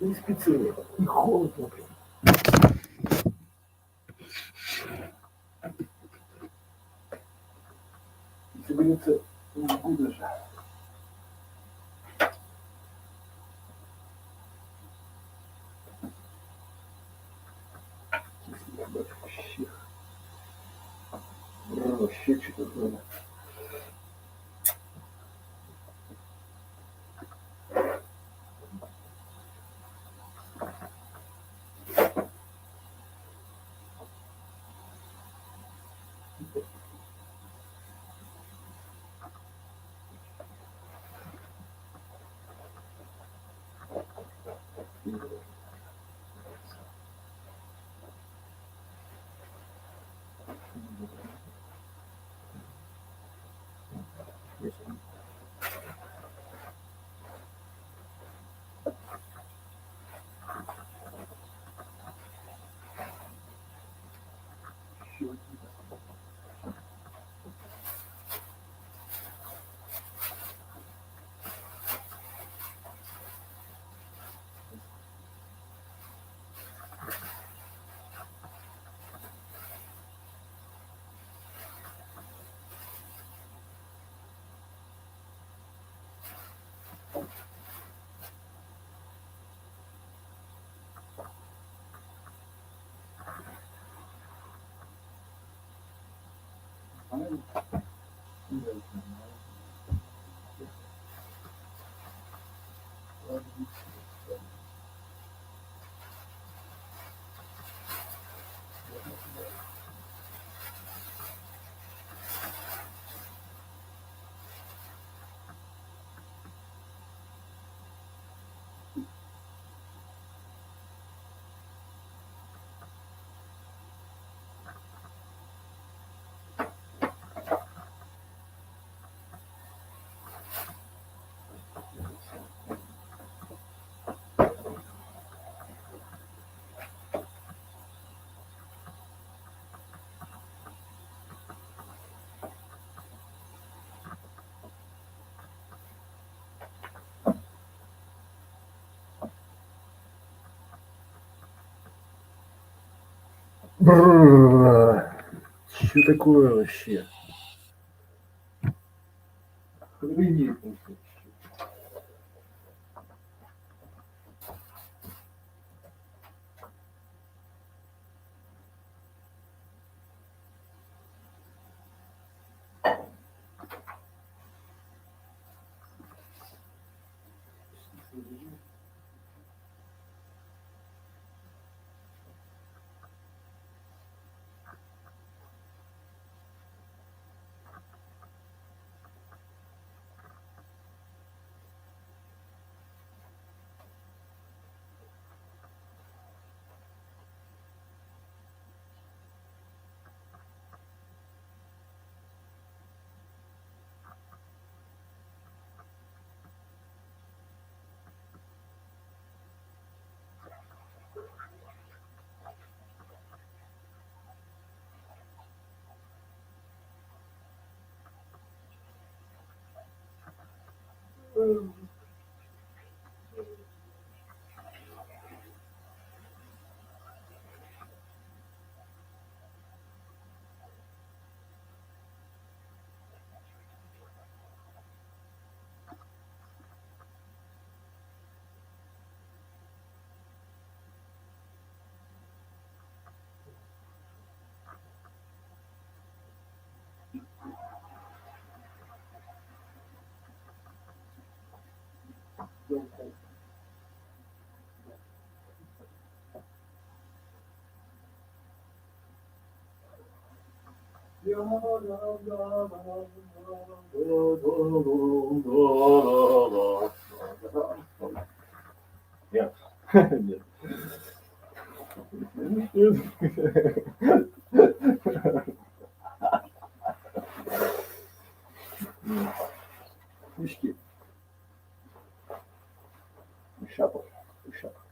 Не специально, и холодно, блин. Если говорится, не буду же. Вообще что-то надо. Что такое вообще? Охренеть. Нет. Нет. Пушки. Шапок. Шапок.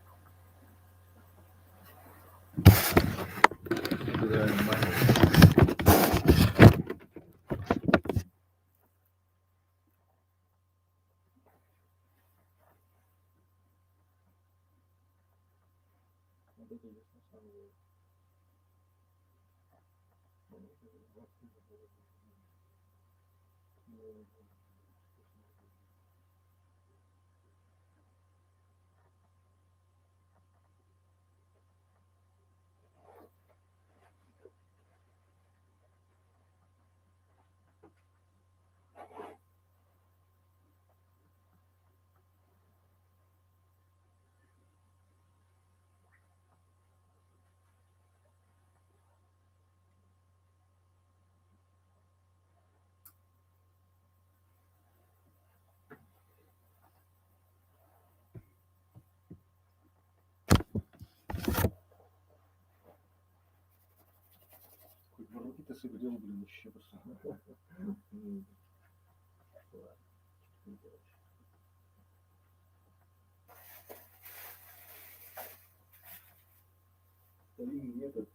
это есть на самом деле. Ну, это активно было. Ну, хоть воробьи-то сыгрел, блин, вообще просто. Ладно, что делать. Сталин метод.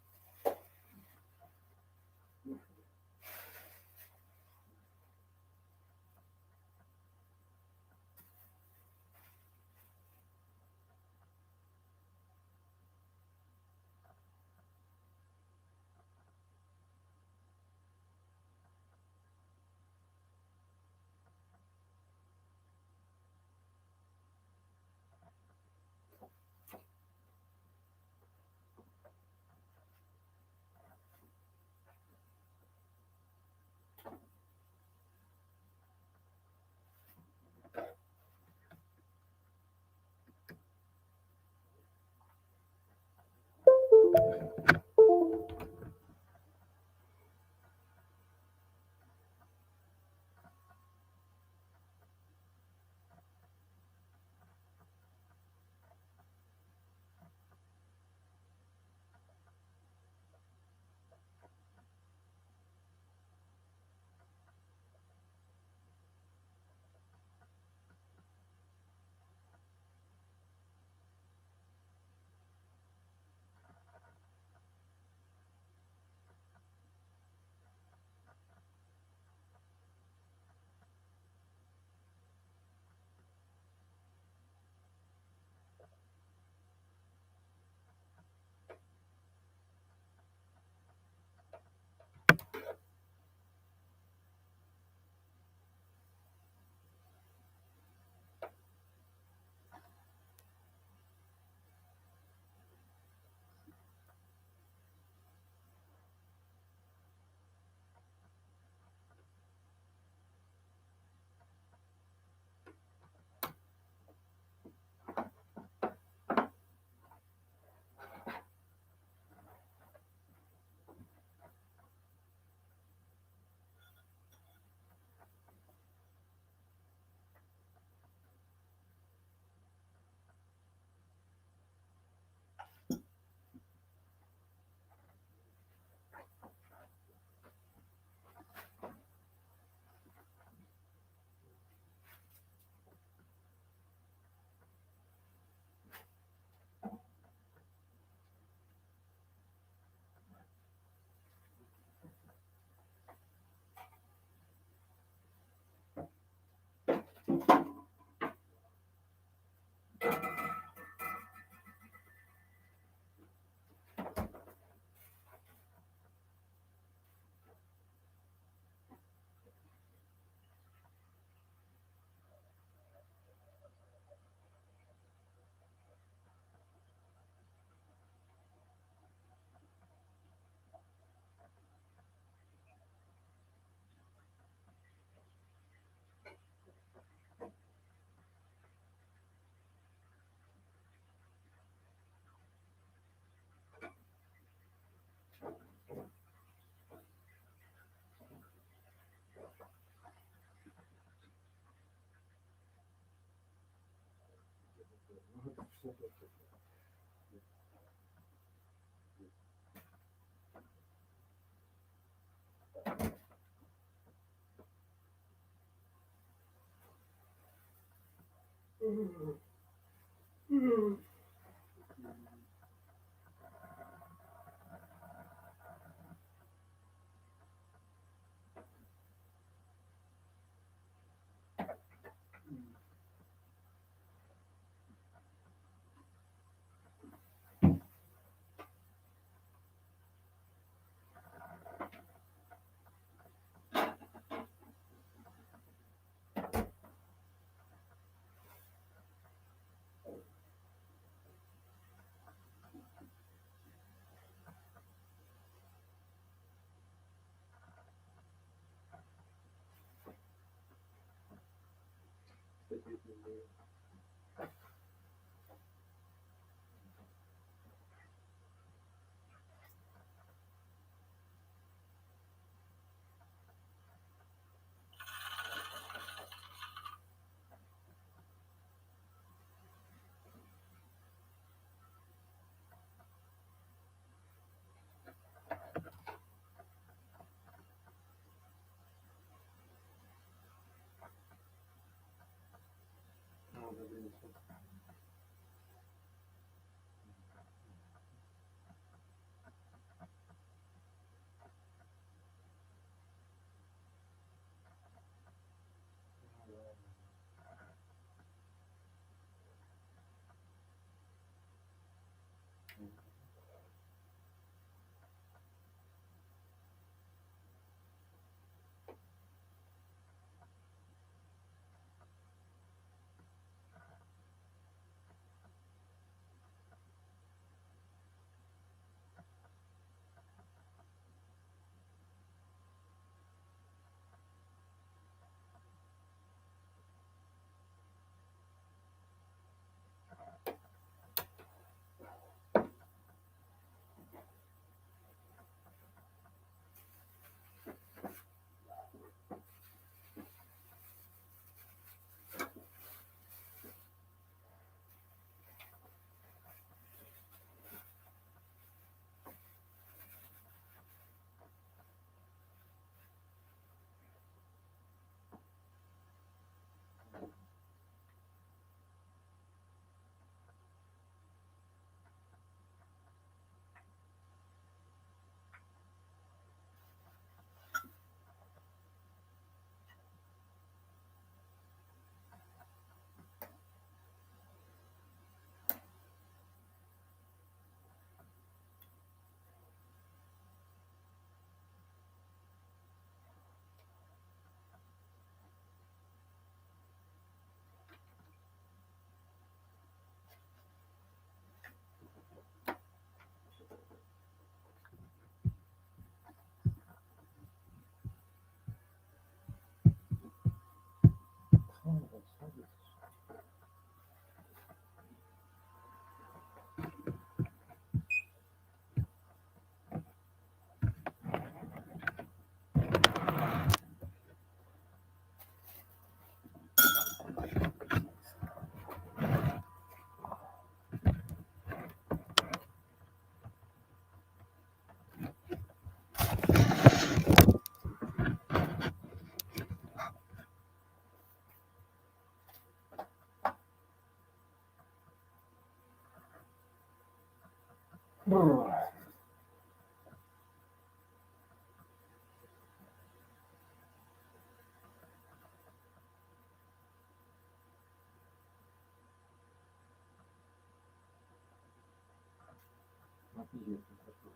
Офигеть, хорошо.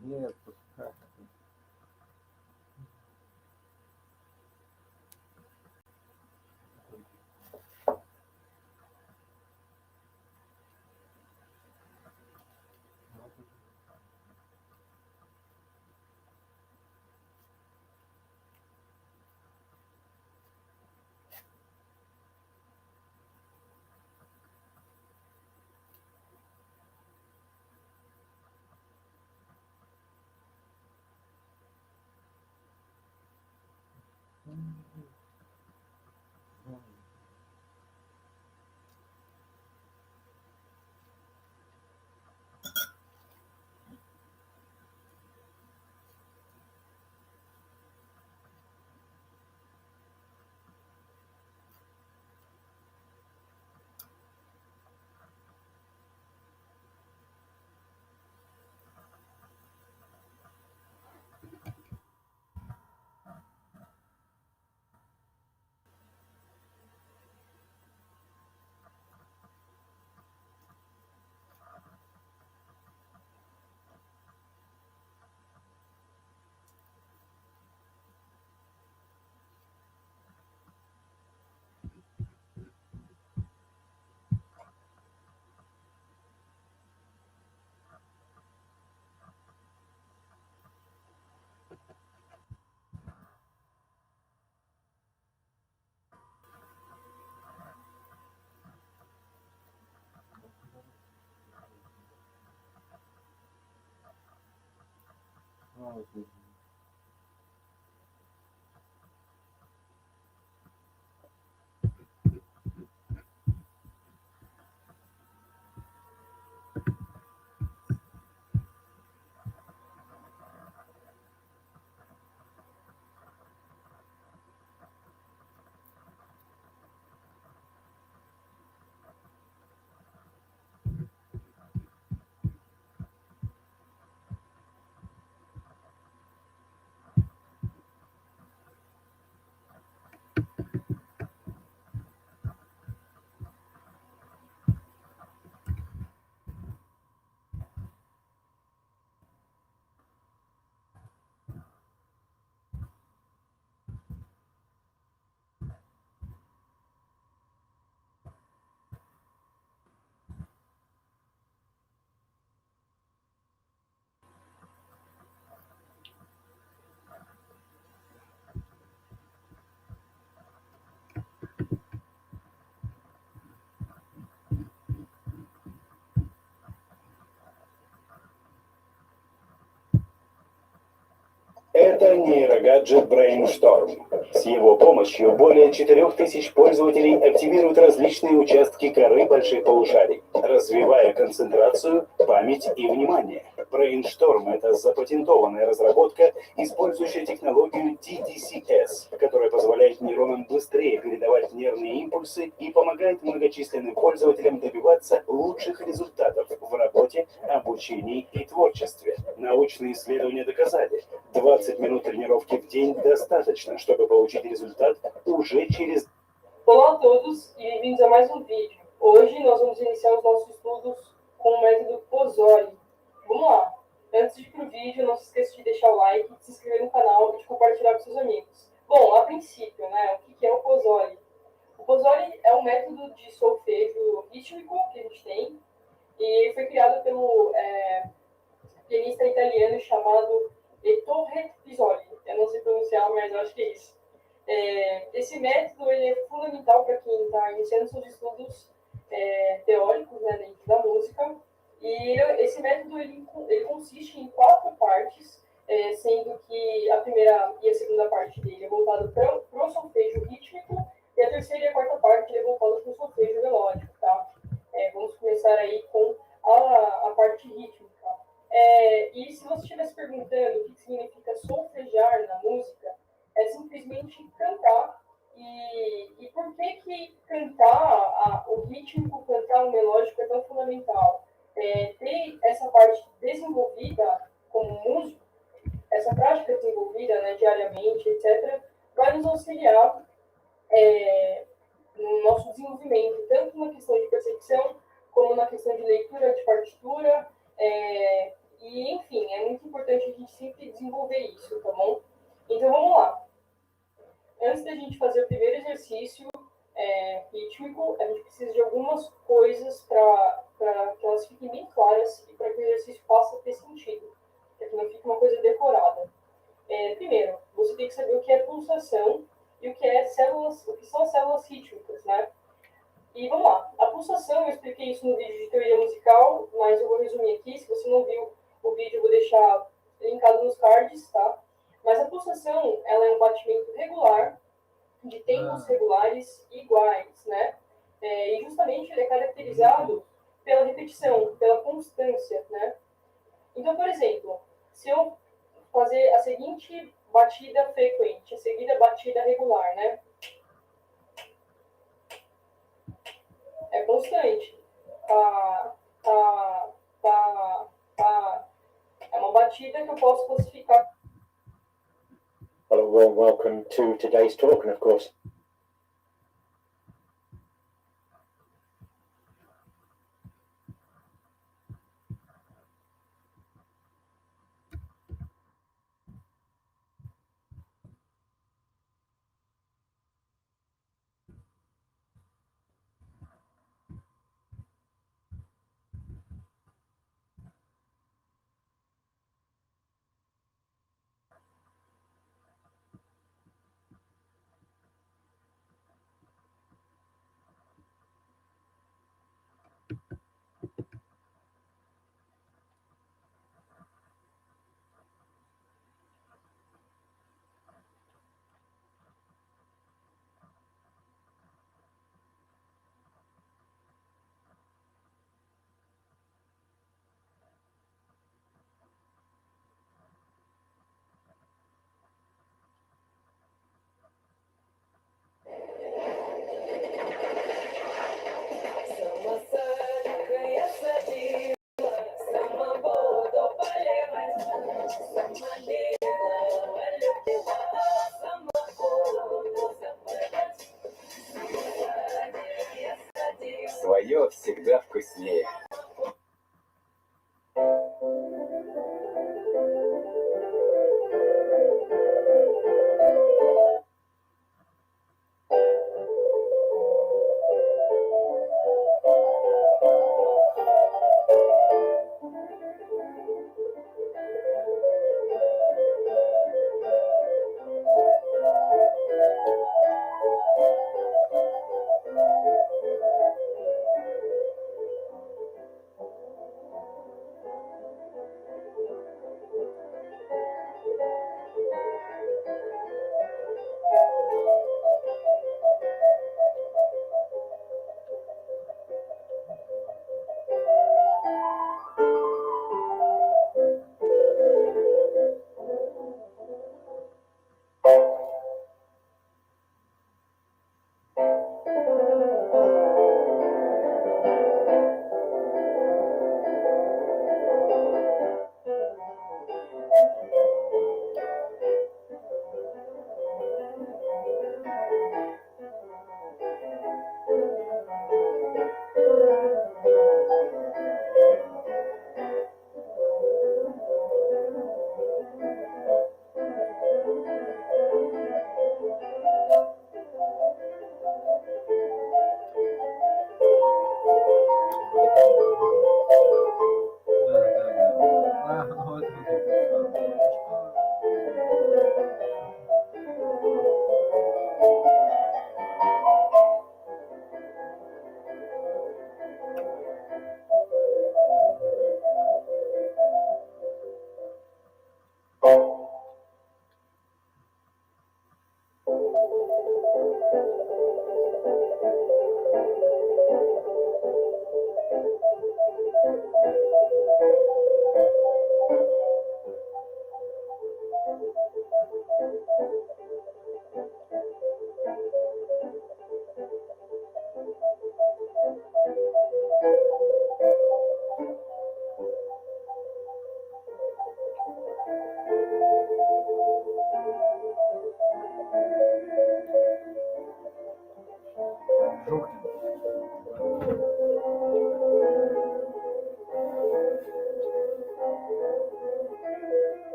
Нет, пускай. entendi. Это нейрогаджет Brainstorm. С его помощью более 4000 пользователей активируют различные участки коры больших полушарий, развивая концентрацию, память и внимание. Brainstorm — это запатентованная разработка, использующая технологию TDCS, которая позволяет нейронам быстрее передавать нервные импульсы и помогает многочисленным пользователям добиваться лучших результатов в работе, обучении и творчестве. Naучные исследования доказали, 20 минут тренировки в день достаточно, чтобы получить результат уже через... Olá a todos e bem-vindos a mais um vídeo. Hoje nós vamos iniciar os nossos estudos com o método Pozzoli. Vamos lá! Antes de ir para o vídeo, não se esqueça de deixar o like, de se inscrever no canal e de compartilhar com seus amigos. Bom, a princípio, né, o que é o Pozzoli? O Pozzoli é um método de solfejo rítmico que a gente tem e foi criado pelo pianista italiano chamado Ettore Pizzoli. Eu não sei pronunciar, mas eu acho que é isso. Esse método ele é fundamental para quem está iniciando seus estudos teóricos, né, dentro da música. E esse método ele consiste em 4 partes, sendo que a primeira e a segunda parte dele é voltada para o solfejo rítmico e a terceira e a quarta parte é voltada para o solfejo melódico, tá? Vamos começar aí com a parte rítmica. E se você estiver se perguntando o que significa solfejar na música, é simplesmente cantar. E por que cantar, o rítmico, cantar o melódico é tão fundamental? Ter essa parte desenvolvida como músico, essa prática desenvolvida, né, diariamente, etc., vai nos auxiliar no nosso desenvolvimento, tanto na questão de percepção, como na questão de leitura de partitura, e, enfim, é muito importante a gente sempre desenvolver isso, tá bom? Então, vamos lá. Antes da gente fazer o primeiro exercício rítmico, a gente precisa de algumas coisas para que elas fiquem bem claras e para que o exercício possa ter sentido, para que não fique uma coisa decorada. Primeiro, você tem que saber o que é pulsação e o que são as células rítmicas, né? E vamos lá. A pulsação, eu expliquei isso no vídeo de teoria musical, mas eu vou resumir aqui. Se você não viu o vídeo, eu vou deixar linkado nos cards, tá? Mas a pulsação, ela é um batimento regular, de tempos regulares iguais, né? E justamente ele é caracterizado pela repetição, pela constância, né? Então, por exemplo, se eu fazer a seguinte batida frequente, a seguida batida regular, né? É constante. Pá, pá, pá, pá. É uma batida que eu posso classificar. Well, welcome to today's talk, and of course, свое всегда вкуснее.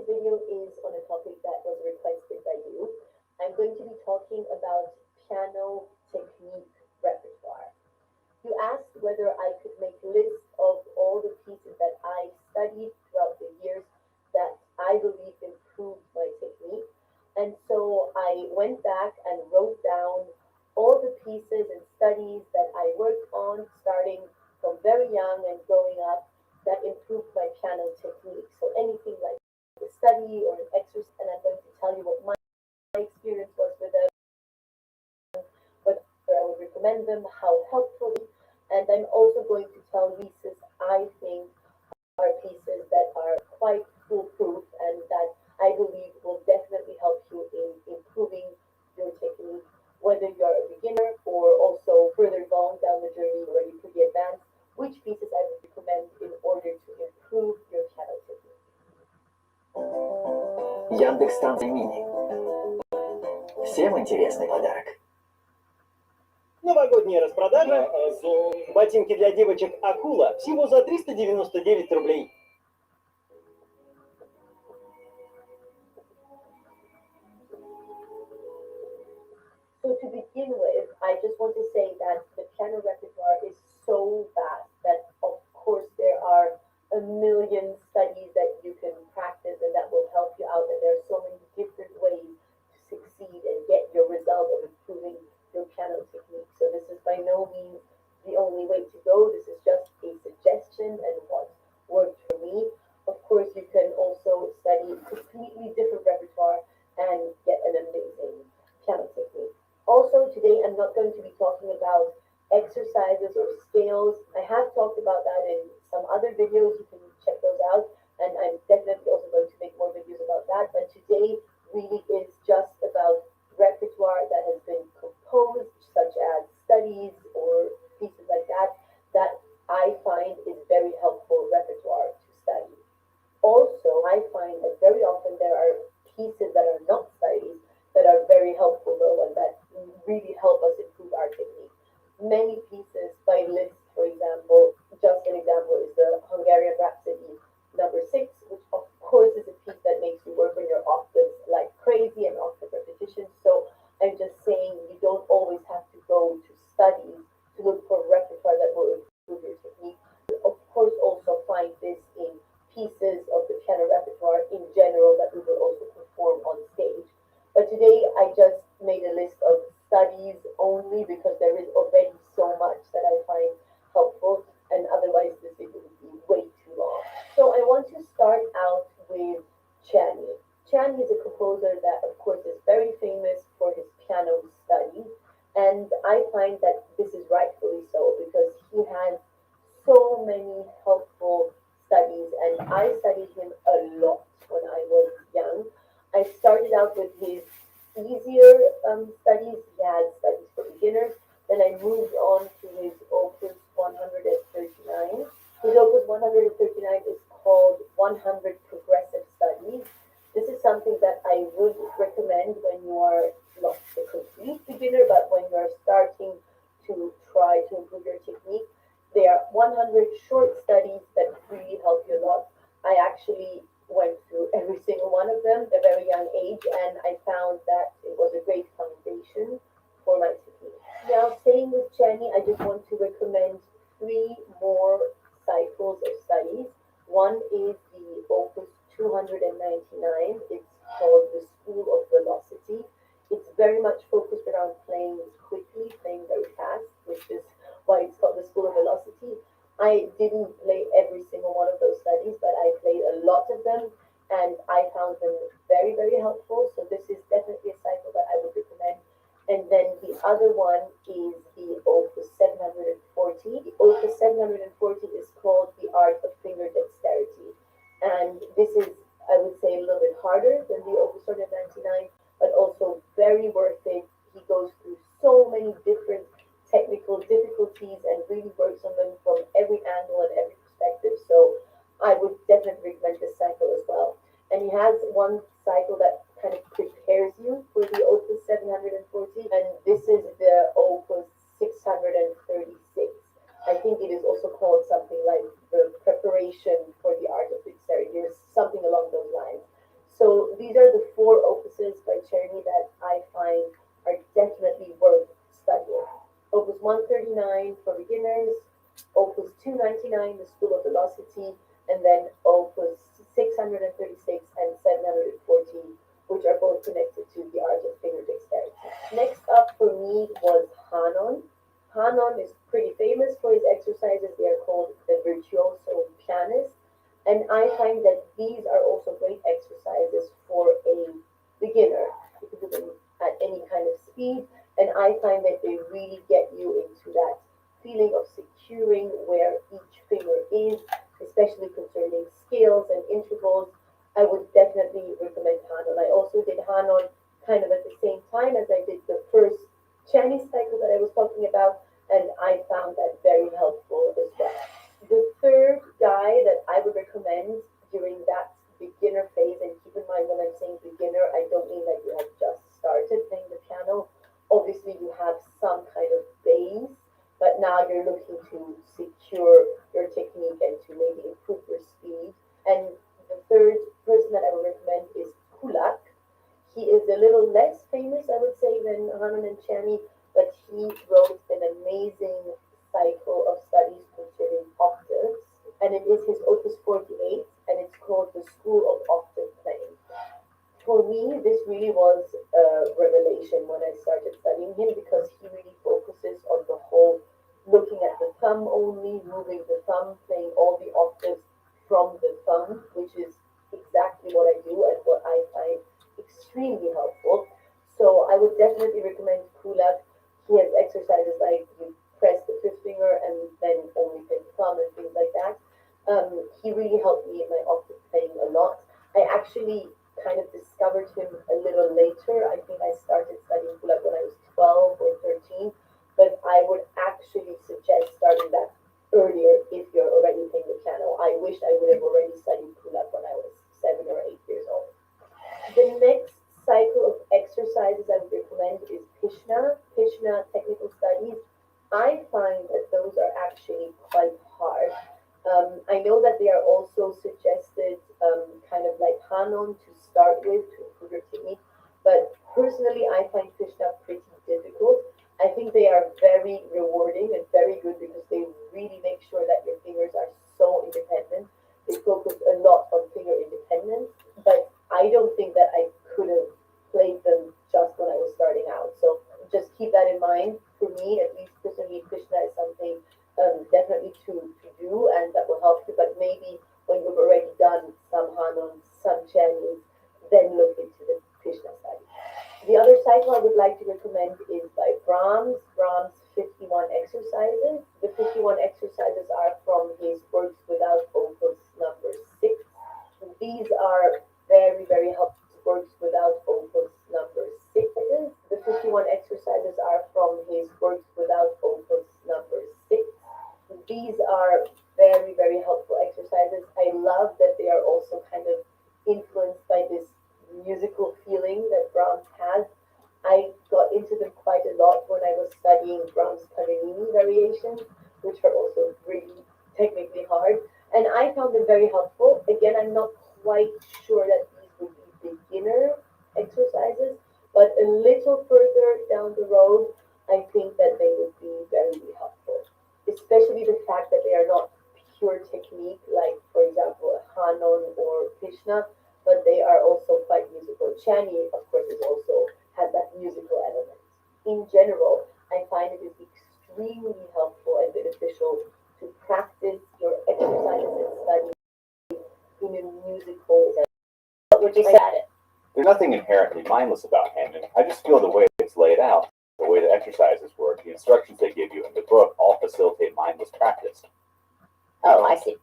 video is on a topic that was requested by you. I'm going to be talking about piano technique repertoire. You asked whether I could make lists of all the pieces that I studied throughout the years that I believe improved my technique. And so I went back and wrote down all the pieces and studies that I worked on starting from very young and growing up that improved my piano technique. So anything like a study or an exercise, and I'm going to tell you what my experience was with them, whether I would recommend them, how helpful, and I'm also going to tell pieces I think are pieces that are quite foolproof and that I believe will definitely help you in improving your technique, whether you're a beginner or also further along down the journey where you could be advanced, which pieces I would recommend in order to improve your piano technique. Яндекс-станция мини. Всем интересный подарок. Новогодняя распродажа. Ботинки для девочек «Акула» всего за 399 рублей. So to begin with, I just want to say that the piano repertoire is so vast that of course there are a million studies that you can practice and that will help you out, and there are so many different ways to succeed and get your result of improving your piano technique. So this is by no means the only way to go. This is just a suggestion and what worked for me. Of course, you can also study completely different repertoire and get an amazing piano technique. Also, today I'm not going to be talking about exercises or scales. I have talked about that in some other videos. You can check those out. And I'm definitely also going to make more videos about that. But today really is just about repertoire that has been composed, such as studies or pieces like that, that I find is very helpful repertoire to study. Also, I find that very often there are pieces that are not studies that are very helpful though, and that really help us improve our technique. Many pieces by Liszt, for example, just an example is the Hungarian Rhapsody number 6, which of course is a piece that makes you work on your octaves like crazy and octave repetitions. So I'm just saying you don't always have to go to studies to look for repertoire that will improve your technique. Of course, also find this in pieces of the piano repertoire in general that we will also perform on stage. But today I just made a list of studies only because there is already so much that I find helpful, and otherwise this video would be way too long. So I want to start out with Czerny. Czerny is a composer that of course is very famous for his piano studies, and I find that this is rightfully so because he has so many helpful studies, and I studied him a lot when I was young. I started out with his easier studies. He had studies for beginners. Then I moved on to his Opus 139. His Opus 139 is called 100 Progressive Studies. This is something that I would recommend when you are not a complete beginner, but when you are starting to try to improve your technique. There are 100 short studies that really help you a lot. I actually went through every single one of them at a very young age, and I found that it was a great foundation for my technique. Now, staying with Czerny, I just want to recommend 3 more cycles of studies. One is the Opus 299. It's called the School of Velocity. It's very much focused around playing quickly, playing very fast, which is why it's called the School of Velocity. I didn't play every single one of those studies, but I played a lot of them, and I found them very, very helpful. So this is definitely a cycle that I would recommend. And then the other one is the Opus 740. The Opus 740 is called The Art of Finger Dexterity. And this is, I would say, a little bit harder than the Opus 199, but also very worth it. He goes through so many different technical difficulties and really works on them from every angle and every perspective. So I would definitely recommend this cycle as well. And he has one cycle that kind of prepares you for the Opus 740, and this is the Opus 636. I think it is also called something like the preparation for the art of dexterity, or something along those lines. 59, the School of Velocity, and then Opus 636 and 740, which are both connected to the art of finger dexterity. Next up for me was Hanon. Hanon is pretty famous for his exercises. They are called the virtuoso pianist. And I find that these are also great exercises for a beginner. You can do them at any kind of speed. And I find that they really get you into that feeling of securing where each finger is, especially concerning scales and intervals. I would definitely recommend Hanon. I also did Hanon kind of at the same time as I did the first Chinese cycle that I was talking about, and I found that very helpful as well. The third guy that I would recommend during that beginner phase, and keep in mind when I'm saying beginner, I don't mean that you have just started playing the piano. Obviously, you have some kind of base, but now you're looking to secure your technique and to maybe improve your speed. And the third person that I would recommend is Kulak. He is a little less famous, I would say, than Hanon and Czerny, but he wrote an amazing cycle of studies concerning octaves, and it is his Opus 48, and it's called the School of Octave Playing. For me, this really was a revelation when I started studying him, because he really focuses on the whole looking at the thumb only, moving the thumb, playing all the octaves from the thumb, which is exactly what I do and what I find extremely helpful. So I would definitely recommend Kulak. He has exercises like you press the fifth finger and then only play the thumb and things like that. He really helped me in my octave playing a lot. I actually kind of discovered him a little later. I think I started studying Kulak when I was 12 or 13, but I would actually suggest starting that earlier if you're already playing the piano. I wish I would have already studied Kulak when I was 7 or 8 years old. The next cycle of exercises I would recommend is Pishna Technical Studies. I find that those are actually quite hard. I know that they are also suggested kind of like Hanon to start with to improve your technique, but personally I find Pishna pretty difficult. I think they are very rewarding and very good because they really make sure that your fingers are so independent. They focus a lot on finger independence, but I don't think that I could have played them just when I was starting out. So just keep that in mind. For me, at least personally, Krishna is something definitely to do, and that will help you. But maybe when you've already done some Hanon, some Chinese, then look into the Krishna study. The other cycle I would like to recommend is by Brahms 51 exercises. The 51 exercises are from his Works Without Opus number 6. These are very, very helpful. Works Without Opus number 6. The 51 exercises are from his Works Without Opus number 6. These are very, very helpful exercises. I love that they are also kind of influenced by this musical feeling that Brahms has. I got into them quite a lot when I was studying Brahms' Paganini variations, which are also really technically hard. And I found them very helpful. Again, I'm not quite sure that these would be beginner exercises, but a little further down the road, I think that they would be very helpful. Especially the fact that they are not pure technique, like, for example, a Hanon or Krishna, but they are also quite musical. Chani, of course, is also has that musical element. In general, I find it is extremely helpful and beneficial to practice your exercises and study in a musical setting. What would you say at it? There's nothing inherently mindless about Hanon. I just feel the way it's laid out, the way the exercises work, the instructions they give you in the book all facilitate mindless practice. Oh, I see.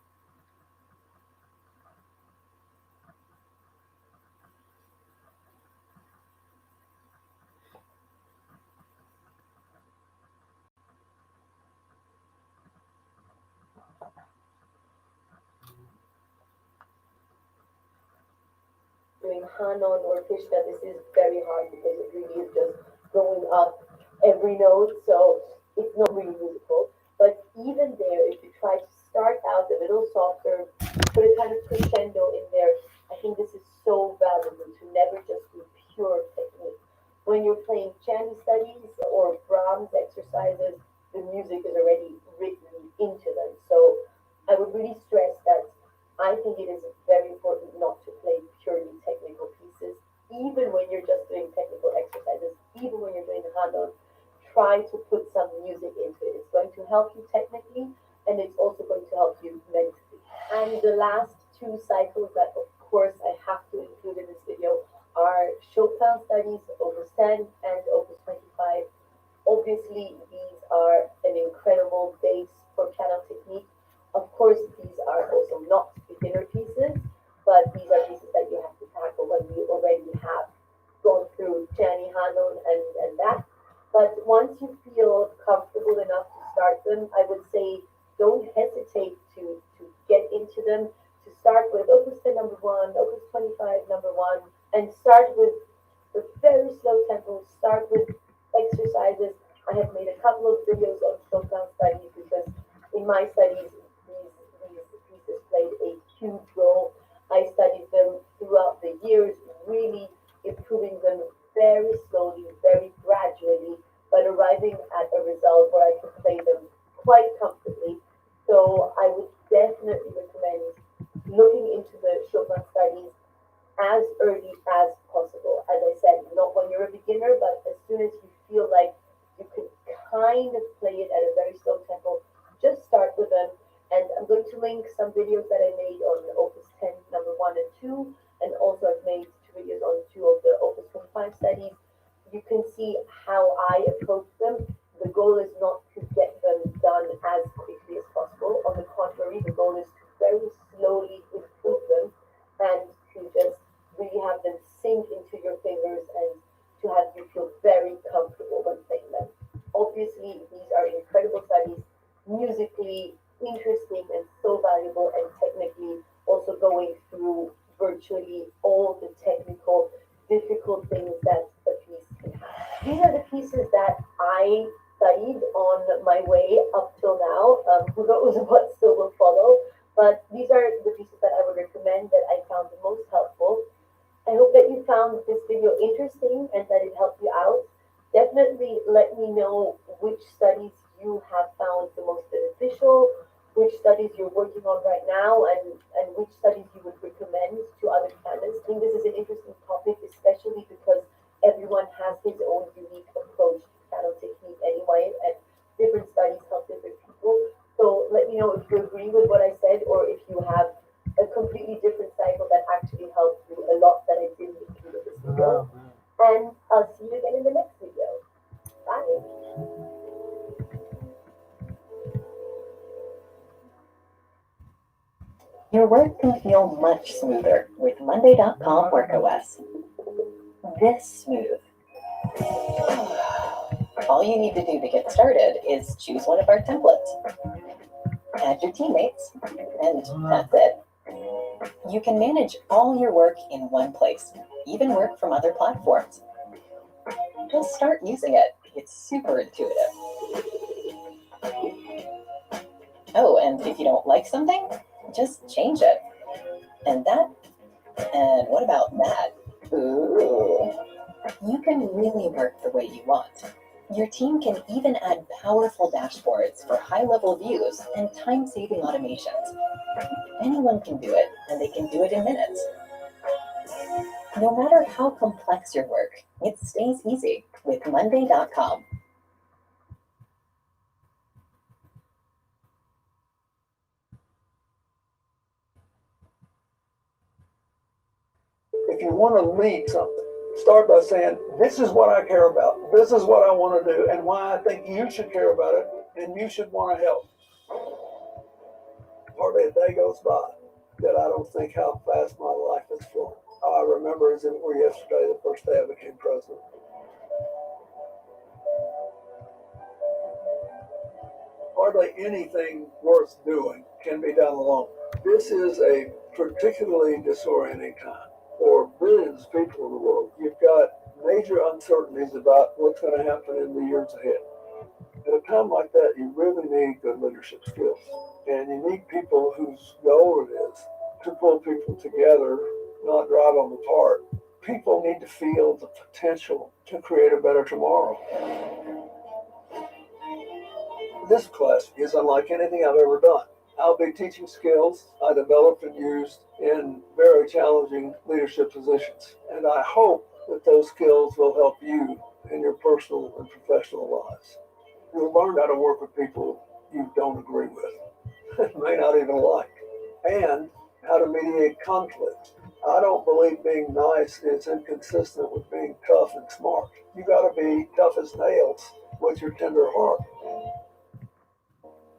Doing Hanon or Krishna, this is very hard because it really is just going up every note, so it's not really musical. But even there, if you try to start out a little softer, put a kind of crescendo in there, I think this is so valuable to never just do pure technique. When you're playing Chinese studies or Brahms exercises, the music is already written into them. So I would really stress that I think it is very important not to play purely technical pieces, even when you're just doing technical exercises, even when you're doing the Hanon. Try to put some music into it. It's going to help you technically, and it's also going to help you mentally. And the last two cycles that, of course, I have to include in this video are Showtime Studies, Opus 10 and Opus 25. Obviously, these are an incredible base for piano technique. Of course, these are also not beginner pieces, but these are pieces that you have to tackle when you already have gone through Gianni Hanon and that. But once you feel comfortable enough to start them, I would say don't hesitate to get into them, to start with Opus 10 number 1, Opus 25 number 1, and start with the very slow tempo, start with exercises. I have made a couple of videos on Showtime Studies because in my studies, these pieces played a huge role. I studied them throughout the years, really improving them very slowly, very gradually, but arriving at a result where I could play them quite comfortably. So I would definitely recommend looking into the Chopin studies as early as possible. As I said, not when you're a beginner, but as soon as you feel like you can kind of play it at a very slow tempo, just start with them. And I'm going to link some videos that I made on Opus 10 number 1 and 2, and also I've made 2 videos on 2 of the Opus 25 studies. You can see how I approach them. The goal is not to get them done as quickly as possible. On the contrary, the goal is to very slowly improve them and to just really have them sink into your fingers and to have you feel very comfortable when playing them. Obviously, these are incredible studies, musically interesting and so valuable, and technically also going through virtually all the technical, difficult things that a piece can have. These are the pieces that I studied on my way up till now. Who knows what still will follow, but these are the pieces that I would recommend that I found the most helpful. I hope that you found this video interesting and that it helped you out. Definitely let me know which studies you have found the most beneficial, which studies you're working on right now, and which studies you would recommend to other pianists. I think this is an interesting topic, especially because everyone has his own unique approach to piano technique anyway, and different studies help different people. So let me know if you agree with what I said, or if you have a completely different cycle that actually helped you a lot that I didn't include in this video. And I'll see you again in the next video. Bye. Your work can feel much smoother with Monday.com WorkOS. This smooth. All you need to do to get started is choose one of our templates, add your teammates, and that's it. You can manage all your work in one place, even work from other platforms. Just start using it. It's super intuitive. Oh, and if you don't like something, just change it. And what about that? Ooh. You can really work the way you want. Your team can even add powerful dashboards for high-level views and time-saving automations. Anyone can do it, and they can do it in minutes. No matter how complex your work, it stays easy with Monday.com. If you want to lead something, start by saying, this is what I care about. This is what I want to do and why I think you should care about it and you should want to help. Hardly a day goes by that I don't think how fast my life has flown. I remember as if it were yesterday, the first day I became president. Hardly anything worth doing can be done alone. This is a particularly disorienting time for billions of people in the world. You've got major uncertainties about what's going to happen in the years ahead. At a time like that, you really need good leadership skills. And you need people whose goal it is to pull people together, not drive them apart. People need to feel the potential to create a better tomorrow. This class is unlike anything I've ever done. I'll be teaching skills I developed and used in very challenging leadership positions. And I hope that those skills will help you in your personal and professional lives. You'll learn how to work with people you don't agree with, may not even like, and how to mediate conflict. I don't believe being nice is inconsistent with being tough and smart. You got to be tough as nails with your tender heart.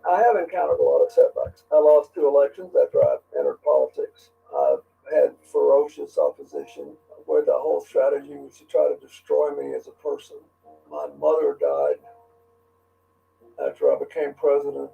I have encountered a lot of setbacks. I lost 2 elections after I entered politics. I've had ferocious opposition where the whole strategy was to try to destroy me as a person. My mother died after I became president.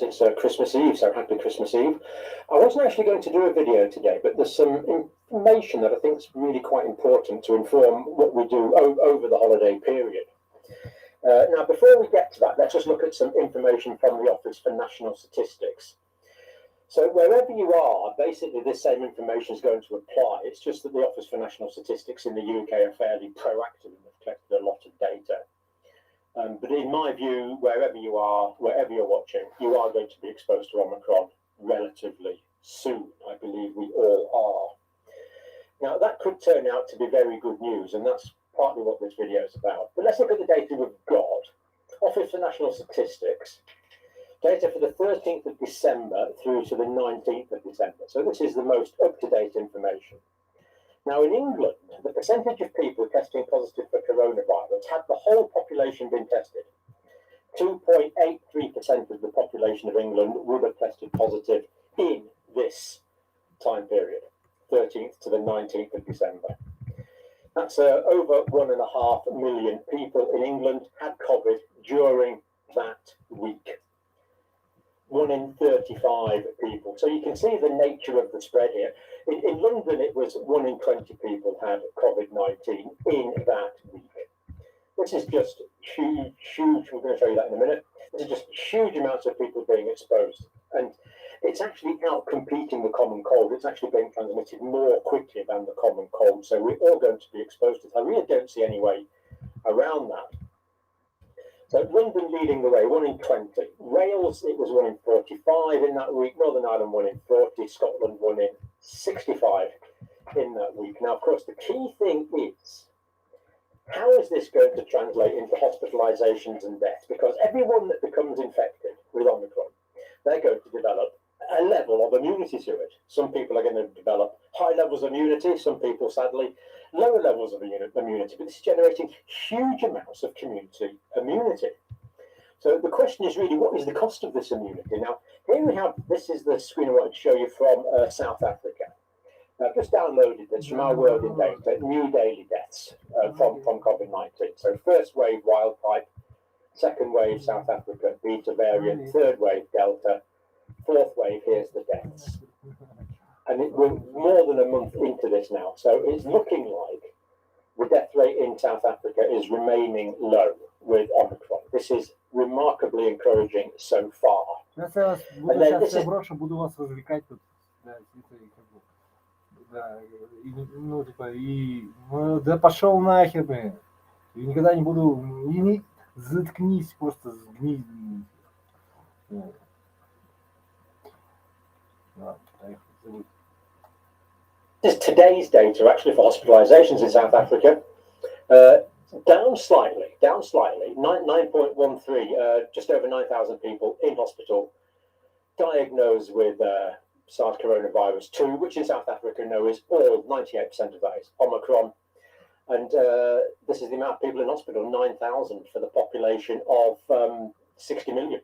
It's Christmas Eve, so happy Christmas Eve. I wasn't actually going to do a video today, but there's some information that I think is really quite important to inform what we do over the holiday period. Now, before we get to that, let's just look at some information from the Office for National Statistics. So wherever you are, basically this same information is going to apply. It's just that the Office for National Statistics in the UK are fairly proactive and have collected a lot of data. But in my view, wherever you are, wherever you're watching, you are going to be exposed to Omicron relatively soon. I believe we all are. Now, that could turn out to be very good news, and that's partly what this video is about. But let's look at the data we've got. Office for National Statistics. Data for the 13th of December through to the 19th of December. So this is the most up-to-date information. Now, in England, the percentage of people testing positive for coronavirus, had the whole population been tested, 2.83% of the population of England would have tested positive in this time period, 13th to the 19th of December. That's over 1.5 million people in England had COVID during that week. 1 in 35 people. So you can see the nature of the spread here. In London, it was 1 in 20 people had COVID-19 in that week. This is just huge. We're going to show you that in a minute. This is just huge amounts of people being exposed. And it's actually out competing the common cold. It's actually being transmitted more quickly than the common cold. So we're all going to be exposed to it. I really don't see any way around that. So London leading the way, 1 in 20. Wales, it was 1 in 45 in that week. Northern Ireland, 1 in 40. Scotland, 1 in 65 in that week. Now, of course, the key thing is, how is this going to translate into hospitalizations and deaths? Because everyone that becomes infected with Omicron, they're going to develop a level of immunity to it. Some people are going to develop high levels of immunity. Some people, sadly, lower levels of immunity. But this is generating huge amounts of community immunity. So the question is really, what is the cost of this immunity? Now, here we have, this is the screen I wanted to show you from South Africa. I've just downloaded this from our world in data, new daily deaths from COVID-19. So first wave, wild type, second wave, South Africa, Beta variant, third wave, Delta, fourth wave, here's the deaths. And we're more than a month into this now. So it's looking like the death rate in South Africa is remaining low with Omicron. This is remarkably encouraging so far. Сейчас я брошу, буду вас развлекать тут. Да, ну, типа, да пошел нахер, блин. И никогда не буду, заткнись, просто сгни. This is today's data actually for hospitalizations in South Africa. Down slightly, 9.13, just over 9,000 people in hospital diagnosed with SARS coronavirus 2, which in South Africa know is all, 98% of that is Omicron. And this is the amount of people in hospital, 9,000 for the population of 60 million.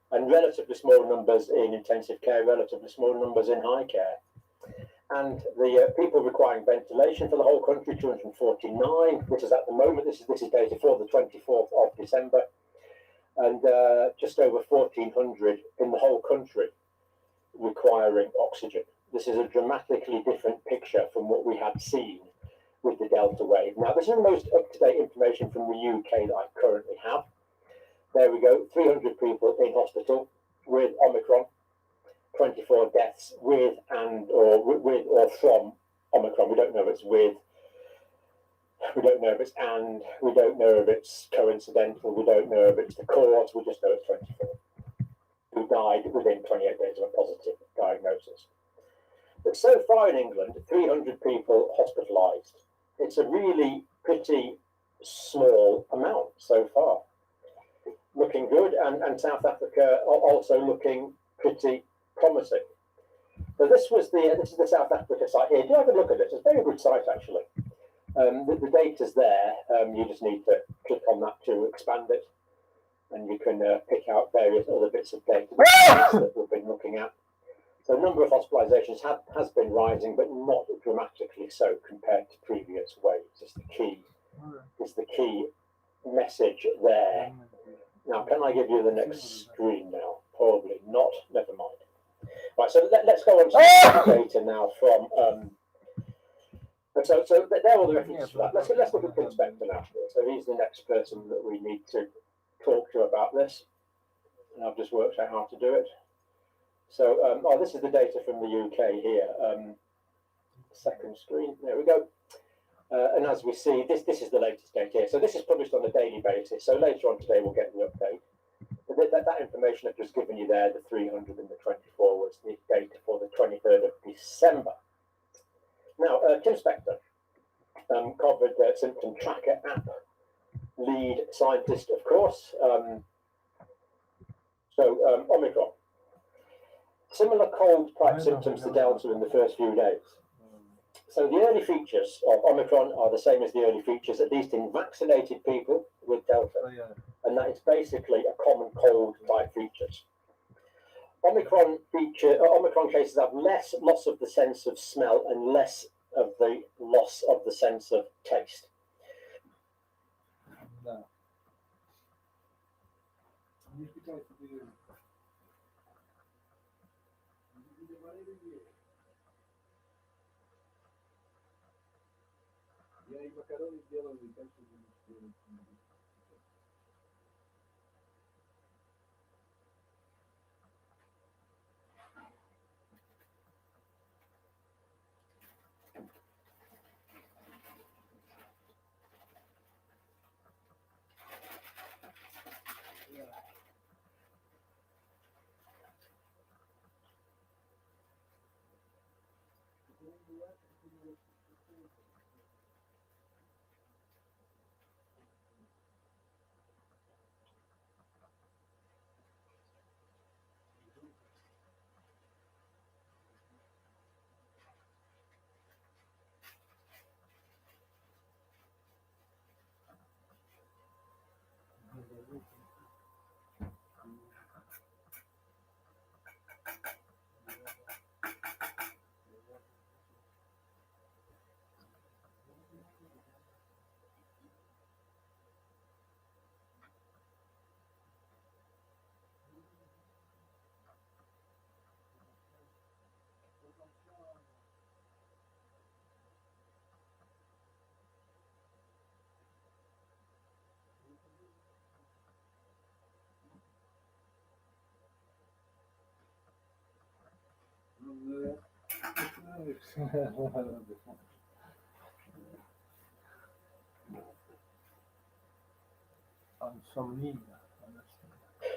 And relatively small numbers in intensive care, relatively small numbers in high care. And the people requiring ventilation for the whole country, 249, which is at the moment, this is data for the 24th of December, and just over 1,400 in the whole country requiring oxygen. This is a dramatically different picture from what we had seen with the Delta wave. Now, this is the most up-to-date information from the UK that I currently have. There we go, 300 people in hospital with Omicron, 24 deaths with or from Omicron. We don't know if it's with, we don't know if it's and, we don't know if it's coincidental, we don't know if it's the cause, we just know it's 24 who died within 28 days of a positive diagnosis. But so far in England, 300 people hospitalised. It's a really pretty small amount so far. Looking good, and South Africa also looking pretty promising. So this is the South Africa site here. Do have a look at it. It's a very good site actually. The data's there. You just need to click on that to expand it, and you can pick out various other bits of data that we've been looking at. So the number of hospitalizations has been rising, but not dramatically so compared to previous waves. Is the key message there. Now, can I give you the next screen now? Probably not. Never mind. Right, so let's go on to the data now from. So there are all the references for that. Let's look at the inspector now. So he's the next person that we need to talk to about this. And I've just worked out how to do it. So, this is the data from the UK here. Second screen. There we go. And as we see, this is the latest data here. So this is published on a daily basis. So later on today, we'll get the update. But that information I've just given you there, the 300 and the 24, was the data for the 23rd of December. Now, Tim Spector, COVID symptom tracker app lead scientist, of course. Omicron. Similar cold-type symptoms to Delta in the first few days. So the early features of Omicron are the same as the early features, at least in vaccinated people with Delta, and that is basically a common cold-type features. Omicron cases have less loss of the sense of smell and less of the loss of the sense of taste.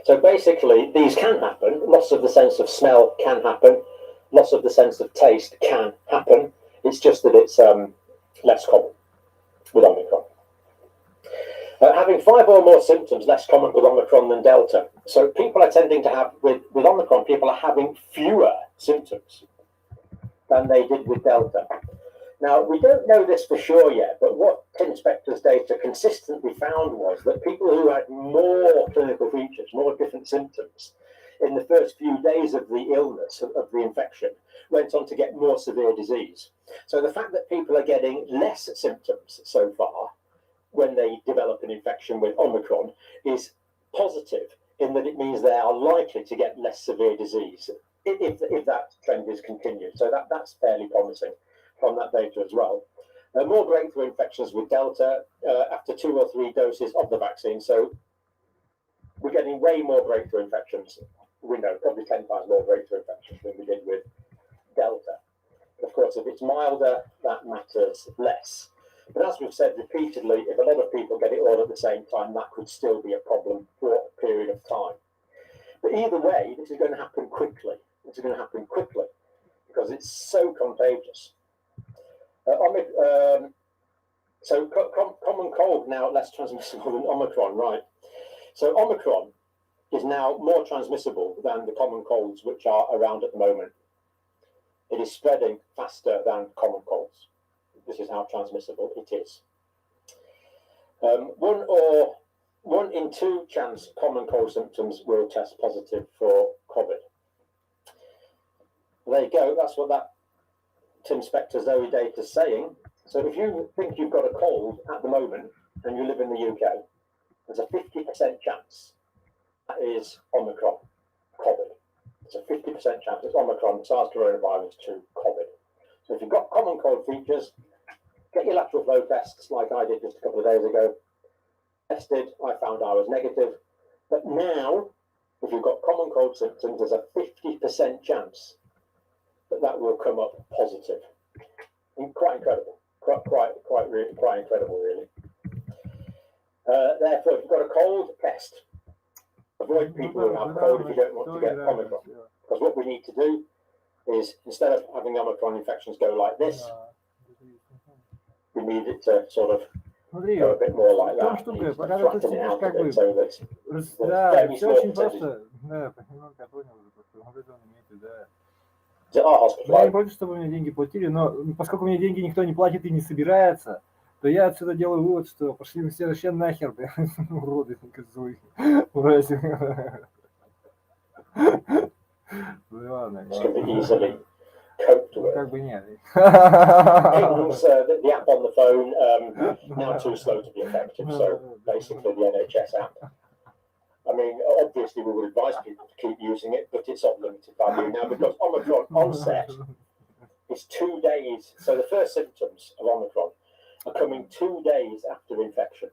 So basically, these can happen. Loss of the sense of smell can happen. Loss of the sense of taste can happen. It's just that it's less common with Omicron. Having 5 or more symptoms, less common with Omicron than Delta. So people are tending to have, with Omicron, people are having fewer symptoms than they did with Delta. Now, we don't know this for sure yet, but what Tim Spector's data consistently found was that people who had more clinical features, more different symptoms, in the first few days of the illness, of the infection, went on to get more severe disease. So the fact that people are getting less symptoms so far when they develop an infection with Omicron is positive in that it means they are likely to get less severe disease if that trend is continued. So that's fairly promising from that data as well. More breakthrough infections with Delta after 2 or 3 doses of the vaccine. So we're getting way more breakthrough infections. We know probably 10 times more breakthrough infections than we did with Delta. Of course, if it's milder, that matters less. But as we've said repeatedly, if a lot of people get it all at the same time, that could still be a problem for a period of time. But either way, this is going to happen quickly. This is going to happen quickly because it's so contagious. So common cold now less transmissible than Omicron, right? So Omicron is now more transmissible than the common colds which are around at the moment. It is spreading faster than common colds. This is how transmissible it is. 1 in 2 chance common cold symptoms will test positive for COVID. There you go. That's what that Tim Spector's early data is saying. So if you think you've got a cold at the moment and you live in the UK, there's a 50% chance that is Omicron, COVID. It's a 50% chance it's Omicron, SARS coronavirus to COVID. So if you've got common cold features, get your lateral flow tests like I did just a couple of days ago. Tested, I found I was negative. But now, if you've got common cold symptoms, there's a 50% chance that will come up positive. And quite incredible. Quite incredible, really. Therefore, if you've got a cold, test. Avoid people who have cold if you don't want to get Omicron. Because what we need to do is, instead of having Omicron infections go like this, we need it to sort of go a bit more like that. Flatten it out a bit so that Да, все очень просто. Да, понимаю, я понял уже, просто он имеет в виду, да. Я не против, чтобы мне деньги платили, но поскольку мне деньги никто не платит и не собирается, то я отсюда делаю вывод, что пошли все вообще нахер, блин, уроды козлы. Ну ладно. Как бы нет. Pings, the app on the phone, now too slow to be effective, so basically the NHS app. I mean, obviously we would advise people to keep using it, but it's of limited value now because Omicron onset is 2 days. So the first symptoms of Omicron are coming 2 days after infection.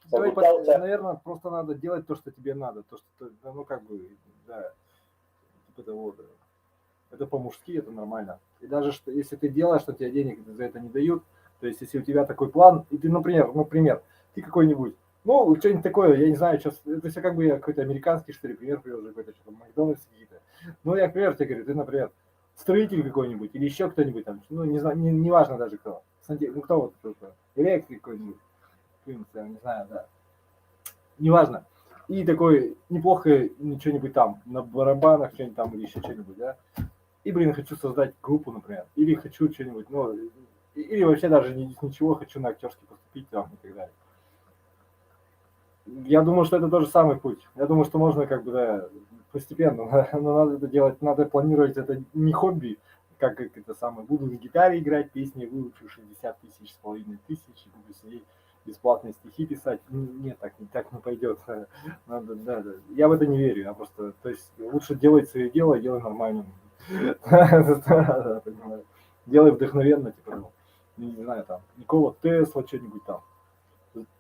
So with Delta, наверное, просто надо делать то, что тебе надо, то, что, ну, как бы, да, типа того, да. Это по-мужски, это нормально. И даже что, если ты делаешь, что тебе денег за это не дают, то есть если у тебя такой план, и ты, например, ты какой-нибудь, ну, что-нибудь такое, я не знаю, сейчас, это все как бы я какой-то американский, что ли, пример привел, какой-то, что-то Макдональдс какие-то. Ну, я, например, тебе говорю, ты, например, строитель какой-нибудь, или еще кто-нибудь там, ну, не знаю, не важно даже кто, ну, кто вот, кто-то, электрик какой-нибудь, не знаю, да, неважно. И такой неплохо что-нибудь там, на барабанах что-нибудь там, или еще что-нибудь, да. И, блин, хочу создать группу, например, или хочу что-нибудь, ну, или вообще даже ничего, хочу на актерский поступить там и так далее. Я думаю, что это тоже самый путь. Я думаю, что можно как бы, да, постепенно, но надо это делать, надо планировать это не хобби, как это самое, буду на гитаре играть песни, выучу 60 тысяч с половиной тысяч, буду сидеть бесплатные стихи писать. Нет, так не пойдет. Надо, да. Я в это не верю, я просто, то есть лучше делать свое дело и делай нормально. Делай вдохновенно, типа, не знаю, там, Никола Тесла, что-нибудь там.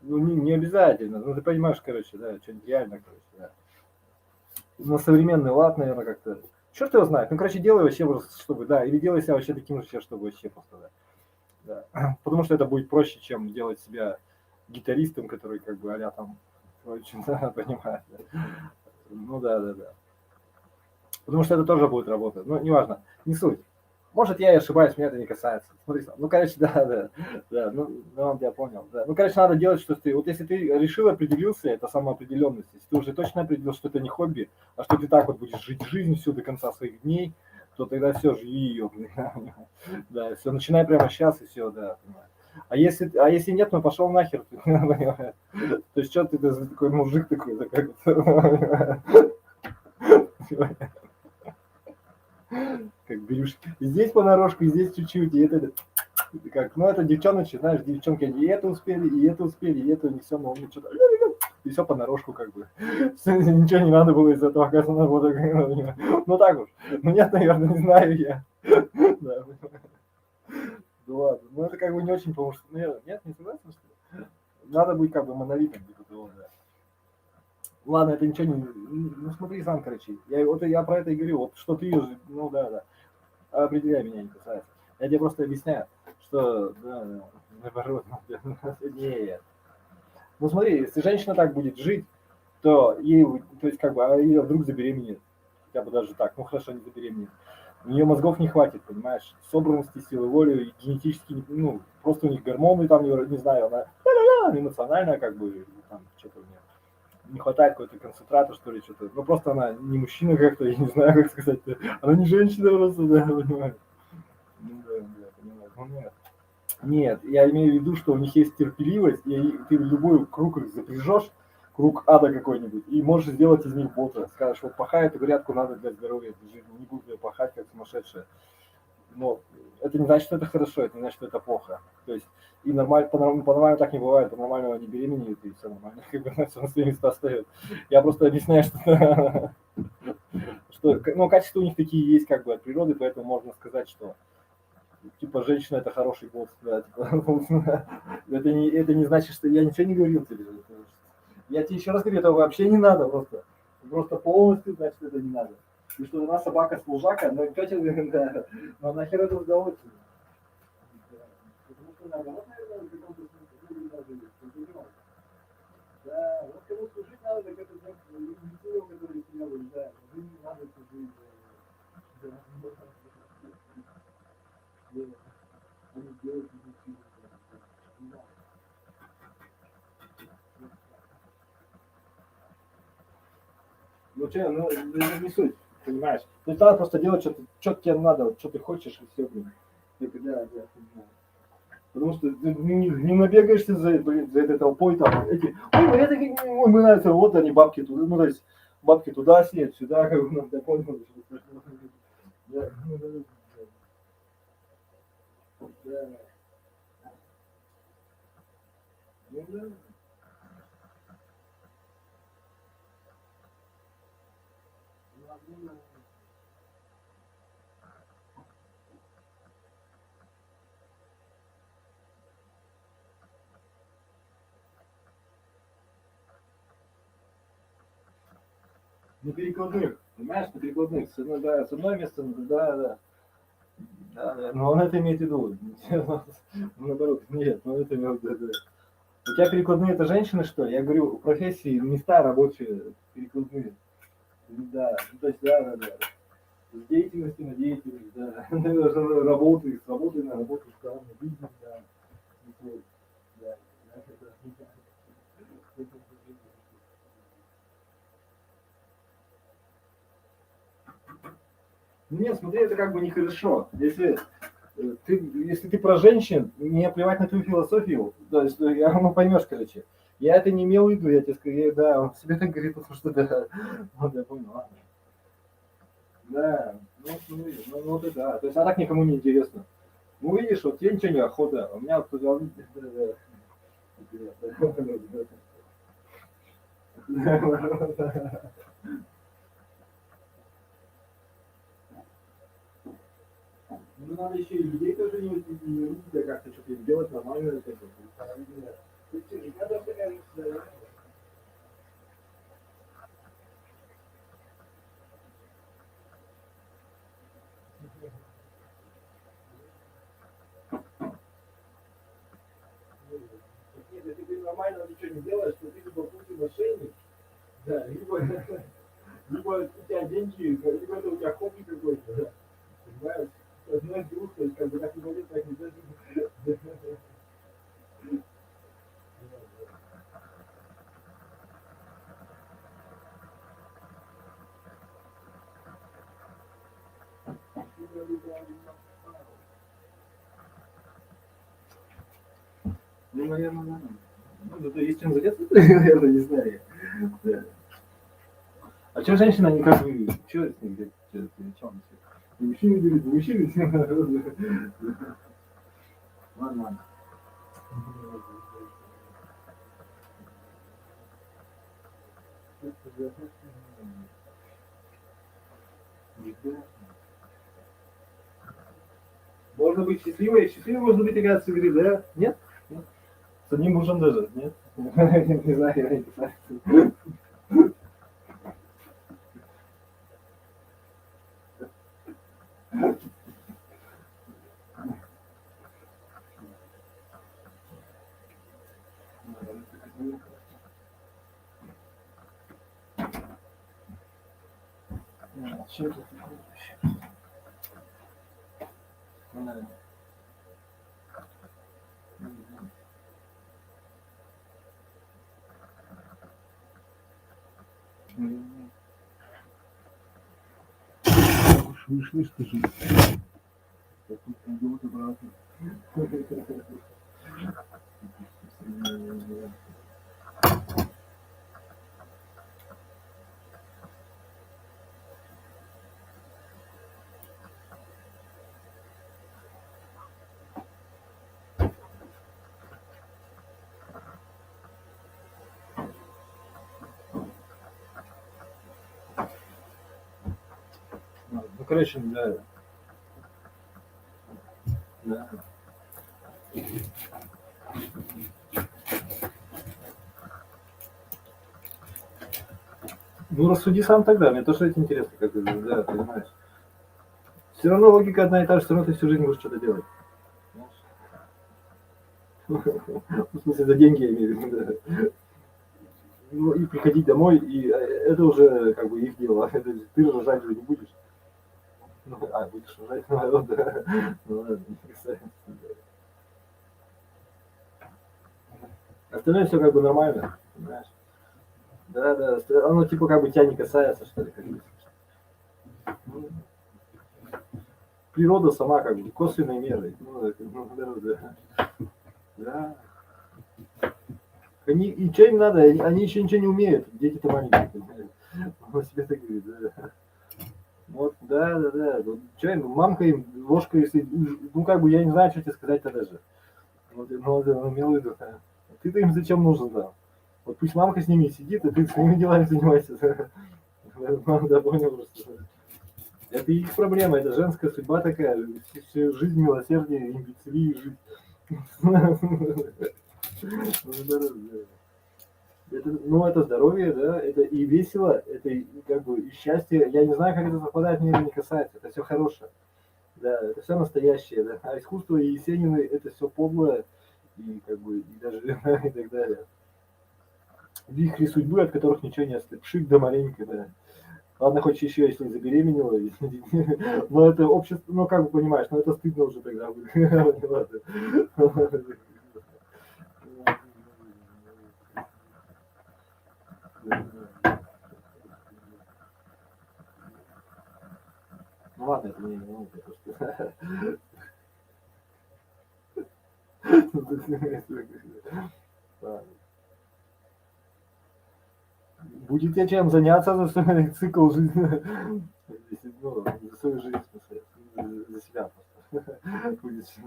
Ну, не обязательно, ну, ты понимаешь, короче, да, что-нибудь реально, короче, да. На современный лад, наверное, как-то, черт его знает, ну, короче, делай вообще, чтобы, да, или делай себя вообще таким же, чтобы вообще просто, да. Потому что это будет проще, чем делать себя гитаристом, который, как бы, а-ля там, очень, да, понимаешь, да. Ну, да. Потому что это тоже будет работать. Ну, неважно, не суть. Может, я и ошибаюсь, меня это не касается. Смотри, ну, короче, да, ну, я понял, да. Ну, короче, надо делать, что ты, вот если ты решил, определился, это самоопределенность. Если ты уже точно определил, что это не хобби, а что ты так вот будешь жить жизнь всю до конца своих дней, то тогда все, живи ее. Да, все, начинай прямо сейчас и все, да. А если нет, ну пошел нахер. То есть что ты такой мужик такой, как берешь здесь понарошку, здесь чуть-чуть, и это как, ну это девчоночки, знаешь, девчонки, и это успели, и это успели, и это не все, но мы что-то, и все понарошку как бы. Ничего не надо было из этого, оказывается, ну так уж. Ну нет, наверное, не знаю я. Да. Ну ладно, ну это как бы не очень, потому что, ну, нет, не согласен, что ли? Надо быть как бы монолитом, типа того, да. Ладно, это ничего не, ну смотри сам, короче, я про это и говорю, вот что ты ее, ну да, определяй, меня не касается. Я тебе просто объясняю, что, да, наоборот, нет. Ну смотри, если женщина так будет жить, то ей, то есть как бы, а ее вдруг забеременеет, хотя бы даже так, ну хорошо, не забеременеет. У нее мозгов не хватит, понимаешь, собранности, силы воли, и генетически, ну, просто у них гормоны там, не знаю, она эмоциональная, как бы, там, что-то у нее не хватает какой-то концентрата, что ли, что-то. Ну, просто она не мужчина как-то, я не знаю, как сказать. Она не женщина просто, да, понимаешь. Ну, да, понимаю. Ну, нет. Нет, я имею в виду, что у них есть терпеливость, и ты в любой круг их запряжешь, круг ада какой-нибудь, и можешь сделать из них бота. Скажешь, вот пахай эту грядку надо для здоровья, для жизни, не буду ее пахать, как сумасшедшая. Но это не значит, что это хорошо, это не значит, что это плохо. То есть и нормально, по-нормальному так не бывает, по-нормальному они беременеют, и все нормально, как бы все на свои места стоят. Я просто объясняю, что ну, качества у них такие есть как бы от природы, поэтому можно сказать, что типа женщина это хороший босс, да, типа, это не значит, что я ничего не говорил тебе. Я тебе еще раз говорю, этого вообще не надо просто полностью, значит, это не надо. И что у нас собака служака, но тетя, да, но нахер это удовольствие. Потому что наоборот, наверное, в каком-то смысле люди должны быть. Да, вот кому служить надо, так это люди, которые смелые, да, жизнь не надо служить. Да. Они делают ну что, ну это не суть, понимаешь? То есть надо просто делать, что тебе надо, вот, что ты хочешь, и все, блин. Да, понимаю. Потому что ты не набегаешься за этой толпой, там, эти, ой, это, ой, мы нравится, вот они, бабки туда, ну, то есть, бабки туда снять, сюда, как бы, ну, я понял, что да, да. Ну, да. На перекладных, понимаешь, на перекладных, с одной места, да. Но он это имеет в виду. Наоборот, нет, но это имеет в виду, да. У тебя перекладные это женщины, что ли? Я говорю, профессии, места рабочие, перекладные. Да, ну, то есть, да. С деятельности на деятельность, да. Работы, с работы на работу, да, бизнес, да. Да. Нет, смотри, это как бы нехорошо. Если ты про женщин, мне плевать на твою философию, то есть, ну поймешь, короче. Я это не имел в виду, я тебе скажу, да, он себе так говорит, потому что да. Вот я понял, ладно. Да, ну смотри, ну вот это, да. То есть, а так никому не интересно. Ну видишь, вот тебе ничего не охота, у меня вот туда. Ну, надо еще и людей тоже не видеть, как-то что-то им делать нормально. Это, нет, если ты нормально ничего не делаешь, то ты либо путь мошенник, да, либо у тебя деньги, либо это у тебя хобби какой-то, да, понимаешь? Одно из двух, то есть как бы так не болит, так не даже. Ну, наверное, да. Ну, это есть чем заняться, наверное, не знаю. Да. А что женщина не как вы? Что с ним делать? Чем? Мужчины делят, мужчины. Ладно. Можно быть счастливой, счастливой можно быть, оказывается, в игре, да? Нет? Нет? С одним мужем даже, нет? Не знаю, я не знаю. Что это? Вышли, скажи. Я тут пойду обратно. Ну, короче, да. Да. Ну, рассуди сам тогда, мне тоже это интересно, как ты, да, понимаешь. Все равно логика одна и та же, все равно ты всю жизнь будешь что-то делать. В смысле, за деньги я имею в виду, да. Ну, и приходить домой, и это уже как бы их дело. Ты рожать же не будешь. Ну, будешь рожать, ну, да. Ну, ладно, не касается. Остальное все как бы нормально, понимаешь? Да, да, оно типа как бы тебя не касается, что ли, как бы. Природа сама как бы косвенной мерой. Ну, да. Да. И что им надо? Они еще ничего не умеют. Дети-то маленькие. Он себе так говорит, да. Вот, да. Вот, что им, мамка им ложкой, если, ну как бы я не знаю, что тебе сказать-то даже. Вот, ну, имел в виду. Ты-то им зачем нужен, да? Вот пусть мамка с ними сидит, а ты своими делами занимайся. Да, понял просто. Это их проблема, это женская судьба такая. Всю жизнь милосердие, имбецилии жить. Это здоровье, да, это и весело, это и, как бы и счастье. Я не знаю, как это совпадает, мне это не касается. Это все хорошее. Да, это все настоящее, да. А искусство и Есенины это все подлое и как бы и даже и так далее. Вихри судьбы, от которых ничего не остается. Пшик да маленько, да. Ладно, хоть еще, если забеременела, но это общество, ну как бы понимаешь, но это стыдно уже тогда будет. Ну ладно, это мне не волнует, просто. Будет тебе чем заняться за свой цикл жизни, ну, за свою жизнь, в смысле, за себя просто. Будет чем.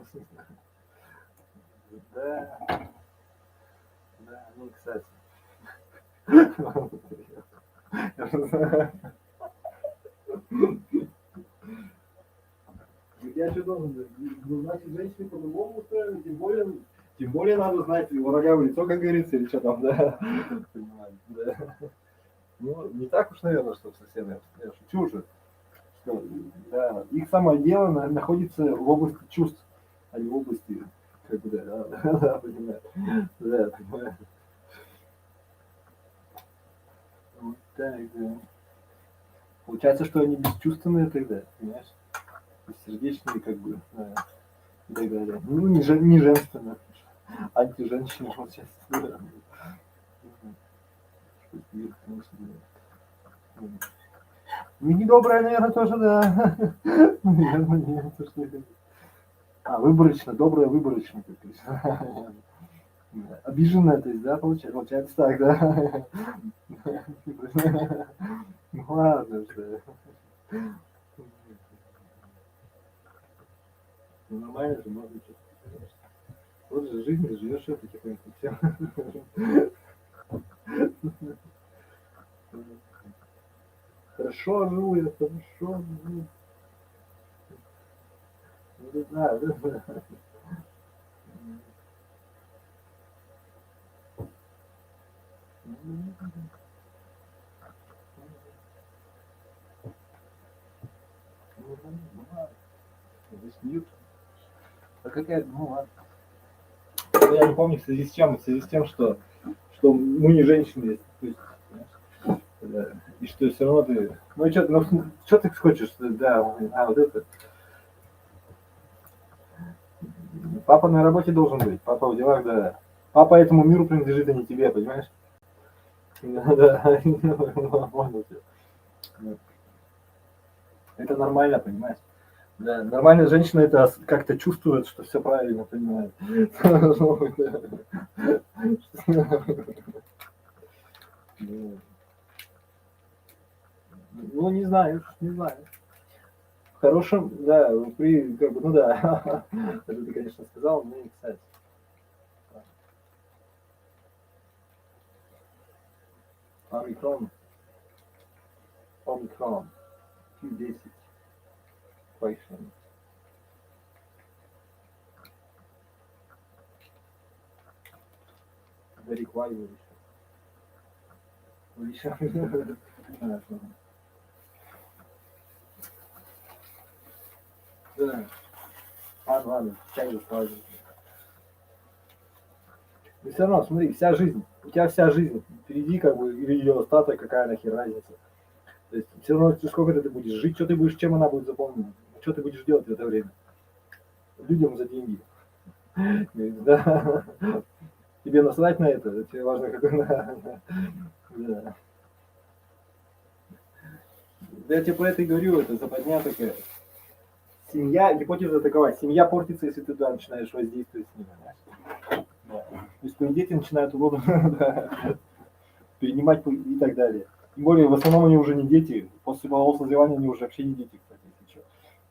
Да, ну, кстати. Я что должен, ну, значит, женщины по-другому устроены, тем более надо знать врага в лицо, как говорится, или что там, да, понимаете, да. Ну, не так уж, наверное, что совсем, я шучу уже, что, да, их самое дело находится в области чувств, а не в области, как бы, да, понимаю, да, понимаю. Вот так, да. Получается, что они бесчувственные тогда, понимаешь? Бессердечные, как бы, да, и так далее. Ну, не женственно, антиженщина, получается. Да. Недоброе, наверное, тоже, да. Наверное, нет, то, что это. Выборочно, доброе выборочно. Обиженная, то есть, да, получается так, да. Ну ладно, что. Ну, нормально же, можно что-то. Вот же жизнь, ты живешь это потихоньку, все. Хорошо живу я, хорошо живу. Не знаю, да. Здесь мьют. А какая, ну ладно. Я не помню, в связи с чем, что мы не женщины, то есть, и что все равно ты, ну что ты хочешь, да, вот это. Папа на работе должен быть, папа в делах, да. Папа этому миру принадлежит, а не тебе, понимаешь? Да, понял тебя. Это нормально, понимаешь? Да, нормальная женщина это как-то чувствует, что все правильно, понимает. Ну, не знаю. В хорошем, да, как бы, ну да, это ты, конечно, сказал, но не кстати. Омикрон, Q10, question. Repertoire еще. Да. Ладно, тягивай сразу. Но все равно, смотри, у тебя вся жизнь впереди, как бы, или ее остаток, какая нахер разница. То есть все равно, сколько ты будешь жить, что ты будешь, чем она будет заполнена, что ты будешь делать в это время. Людям за деньги. Да. Тебе насрать на это, тебе важно, какой. Да. Да я тебе про это и говорю, это западня такая. Семья, гипотеза такова, семья портится, если ты туда начинаешь воздействовать с ними. Да. То есть твои дети начинают уродом перенимать и так далее. Тем более, в основном они уже не дети, после полового созревания они уже вообще не дети, кстати, если что.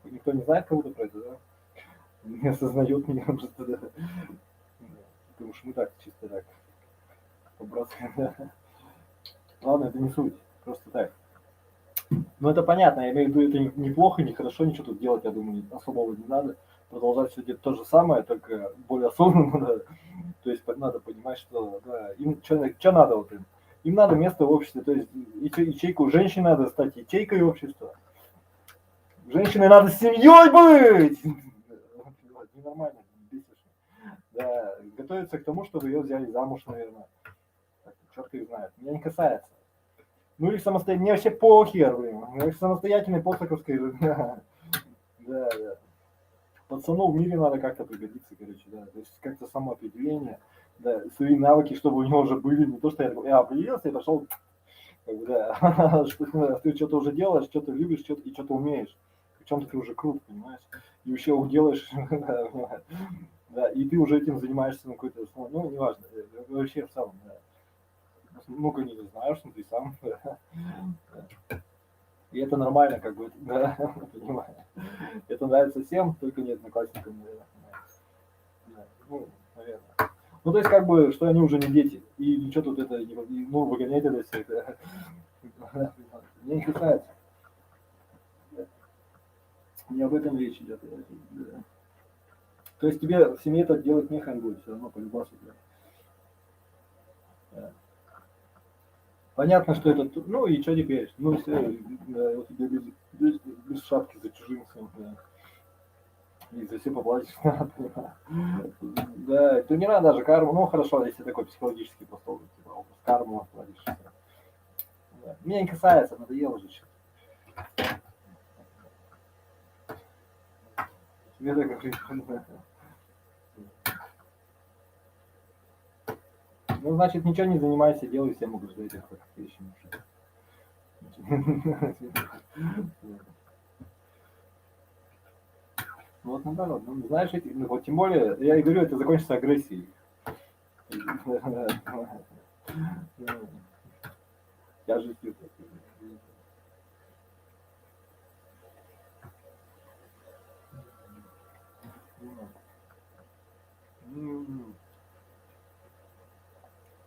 Никто не знает кого-то про это, да? Не осознает меня просто, да. Потому что мы так, чисто так, по-братски, да. Ладно, это не суть, просто так. Ну, это понятно, я имею в виду, это неплохо, не хорошо, ничего тут делать, я думаю, особого не надо. Продолжать все делать то же самое, только более осознанно, да. То есть надо понимать, что да, им что надо вот им? Им надо место в обществе, то есть ячейку женщин надо стать ячейкой общества. Женщине надо с семьей быть! Ненормально, бесишь. Да, готовиться к тому, чтобы ее взяли замуж, наверное. Черт их знает. Меня не касается. Ну или самостоятельно. Мне вообще похер, блин. Я самостоятельный подсаковской. Да. Пацану в мире надо как-то пригодиться, короче, да. То есть как-то самоопределение, да, свои навыки, чтобы у него уже были. Не то, что я определился и пошел, как бы, да, ты что-то уже делаешь, что-то любишь, и что-то умеешь. В чем-то ты уже крут, понимаешь? И вообще делаешь, да, и ты уже этим занимаешься на какой-то основе. Ну, неважно, вообще в целом, да. Ну-ка не знаешь, но ты сам. И это нормально, как бы, да, понимаю. Это нравится всем, только не одноклассникам, наверное. Да, ну, наверное. Ну, то есть, как бы, что они уже не дети. И ничего тут это, ну, выгонять это все, это мне не касается. Не об этом речь идет. Да. То есть тебе в семье так делать нехрен будет, все равно полюбаться. Да. Понятно, что это, ну и что теперь? Ну все, да, вот тебе без шапки за чужим своим, да. И за все поплатишь. Да, то не надо даже карму, ну хорошо, если такой психологический просто, типа, опус, карму платишь. Да. Меня не касается, надоело же что-то. Тебе так говорит. Ну, значит, ничего не занимайся, делай всем угождать, как вещи. Вот наоборот, ну, знаешь, ну, вот тем более, я и говорю, это закончится агрессией. Я же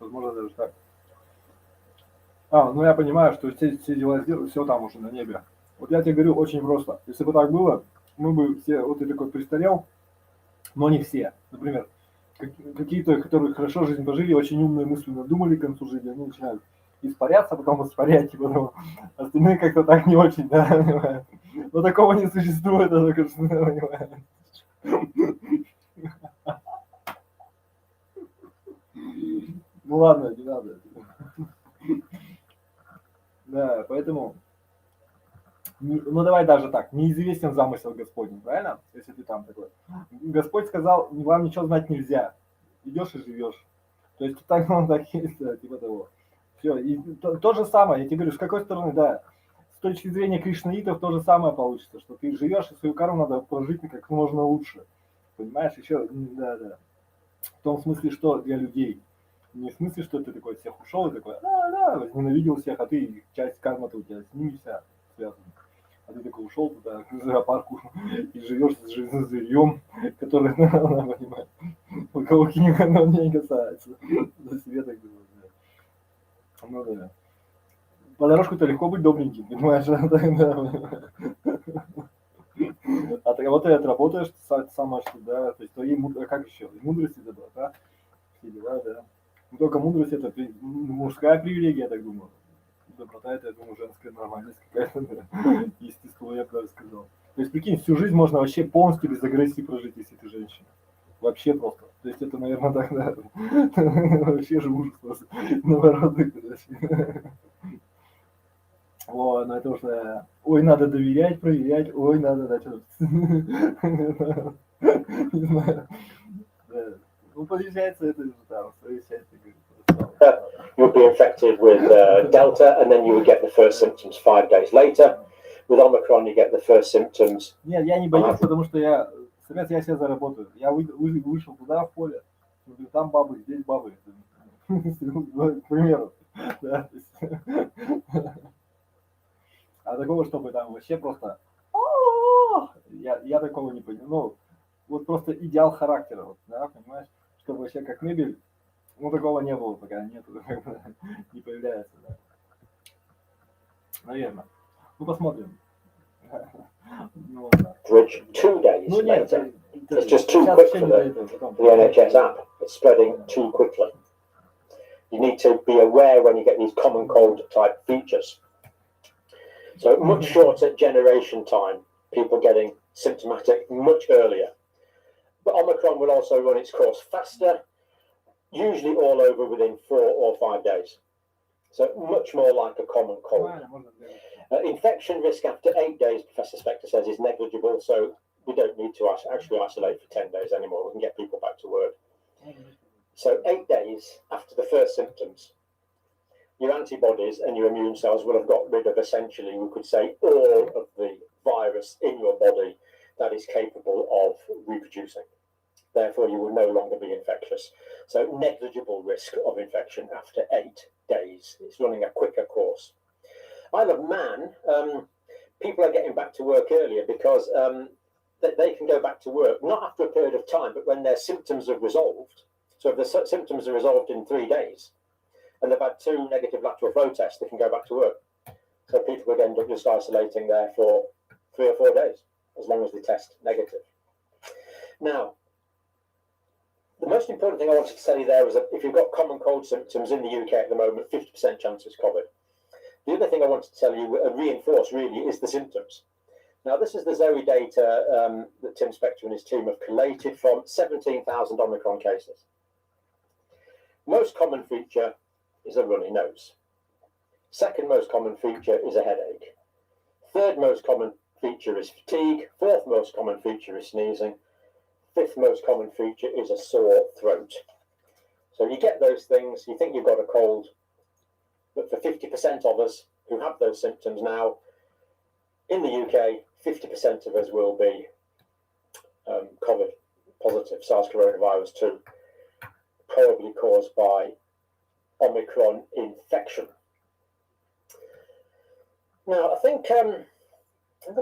возможно даже так. Ну я понимаю, что все дела сделают, все там уже на небе. Вот я тебе говорю очень просто. Если бы так было, мы бы все, вот ты такой престарел, но не все. Например, какие-то, которые хорошо жизнь пожили, очень умные мысли надумали к концу жизни, они начинают испаряться, потом испарять, и потом остальные как-то так не очень, да, понимаю. Но такого не существует, я только что понимаю. Ну ладно, не надо. Да, поэтому, ну давай даже так, неизвестен замысел Господень, правильно? Если ты там такой. Господь сказал, вам ничего знать нельзя. Идешь и живешь. То есть так он так есть, да, типа того. Все, и то же самое, я тебе говорю, с какой стороны, да, с точки зрения кришнаитов то же самое получится, что ты живешь, и свою карму надо прожить как можно лучше. Понимаешь, еще, да. В том смысле, что для людей. Не в смысле, что ты такой всех ушел и такой, возненавидел всех, а ты часть кармы-то у тебя с ними вся связана. А ты такой ушел туда, в зоопарку, и живешь с жизнью зверьем, который, она понимает, у кого книга, но не касается. За себе так думаю, да. Ну да. По дорожку-то легко быть добреньким, понимаешь? А ты вот и отработаешь сама, что, да, то есть твоей, как еще, мудрости добра, да? Все дела, да. Ну, только мудрость это мужская привилегия, я так думаю. Доброта это, я думаю, женская нормальность какая-то, да. Естественно, я правильно сказал. То есть, прикинь, всю жизнь можно вообще полностью без агрессии прожить, если ты женщина. Вообще просто. То есть это, наверное, так, да. Вообще же ужас просто. Наоборот, вот, но это уже, ой, надо доверять, проверять, ой, надо, да, что не знаю. Ну, получается, это же там, свои части, You'll be infected with Delta, and then you would get the first symptoms 5 days later. With Omicron, you get the first symptoms. Нет, я не боюсь, потому что я себя заработаю. Я вышел туда, в поле, смотрю, там бабы, здесь бабы. К примеру. Да. А такого, чтобы там вообще просто... Я такого не понимаю. Ну, вот просто идеал характера, вот, да, понимаешь? Чтобы вообще как мебель, ну, такого не было, пока нету, не появляется, да. Наверное. Ну, посмотрим. Ну, да. Bridge 2 days Ну, нет, later. It's just too quick for the NHS app. It's spreading too quickly. You need to be aware when you get these common cold type features. So much shorter generation time, people getting symptomatic much earlier. But Omicron will also run its course faster, usually all over within 4 or 5 days. So much more like a common cold. Infection risk after 8 days, Professor Spector says, is negligible, so we don't need to actually isolate for 10 days anymore. We can get people back to work. So 8 days after the first symptoms, your antibodies and your immune cells will have got rid of, essentially, we could say, all of the virus in your body that is capable of reproducing. Therefore, you will no longer be infectious. So negligible risk of infection after 8 days. It's running a quicker course. Isle of Man, people are getting back to work earlier because they can go back to work, not after a period of time, but when their symptoms have resolved. So if the symptoms are resolved in 3 days, and they've had 2 negative lateral flow tests, they can go back to work. So people could end up just isolating there for 3 or 4 days, as long as they test negative. Now, the most important thing I wanted to tell you there was that if you've got common cold symptoms in the UK at the moment, 50% chance it's COVID. The other thing I wanted to tell you and reinforce really is the symptoms. Now, this is the Zoe data that Tim Spector and his team have collated from 17,000 Omicron cases. Most common feature is a runny nose. Second most common feature is a headache. Third most common feature is fatigue. Fourth most common feature is sneezing. Fifth most common feature is a sore throat. So you get those things, you think you've got a cold, but for 50% of us who have those symptoms now. In the UK, 50% of us will be COVID positive, SARS coronavirus 2, probably caused by Omicron infection. Now, I think I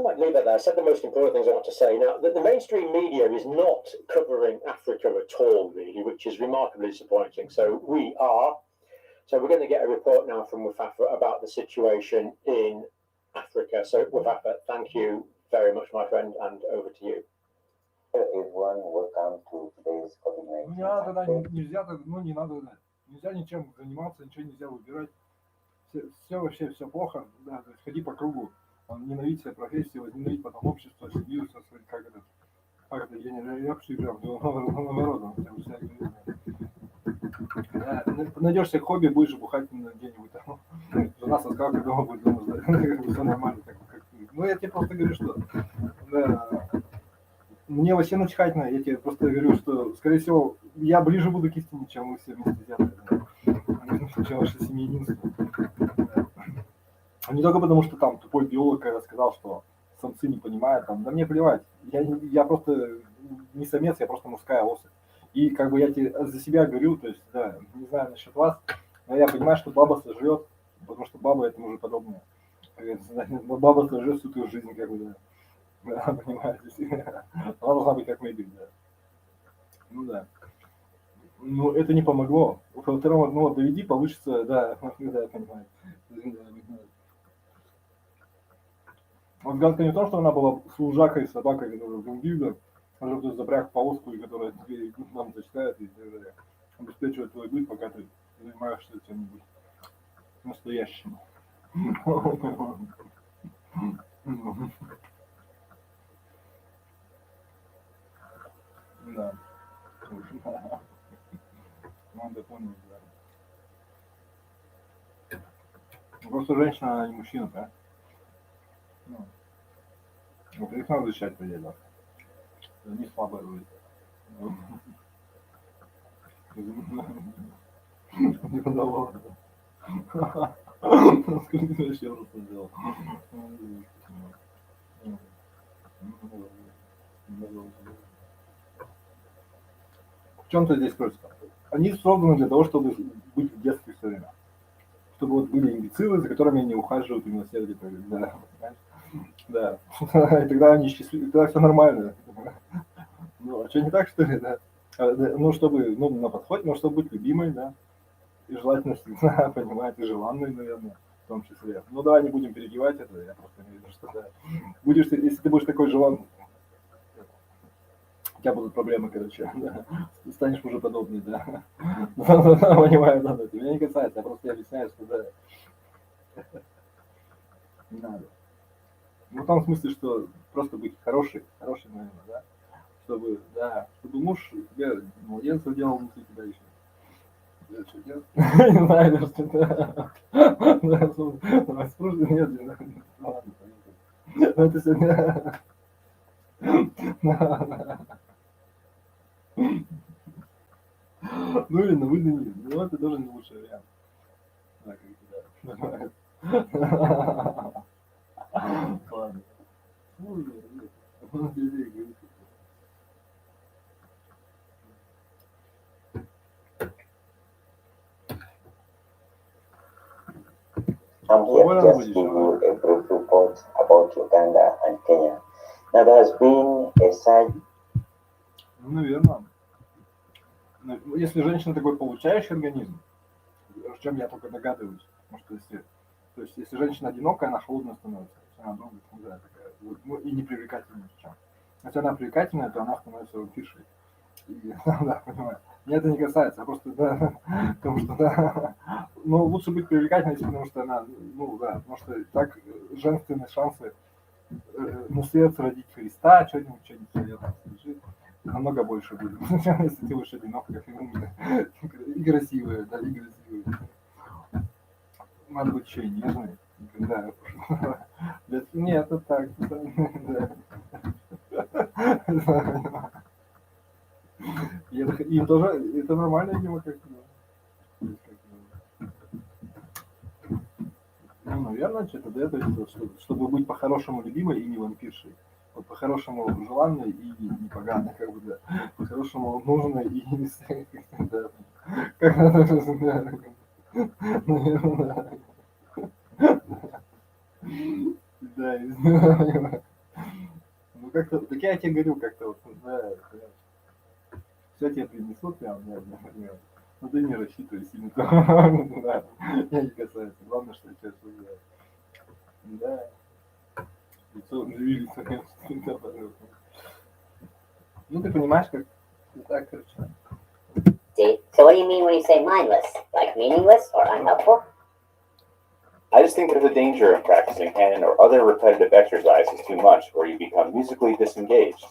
might leave it there. I said the most important things I want to say. Now, the mainstream media is not covering Africa at all, really, which is remarkably disappointing. So we're going to get a report now from Wafafa about the situation in Africa. So Wafafa, thank you very much, my friend, and over to you. Hello everyone, welcome to today's COVID-19. Да, тогда нельзя, ну не надо, нельзя ничем заниматься, ничего нельзя выбирать. Все вообще, все плохо, да, то есть ходи по кругу, ненавидь свою профессию, возненавидь потом общество, семью, как это, я вообще прям наоборот, найдешь себе хобби, будешь бухать где-нибудь там, жена со скалкой дома будет думать, все нормально, ну я тебе просто говорю, что да, мне вообще начхать на, я тебе просто говорю, что, скорее всего, я ближе буду к истине, чем вы все вместе взятые, чем ваше семьянинство. Не только потому, что там тупой биолог рассказал, что самцы не понимают, там, да мне плевать, я просто не самец, я просто мужская особь. И как бы я тебе за себя говорю, то есть, да, не знаю насчет вас, но я понимаю, что баба сожрет, потому что баба это уже подобное. Баба сожрет всю твою жизнь, как бы, да, понимаете, она должна быть как мебель, да. Ну да. Ну, это не помогло. Во втором, ну, доведи, получится, да, да, понимаю. Вот гадко не то, что она была служакой, собакой, которая бомбила, а что ты запряг повозку, которая тебе нам зачитает и так далее. Обеспечивает твой быт, пока ты занимаешься чем-нибудь настоящим. Да. Надо помнить, да. Просто женщина, она не мужчина, да? Ну, вот их надо защищать, по идее, да. Они слабые люди. Да ладно. Сколько ты вообще просто сделал? В чем-то здесь просто. Они созданы для того, чтобы быть в детстве все время. Чтобы вот были имбецилы, за которыми они ухаживают и милосердие проявляют. Да. Да. И тогда они счастливы, тогда все нормально. Ну, а что, не так, что ли, да? Ну, чтобы, ну, на подходе, ну, чтобы быть любимой, да. И желательно всегда, понимаете, желанной, наверное, в том числе. Ну, давай не будем перегибать это, я просто не вижу, что да. Будешь, если ты будешь такой желанный, у тебя будут проблемы, короче, да. Станешь уже подобный, да. Понимаю, да, да. Меня не касается, я просто объясняю, что да. Не надо. Ну, в том смысле, что просто быть хороший, наверное, да. Чтобы, да, чтобы муж тебе молодец сделал внутри тебя еще. Я что делать? Не знаю, даже что да. Да, спружин нет, ладно, поехали. Ну, это сегодня... Ну или на выданье, ну это тоже не лучший вариант. Да, как да. Ладно. Ну, нет. I'm here just to give you a brief report about Uganda and Kenya. Now, there has been a surge. Ну, наверное. Если женщина такой получающий организм, о чем я только догадываюсь, потому что если, то есть, если женщина одинокая, она холодная становится, если она долго, да, такая, вот, ну, и непривлекательная чем. Если она привлекательная, то она становится вампиршей. И, да, понимаю. Меня это не касается, а просто, да, потому что, да, ну, лучше быть привлекательной, потому что она, ну, да, потому что так женственные шансы наследоваться родить Христа, что-нибудь намного больше будет, если ты будешь одинокая, и красивая, да, и красивая. Надо быть еще и нежной, да. Нет, это так, да. И тоже, это нормально, видимо, как-то. Ну, наверное, что-то дает, чтобы быть по-хорошему любимой и не вампиршей. Вот по-хорошему желанной и не поганой, как бы, да. По-хорошему нужной и да. Наверное, да. Ну как-то, так я тебе говорю, как-то вот, да, все тебе принесут прям, например. Ну ты не рассчитывай сильно, да, я не касаюсь. Главное, что я сейчас делаю. Да. Лицо, живи лицо, конечно, пожалуйста. Ну ты понимаешь, как так, короче. See? So what do you mean when you say mindless? Like meaningless or unhelpful? I just think there's a danger in practicing Hanon or other repetitive exercises too much where you become musically disengaged.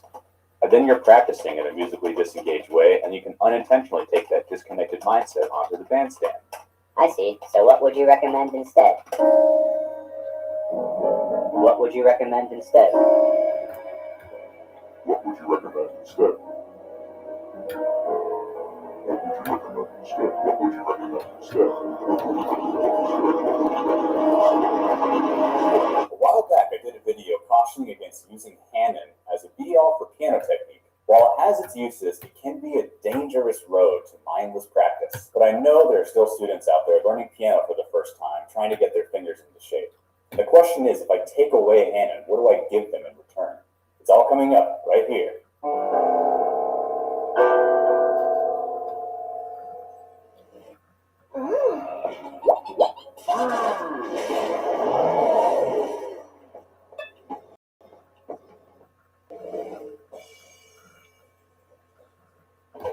And then you're practicing in a musically disengaged way, and you can unintentionally take that disconnected mindset onto the bandstand. I see. So what would you recommend instead? What would you recommend instead? What would you recommend instead? What would you recommend instead? A while back, I did a video cautioning against using Hanon as a be-all for piano technique. While it has its uses, it can be a dangerous road to mindless practice. But I know there are still students out there learning piano for the first time, trying to get their fingers into shape. The question is, if I take away Hanon, what do I give them in return? It's all coming up right here.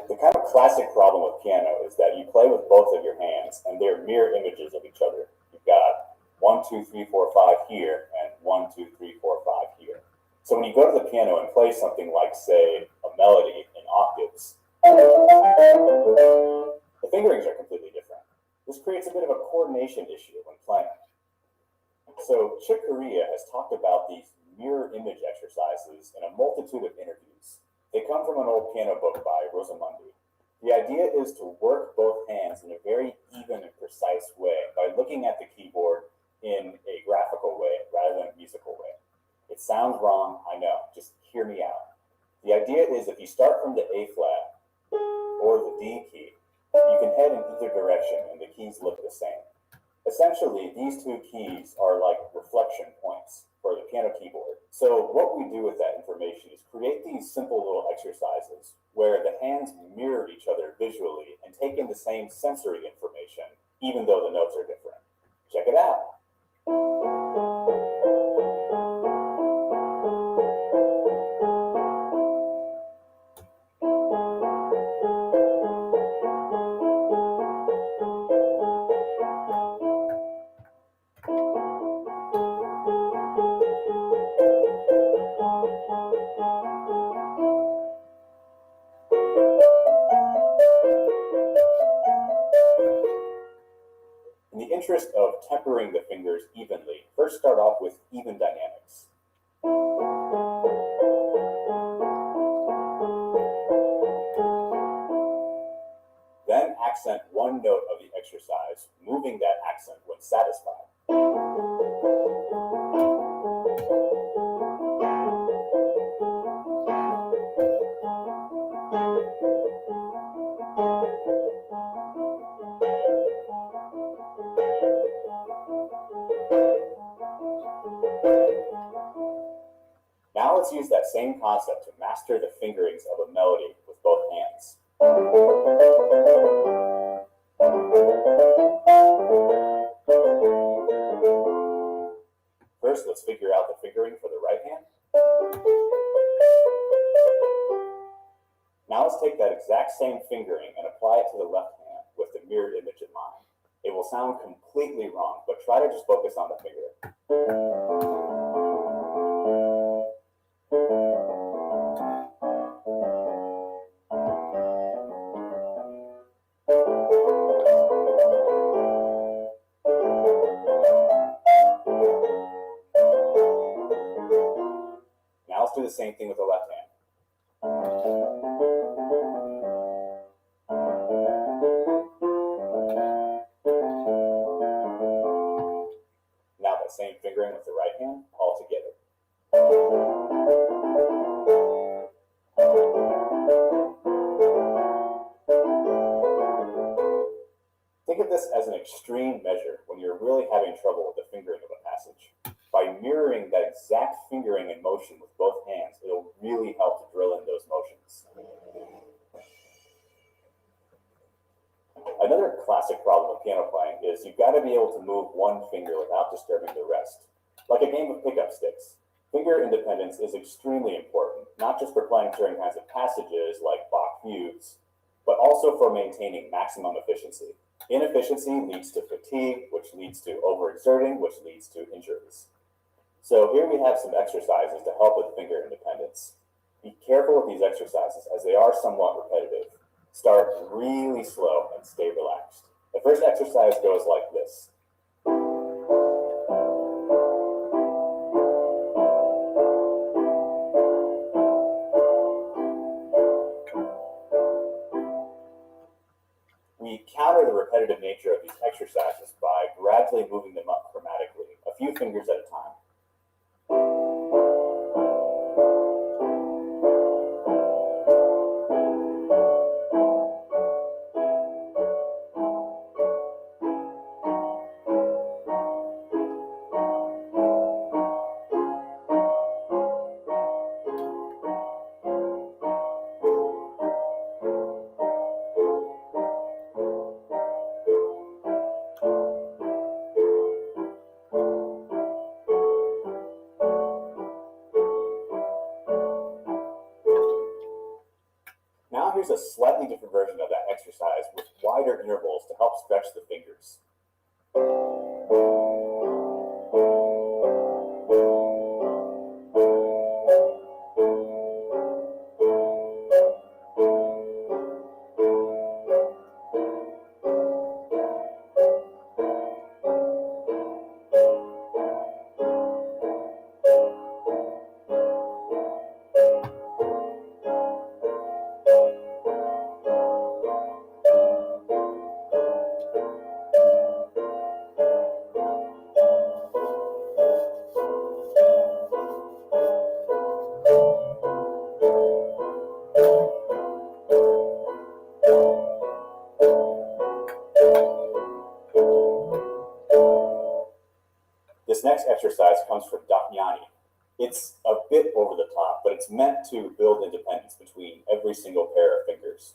The kind of classic problem with piano is that you play with both of your hands and they're mirror images of each other. You've got 1, 2, 3, 4, 5 here and 1, 2, 3, 4, 5 here. So when you go to the piano and play something like, say, a melody in octaves, the fingerings are completely different. This creates a bit of a coordination issue when playing. So Chick Corea has talked about these mirror image exercises in a multitude of interviews. They come from an old piano book by Rosamundi. The idea is to work both hands in a very even and precise way by looking at the keyboard in a graphical way rather than a musical way. It sounds wrong, I know, just hear me out. The idea is if you start from the A flat or the D key, you can head in either direction and the keys look the same. Essentially, these two keys are like reflection points for the piano keyboard. So what we do with that information is create these simple little exercises where the hands mirror each other visually and take in the same sensory information, even though the notes are different. Check it out. In the interest of tempering the fingers evenly, first start off with even dynamics. Then accent one note of the exercise, moving that accent when satisfied. Now let's use that same concept to master the fingerings of a melody with both hands. First, let's figure out the fingering for the right hand. Now let's take that exact same fingering and apply it to the left hand with the mirrored image in mind. It will sound completely wrong, but try to just focus on the finger. Now let's do the same thing with the left hand. Now the same fingering with the right hand altogether. Think of this as an extreme measure when you're really having trouble with the fingering of a passage. By mirroring that exact fingering and motion with both hands, it'll really help to drill in those motions. Another classic problem with piano playing is you've got to be able to move one finger without disturbing the rest. Like a game of pickup sticks, finger independence is extremely important, not just for playing certain kinds of passages like Bach fugues, but also for maintaining maximum efficiency. Inefficiency leads to fatigue, which leads to overexerting, which leads to injuries. So here we have some exercises to help with finger independence. Be careful with these exercises as they are somewhat repetitive. Start really slow and stay relaxed. The first exercise goes like this. We counter the repetitive nature of these exercises by gradually moving them up chromatically, a few fingers at a time. Now here's a slightly different version of that exercise with wider intervals to help stretch the fingers. This next exercise comes from Damiani. It's a bit over the top, but it's meant to build independence between every single pair of fingers.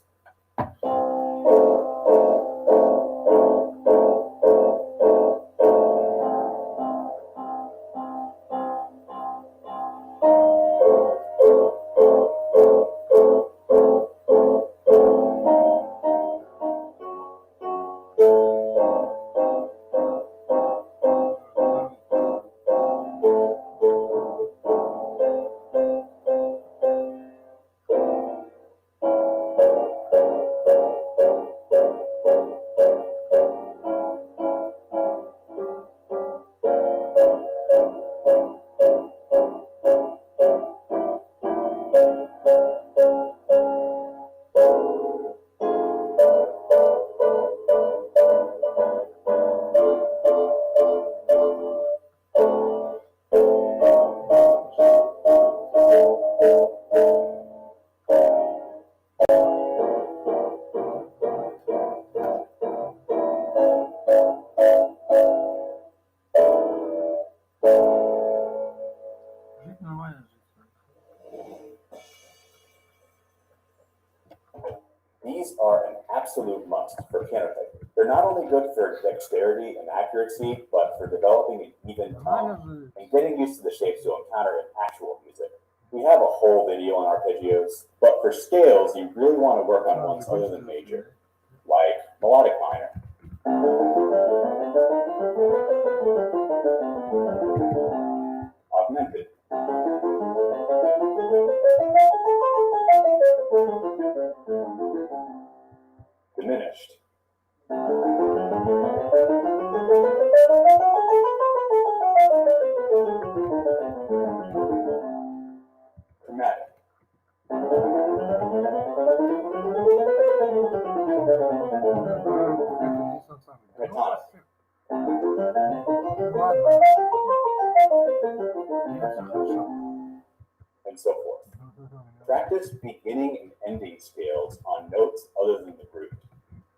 These are an absolute must for piano playing. They're not only good for dexterity and accuracy, but for developing an even tone and getting used to the shapes you'll encounter in actual music. We have a whole video on arpeggios, but for scales, you really want to work on ones other than major, like melodic minor. Augmented. Diminished. Chromatic. Pentatonic. and so forth. Practice beginning and ending scales on notes other than the root,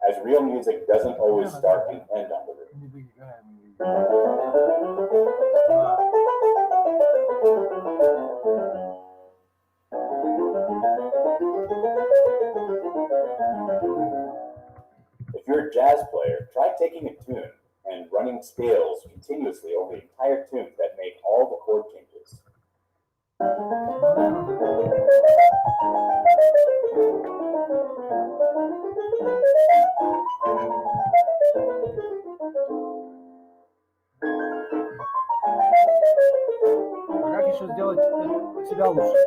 as real music doesn't always start and end on the root. If you're a jazz player, try taking a tune and running scales continuously over the entire tune that make all the chord changes. А как еще сделать себя лучше?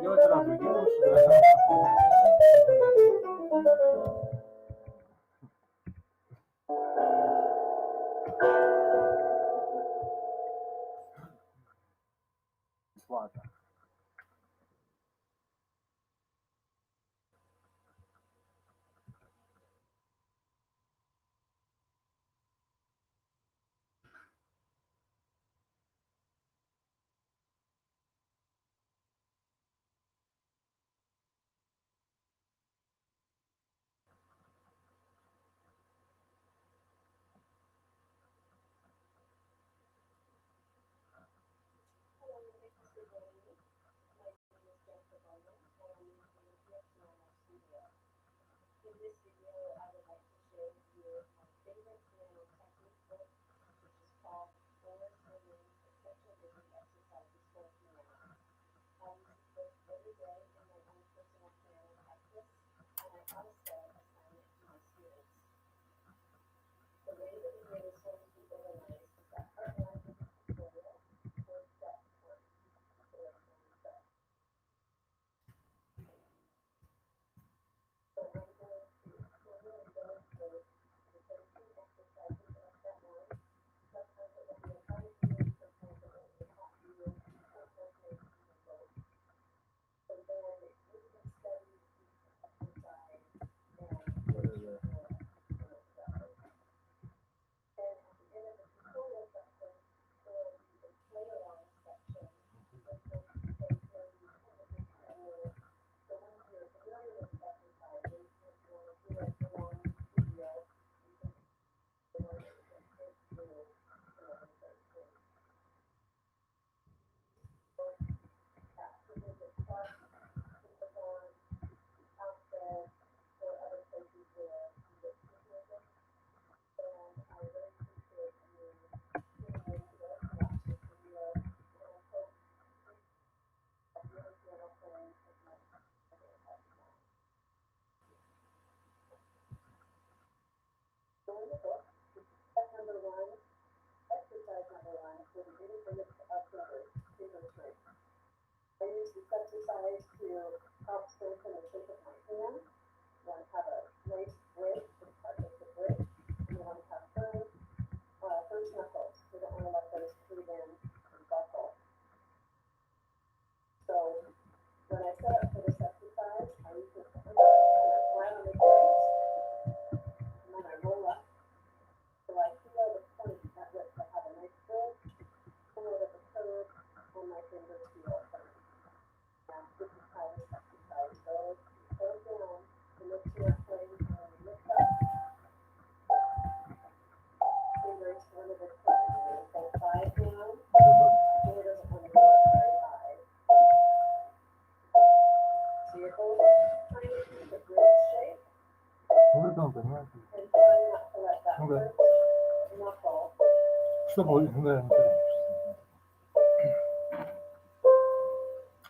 Делать раз других лучше, да? Бесплатно. In this video, I would like to share with you my favorite piano technique book, which is called Four Swimming Essential Rhythm Exercises for Piano. I use this book every day in my own personal piano practice, and I also assign it to my students. The way that the video is going to be organized is that part one is a tutorial for step one. So I'm going to formally go through the 13 exercises of step one. Sometimes it will be a hard view, sometimes it will be a hot view, sometimes maybe even both. So then you can study each exercise and make sure you're together. And at the end of the tutorial section, there will be a play along section, which will take maybe 10 to 15 minutes. So once you're familiar with the exercises, if you want to do it along with the video, you can do it and take through another 13. Actively get started, Sberbank, Octave, or other places where you get free music. And I really appreciate you tuning in today to watch this video, and I hope that you're piano playing as much as I have now. So in the book, step number one, exercise number one, will be independent of finger strength. I use this exercise to help strengthen the shape of my hand. You want to have a nice bridge, this part is the bridge, and you want to have first knuckles. You don't want to let those cave in and buckle. So when I set up for this exercise, I usually put my hand flat on the grooves, and then I roll up. So I feel the point at which I have a nice bridge, pull it at the curve, and my fingers feel firm. And this is how this exercise goes. You hold down to lift your plane, and when you lift up, fingers under the curve. You go 5 down, finger doesn't want to go up very high. So you're holding, trying to keep the bridge shape, Ну, там, понимаете? and trying not to let that Ну да. first knuckle. Что будет? Да,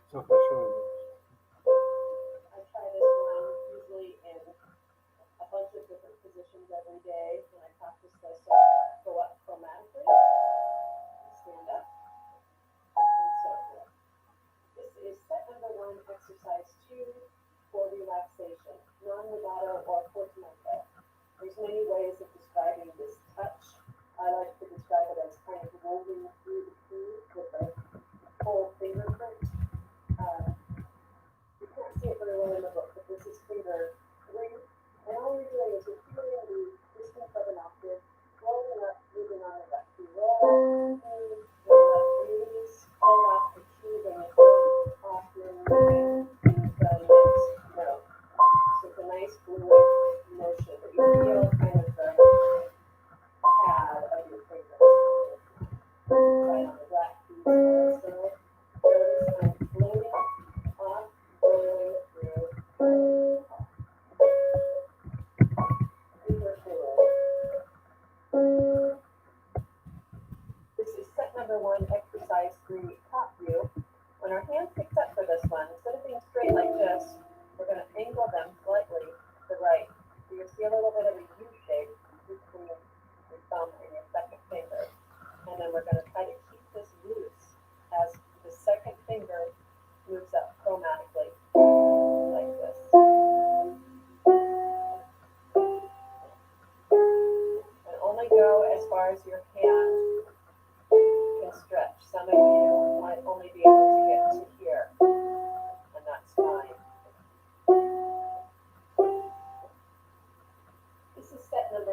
все хорошо. I try this one usually in a bunch of different positions every day when I practice this. So I go up chromatically, stand up, and so forth. This is step number one, exercise 2 for relaxation, non-legato or portamento. There's many ways of describing this touch. I like to describe it as kind of rolling through the keys with the whole fingerprint.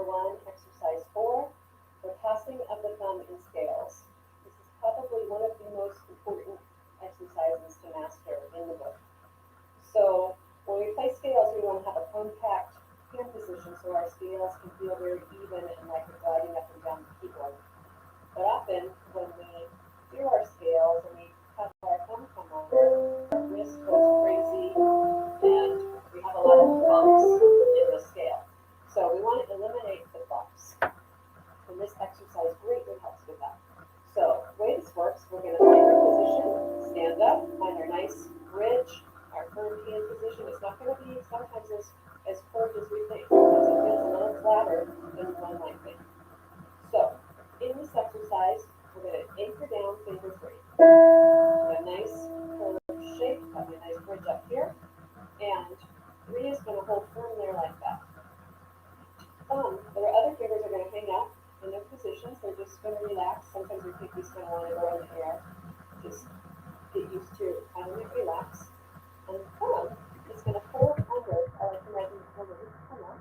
1, exercise 4, the passing of the thumb in scales. This is probably one of the most important exercises to master in the book. So when we play scales, we want to have a compact hand position so our scales can feel very even and like we're gliding up and down the keyboard. But often when we do our scales and we have our thumb come over, our wrist goes crazy and we have a lot of bumps in the scale. So we want to eliminate the bumps. And this exercise greatly helps with that. So the way this works, we're going to find our position, stand up, find our nice bridge, our curved hand position. It's not going to be sometimes as curved as we think. Sometimes it feels a little flatter than one might think. So in this exercise, we're going to anchor down finger 3. A nice curved shape, have a nice bridge up here, and 3 is going to hold firm there like that. Their other fingers are going to hang out in their positions. They're just going to relax. Sometimes we think we just kind of want to go in the air. Just get used to having it relax. And the thumb is going to fold under. I like to imagine the thumb is come on.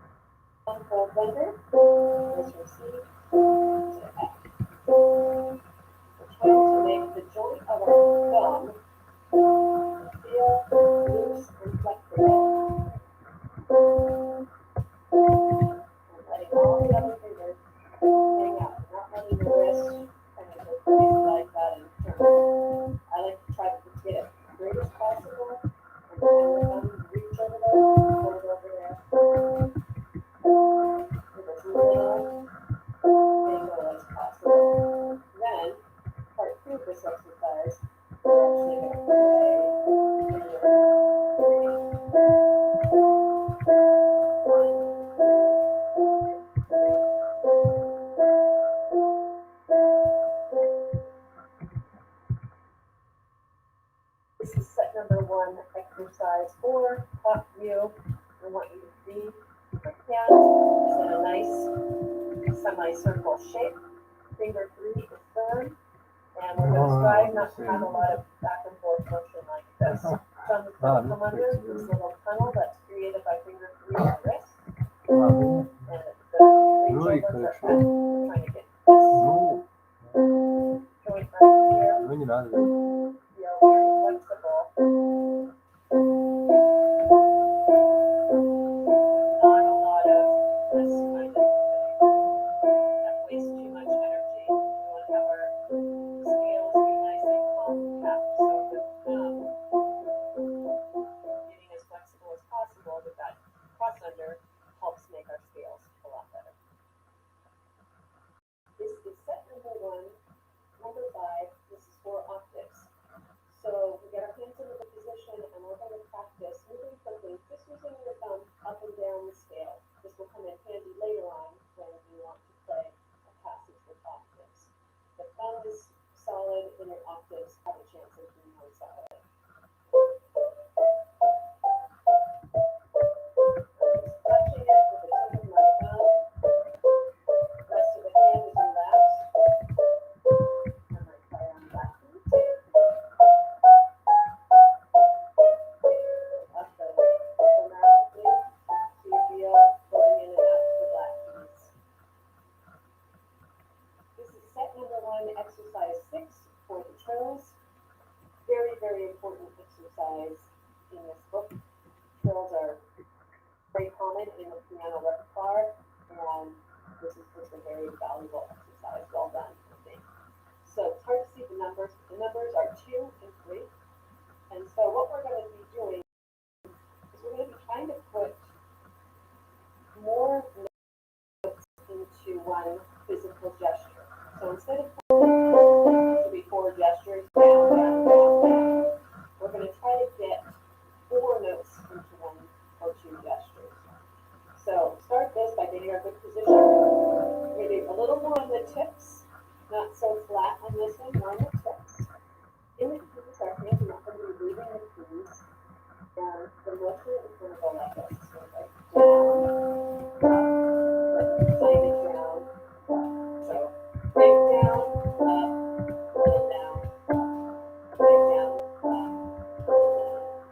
Thumb folds under. Goes from C to F. We're trying to make the joint of our thumb feel loose and flexible. Letting all the other fingers hang out, not letting the wrist kind of go crazy like that and turn. I like to try to get it straight as possible and have the thumb reach over there, hold over there. With as little angle as possible. Then, part 2 of this exercise, we're actually going to play This is set number 1, exercise 4, top view. I want you to see your hand is in a nice semicircle shape. Finger 3 is firm, and we're going to strive not to have a lot of back and forth motion like this. Thumb is going to come under this little tunnel that's created by finger 3 on the wrist. And the reach over for F, trying to get this joint right here. Feel very flexible. Not a lot of this kind of that wastes too much energy. We want to have our scales be nice and compact so the getting as flexible as possible with that cross under helps make our scales a lot better. This is set number 1, number 5. This is for octaves. So we get our hands into the position and we're going to practice moving quickly, just using your thumb up and down the scale. This will come in handy later on when you want to play a passage with octaves. The thumb is solid and your octaves have a chance of being more solid. Touching it with the tip of my thumb. The rest of the hand is relaxed. I might try on the back feet. Up the dramatically so you feel going in and out to the black keys. This is set number 1, exercise 6 for the trills. Very, very important exercise in this book. Trills are very common in the piano repertoire, and this is just a very valuable exercise. Well done, I think. So it's hard to see the numbers. The numbers are 2 and 3. And so what we're going to be doing is we're going to be trying to put more notes into one physical gesture. So instead of to be 4 gestures, down, down, down, down, we're going to try to get 4 notes into 1 or 2 gestures. So start this by getting our good position. We're going to do a little more on the tips, not so flat on this one, more on the tips. In the keys, our hands are not going to be moving the keys, and the motion is going to go like this. So like down, up, slide it down, up. So big down, up, and down, up. Big down, up,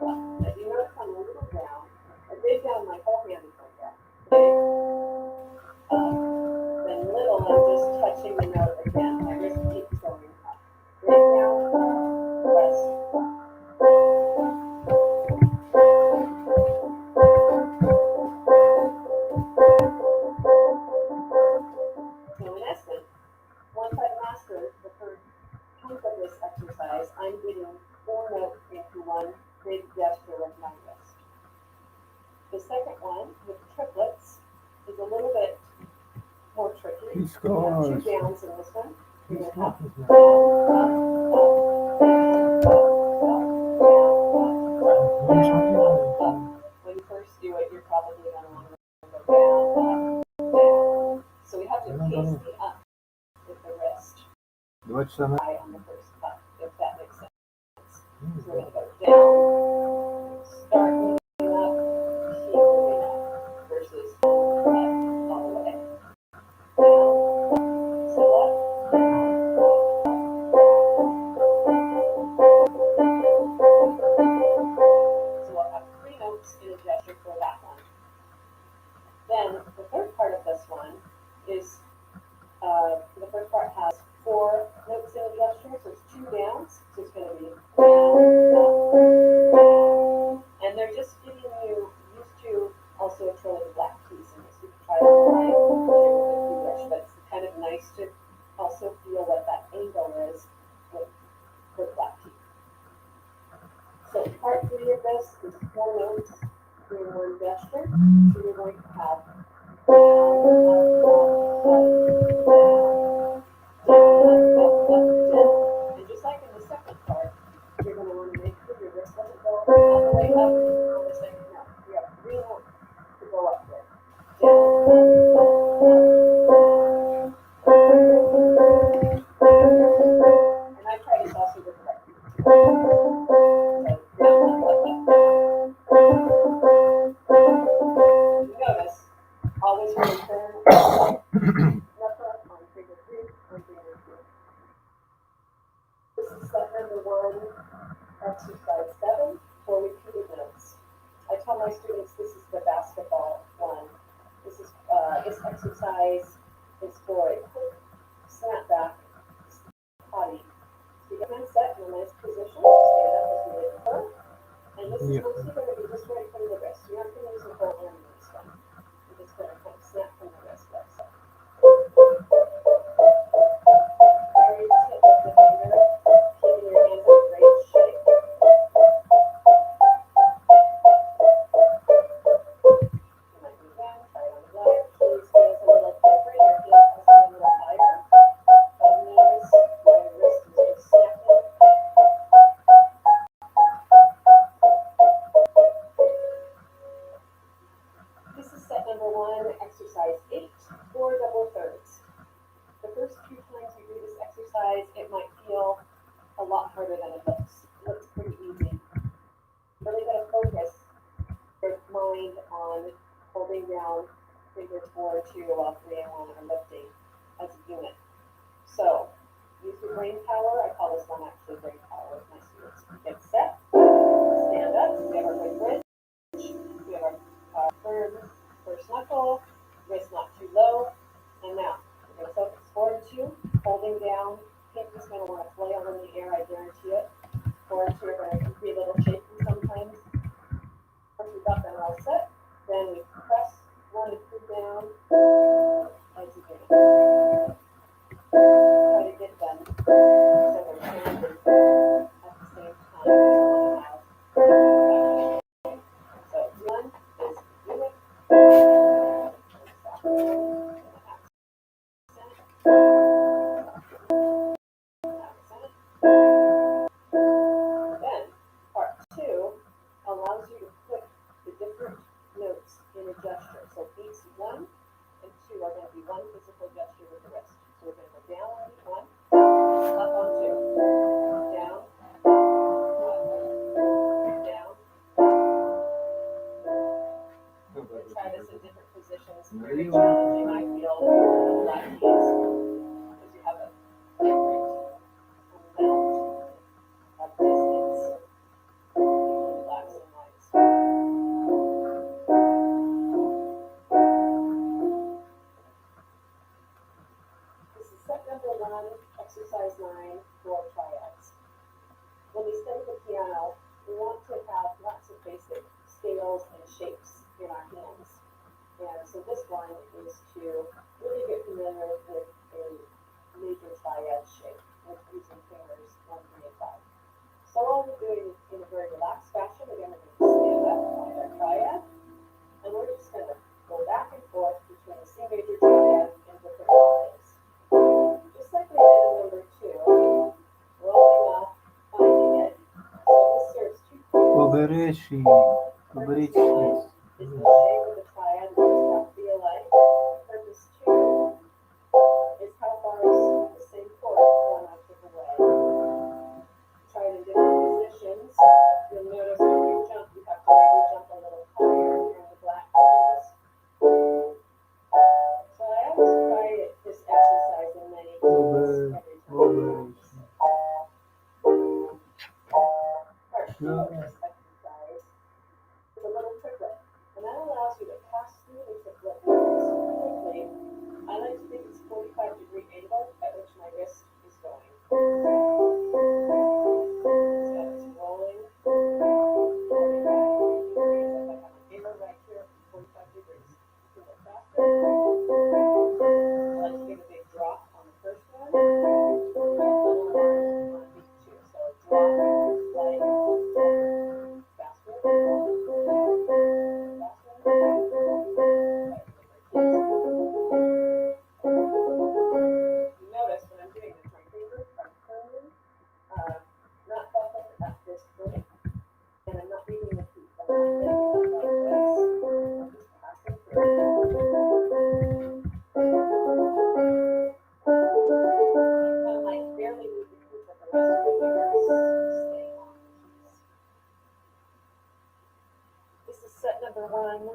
up. As you notice, I'm a little down. I big down, my whole hand is like that. Big, up, We have two downs in this one. We're going to have down, up. When you first do it, you're probably going to want to go down. So we have to pace the up with the wrist. High on the first up, if that makes sense. So we're going to go down, start moving up, keep moving up, versus up all the way. Down, so up, so we'll have 3 notes in a gesture for that one. Then the third part of this one is, the first part has 4 notes in a gesture, so it's 2 downs, so it's going to be down, up, and they're just getting you used to also a trilling black keys in this. You can try to apply it with a key brush, but it's kind of nice to also feel what that angle is with the black key. So part 3 of this is 4 notes in one gesture, so you're going to have down, up, down. And just like in the second part, you're going to want to make sure your wrist doesn't go all the way up on the second note. You have 3 notes to go up there. And I try this also with the right finger. You notice, always return knuckle on finger 3 on finger 2. This is step number 1, exercise 7, for repeated notes. I tell my students this is the basketball one. This exercise is for a quick snap back potty. So you get them set in a nice position, stand up as you did before. And this is mostly going to be just right from the wrist. You're not going to use the whole arm in this one. You're just going to kind of snap from the wrist like so. Very tip of the finger, keeping your hands in a great shape. You might move down, try it on the left. Keys feels a little different. Your hand has a little higher. But notice my wrist is just snapping. This is set number 1, exercise 8, 4 double thirds. The first few times you do this exercise, it might feel a lot harder than it looks. It looks pretty easy. You're really going to focus your mind on holding down finger 4, 2, while 3 and 1 are lifting as a unit. So use your brain power. I call this one actually brain power with my students. Get set, stand up, we have our good bridge, we have our firm first knuckle, wrist not too low, and now we're going to focus 4 and 2, holding down. Pink is going to want to flail in the air, I guarantee it. 4 and 2 are going to be a little shaky sometimes. Once we've got them all set, then we press 1 and 2 down as you do it. Try to get them so they're standing at the same time. So 1 is unit. Then part 2 allows you to put the different notes in a gesture. So beats 1 and 2 are going to be one physical gesture with the wrist. So we're going to go down on beat 1, up on 2, down, up, down. We'll try this in different positions. Very challenging, I feel, with the black keys, because you have a different amount of distance between blacks and whites. This is set number 1, exercise 9, for triads. When we study the piano, we want to have lots of basic scales and shapes in our hands. And so this one is to really get familiar with a major triad shape with using fingers 1, 3, and 5. So all we're doing is in a very relaxed fashion. Again, we're going to stand up on our triad, and we're just going to go back and forth between the C major triad and different lines. говорящий, говорить. Is the shape of the triad, what does that feel like? Purpose 2 is how far is the same chord one octave away. Try it in different positions. You'll notice when you jump, you have to maybe jump a little higher from the black edges. So I always try this exercise in many keys every time. Part 2 of this exercise is a little triplet, and that allows you to pass through the triplet notes quickly. I like to think it's 45-degree angle at which my wrist is going. So it's rolling 45 degrees. If I have a finger right here, 45 degrees. A little faster. I like to give a big drop on the first one. A little more on beat 2. So a drop, like faster. Notice when I'm doing this, my fingers are turning, not buckled at this point, and I'm not leaving the feet. I'm not lifting up like this. I'm just passing through. I might barely move the feet, but the rest of the fingers stay on. This is set number 1.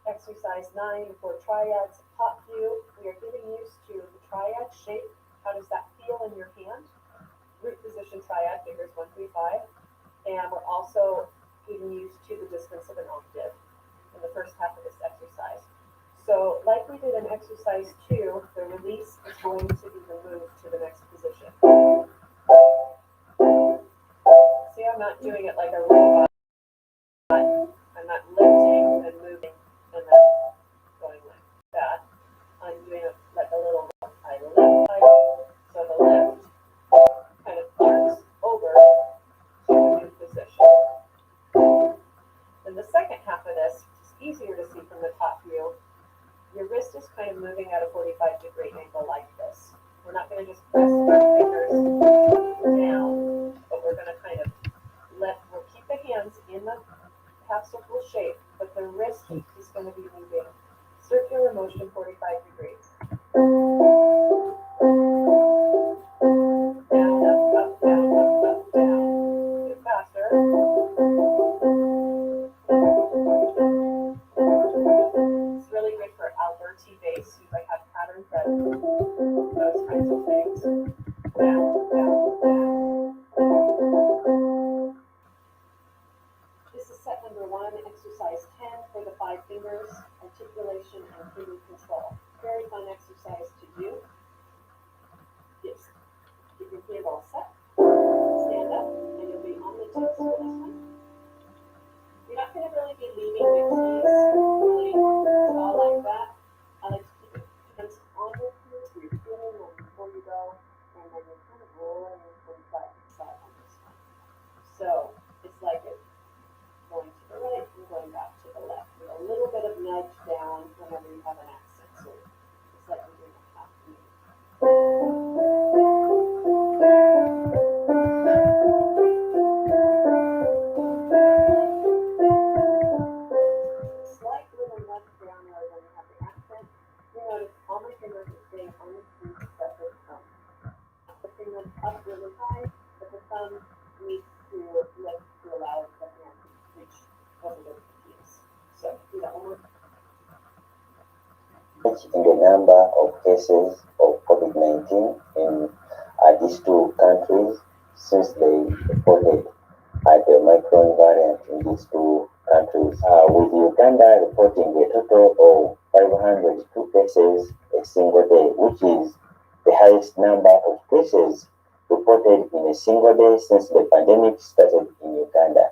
Exercise 9 for triads, top view. We are getting used to the triad shape. How does that feel in your hand? Root position triad, fingers 1, 3, 5. And we're also getting used to the distance of an octave in the first half of this exercise. So like we did in exercise 2, the release is going to be the move to the next position. See, I'm not doing it like a robot. I'm not lifting and moving and then going like that. I'm doing it like a little, I lift, so the lift kind of arcs over to the new position. In the second half of this, it's easier to see from the top view. Your wrist is kind of moving at a 45-degree angle like this. We're not going to just press our fingers down, but we're going to kind of we'll keep the hands in the half circle shape, but the wrist is going to be moving circular motion 45 degrees. Down, up, down, up, down. Get faster. It's really good for Alberti bass. You might have patterns that those kinds of things. Down, down, down. This is set number 1, exercise 10 for the 5 fingers, articulation and finger control. Very fun exercise to do. Yes. Get your hand all set. Stand up, and you'll be on the toes for this one. You're not going to really be leaving the keys really all like that. I like to keep your hands on your keys so you're feeling them before you go, and then you're kind of rolling from side to side on this one. So it's like it. Going to the right and going back to the left with a little bit of nudge down whenever you have an accent. So it's like you're doing a half move. Slight little nudge down there when you have the accent. You notice all my fingers are staying on the keys except for the thumb. The fingers up really high, but the thumb needs to lift to allow the hand reach over the keys. So do that one more. In the number of cases of COVID-19 in these 2 countries since they reported the Omicron variant in these 2 countries, with Uganda reporting a total of 502 cases a single day, which is the highest number of cases reported in a single day since the pandemic started in Uganda.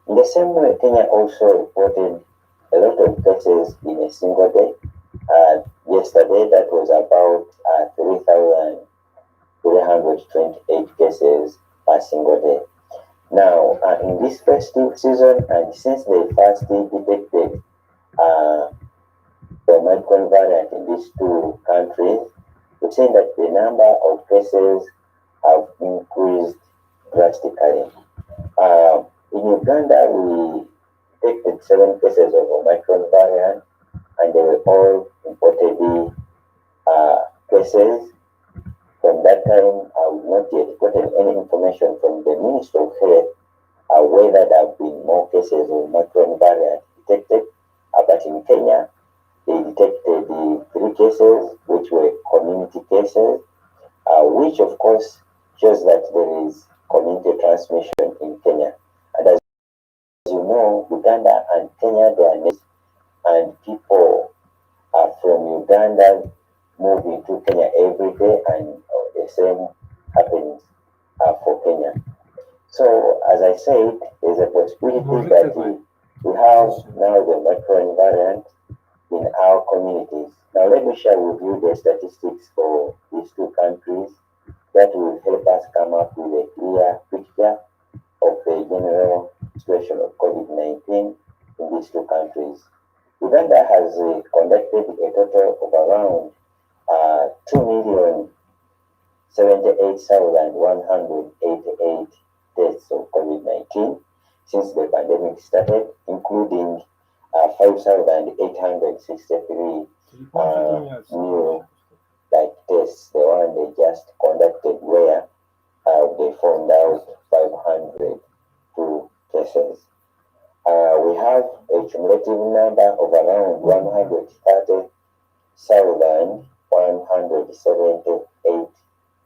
In the same way, Kenya also reported a lot of cases in a single day. Yesterday, that was about 3,328 cases per single day. Now, in this festive season, and since they first detected the Omicron variant in these 2 countries, we've seen that the number of cases have increased drastically. In Uganda, we detected 7 cases of Omicron variant, and they were all imported cases. From that time, we've not yet gotten any information from the Ministry of Health whether there have been more cases of Omicron variant detected. But in Kenya, they detected the 3 cases, which were community cases, which of course shows that there is community transmission in Kenya. And as you know, Uganda and Kenya, they are next, and people from Uganda move into Kenya every day, and the same happens for Kenya. So, as I said, there's a possibility that we have now the Omicron variant in our communities. Now, let me share with you the statistics for these 2 countries that will help us come up with a clear picture of the general situation of COVID-19 in these 2 countries. Uganda has conducted a total of around 2,078,188 tests of COVID-19 since the pandemic started, including 5,863 new tests, the one they just conducted where they found out 502 cases. We have a cumulative number of around 130,178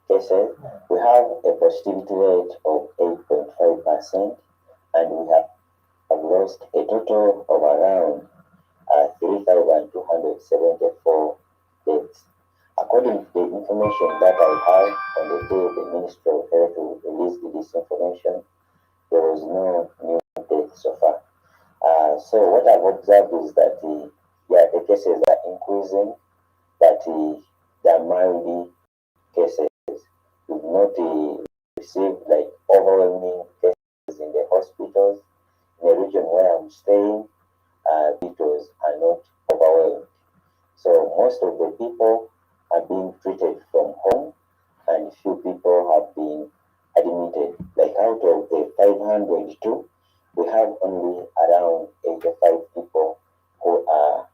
cases. We have a positivity rate of 8.5%, and we have lost a total of around 3,274 deaths. According to the information that I have on the day the Ministry of Health released this information, there was no new death so far. So what I've observed is that the cases are increasing, but they are mild cases. We've not received like overwhelming cases in the hospitals. In the region where I'm staying, hospitals are not overwhelmed. So most of the people are being treated from home, and few people have been admitted. Like out of the 502, we have only around 85 people who are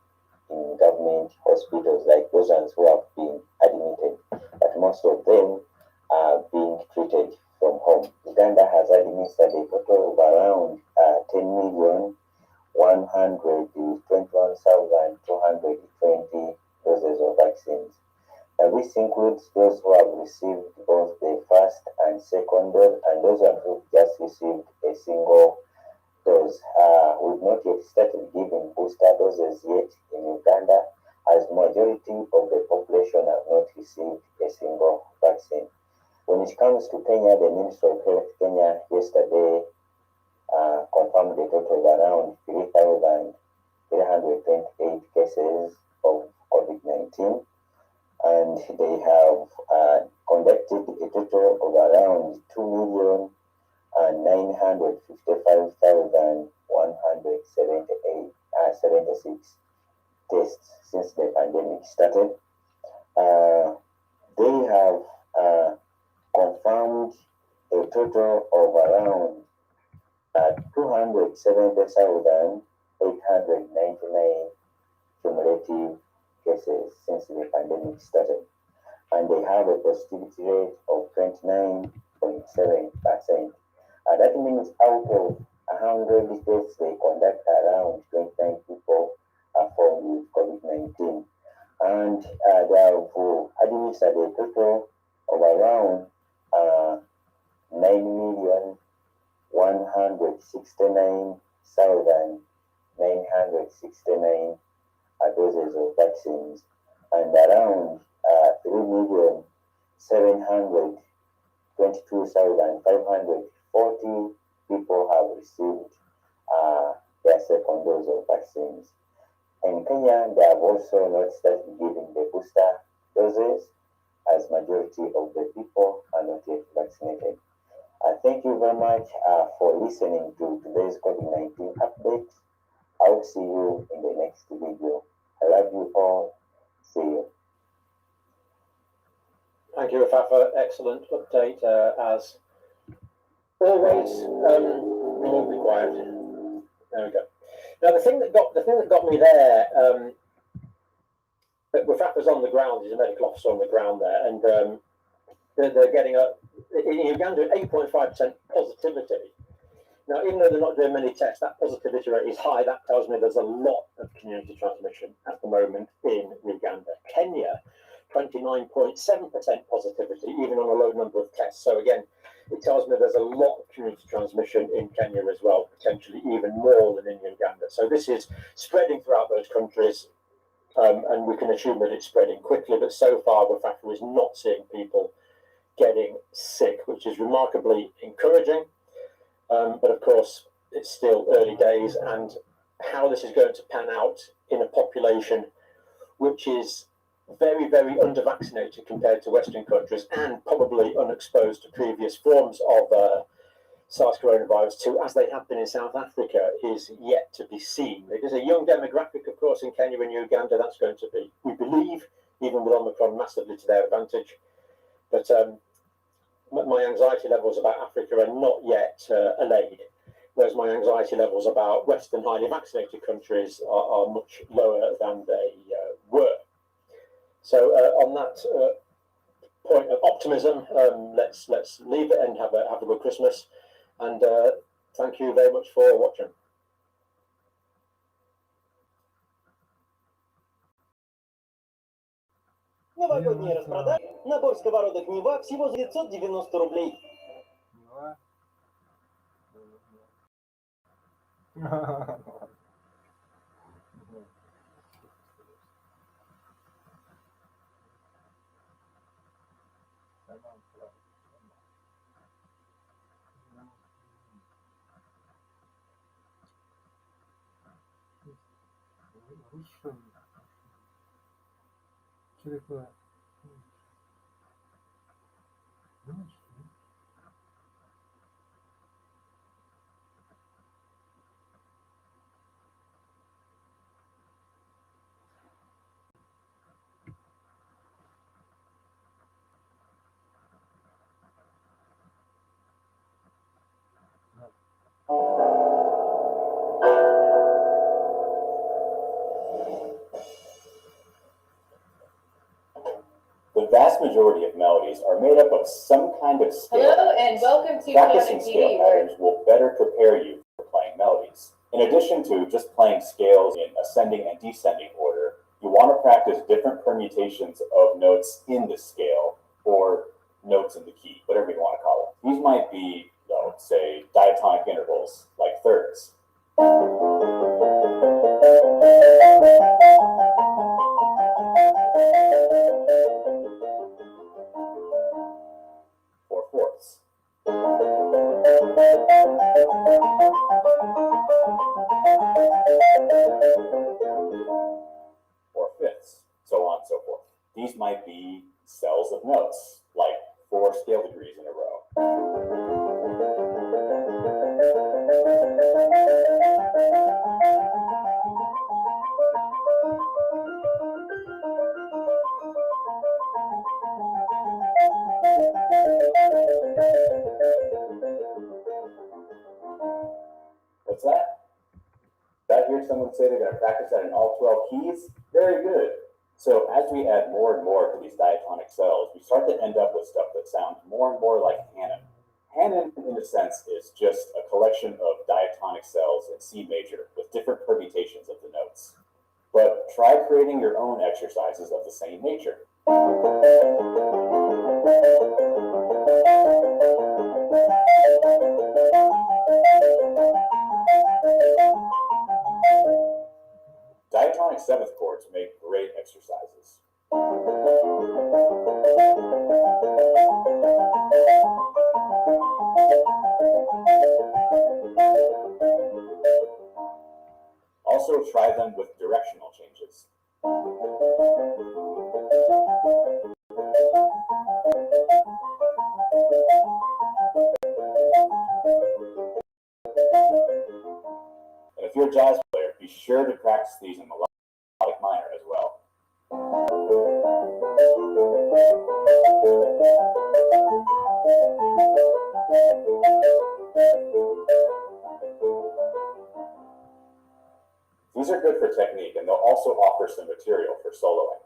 in government hospitals, like those ones who have been admitted. But most of them are being treated from home. Uganda has administered a total of around 10,121,220 doses of vaccines. Now, this includes those who have received both the first and second dose, and those who just received a single dose. We've not yet started giving booster doses yet in Uganda, as majority of the population have not received a single vaccine. When it comes to Kenya, the Ministry of Health Kenya yesterday confirmed a total of around 3,328 cases of COVID-19, and they have conducted a total of around 2,955,176 tests since the pandemic started. They have confirmed a total of around 270,899 cumulative cases since the pandemic started, and they have a positivity rate of 29.7%. That means out of 100 tests they conduct, around 29 people are found with COVID-19, and they have administered a total of around 9,169,969 doses of vaccines, and around 3,722,540 people have received their second dose of vaccines. In Kenya, they have also not started giving the booster doses, as majority of the people are not yet vaccinated. Thank you very much for listening to today's COVID-19 update. I will see you in the next video. I love you all. See you. Thank you, Afafa. Excellent update as always. All be quiet. There we go. Now the thing that got me there, Rafa's on the ground. He's a medical officer on the ground there, and they're getting in Uganda 8.5% positivity. Now, even though they're not doing many tests, that positivity rate is high. That tells me there's a lot of community transmission at the moment in Uganda. Kenya, 29.7% positivity, even on a low number of tests. So again, it tells me there's a lot of community transmission in Kenya as well, potentially even more than in Uganda. So this is spreading throughout those countries, and we can assume that it's spreading quickly. But so far, Wafafa is not seeing people getting sick, which is remarkably encouraging. But of course, it's still early days, and how this is going to pan out in a population which is very, very under-vaccinated compared to Western countries and probably unexposed to previous forms of SARS coronavirus 2, as they have been in South Africa, is yet to be seen. It is a young demographic, of course, in Kenya and Uganda. That's going to be, we believe, even with Omicron, massively to their advantage. But my anxiety levels about Africa are not yet allayed, whereas my anxiety levels about Western highly vaccinated countries are much lower than they were. So on that point of optimism, let's leave it and have a good Christmas. And thank you very much for watching. Новогодняя распродажа. Набор сковородок Нева всего за 590 рублей. The vast majority of melodies are made up of some kind of scale. Hello and welcome to Practicing Hanon scale TV. patterns will better prepare you for playing melodies. In addition to just playing scales in ascending and descending order, you want to practice different permutations of notes in the scale, or notes in the key, whatever you want to call it. These might be, say, diatonic intervals, like thirds. Or fourths. Or fifths, so on and so forth. These might be cells of notes, like 4 scale degrees in a row. What's that? Did I hear someone say they're going to practice that in all 12 keys? Very good. So as we add more and more to these diatonic cells, we start to end up with stuff that sounds more and more like Hanon. Hanon, in a sense, is just a collection of diatonic cells in C major with different permutations of the notes. But try creating your own exercises of the same nature. Diatonic seventh chords make great exercises. Also try them with directional changes. And if you're a jazz player, be sure to practice these in melodic minor as well. These are good for technique, and they'll also offer some material for soloing.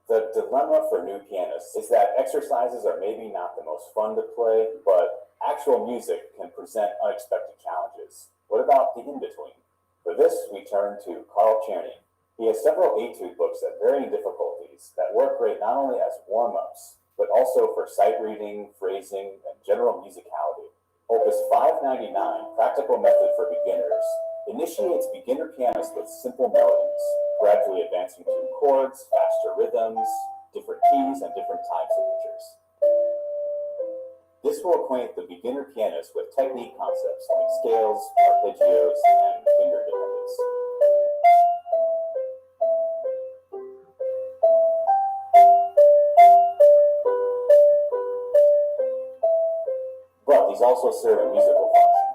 The dilemma for new pianists is that exercises are maybe not the most fun to play, but actual music can present unexpected challenges. What about the in-between? For this, we turn to Carl Czerny. He has several etude books at varying difficulties that work great not only as warm-ups, but also for sight reading, phrasing, and general musicality. Opus 599, Practical Method for Beginners, initiates beginner pianists with simple melodies, gradually advancing to chords, faster rhythms, different keys, and different time signatures. This will acquaint the beginner pianist with technique concepts like scales, arpeggios, and finger dependence. But these also serve a musical function.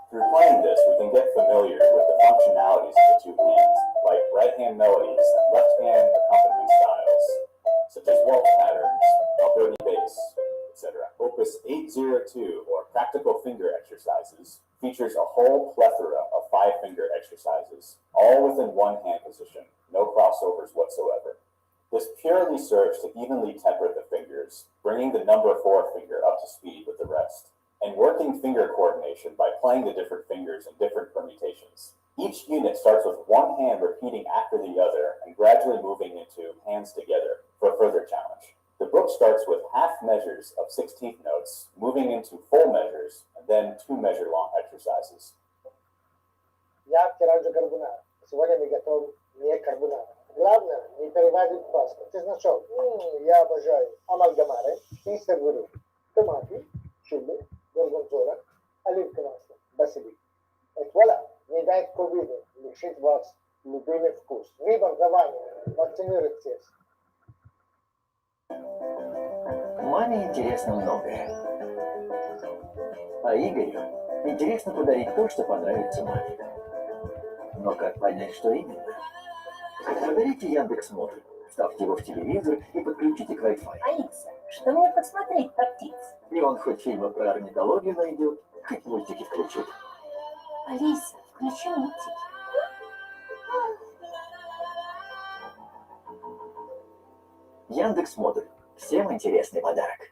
Through playing this, we can get familiar with the functionalities of the two hands, like right-hand melodies and left-hand accompaniment styles, such as waltz patterns, alto bass, etc. Opus 802, or Practical Finger Exercises, features a whole plethora of 5-finger exercises, all within one hand position, no crossovers whatsoever. This purely serves to evenly temper the fingers, bringing the number 4 finger up to speed with the rest, and working finger coordination by playing the different fingers in different permutations. Each unit starts with one hand repeating after the other and gradually moving into hands together for a further challenge. The book starts with half measures of 16th notes, moving into full measures, and then 2-measure-long exercises. Я тиражу карбонара. Сегодня мы готовим не карбонара. Главное, не переводить пасту. Ты значок. Я обожаю амальгамары и сервирую. Томаты, чили, горгонзола, оливковое масло, базилик. И вуаля, не дает ковиду лишить вас любимый вкус. Выбор давания, вакцинируйтесь. Маме интересно многое. А Игорю интересно подарить то, что понравится маме. Но как понять, что именно? Подарите Яндекс.Модуль, вставьте его в телевизор и подключите к Wi-Fi. Алиса, что мне посмотреть про птиц? И он хоть фильмы про орнитологию найдет, хоть мультики включит. Алиса, включи мультики. Яндекс.Модуль. Всем интересный подарок.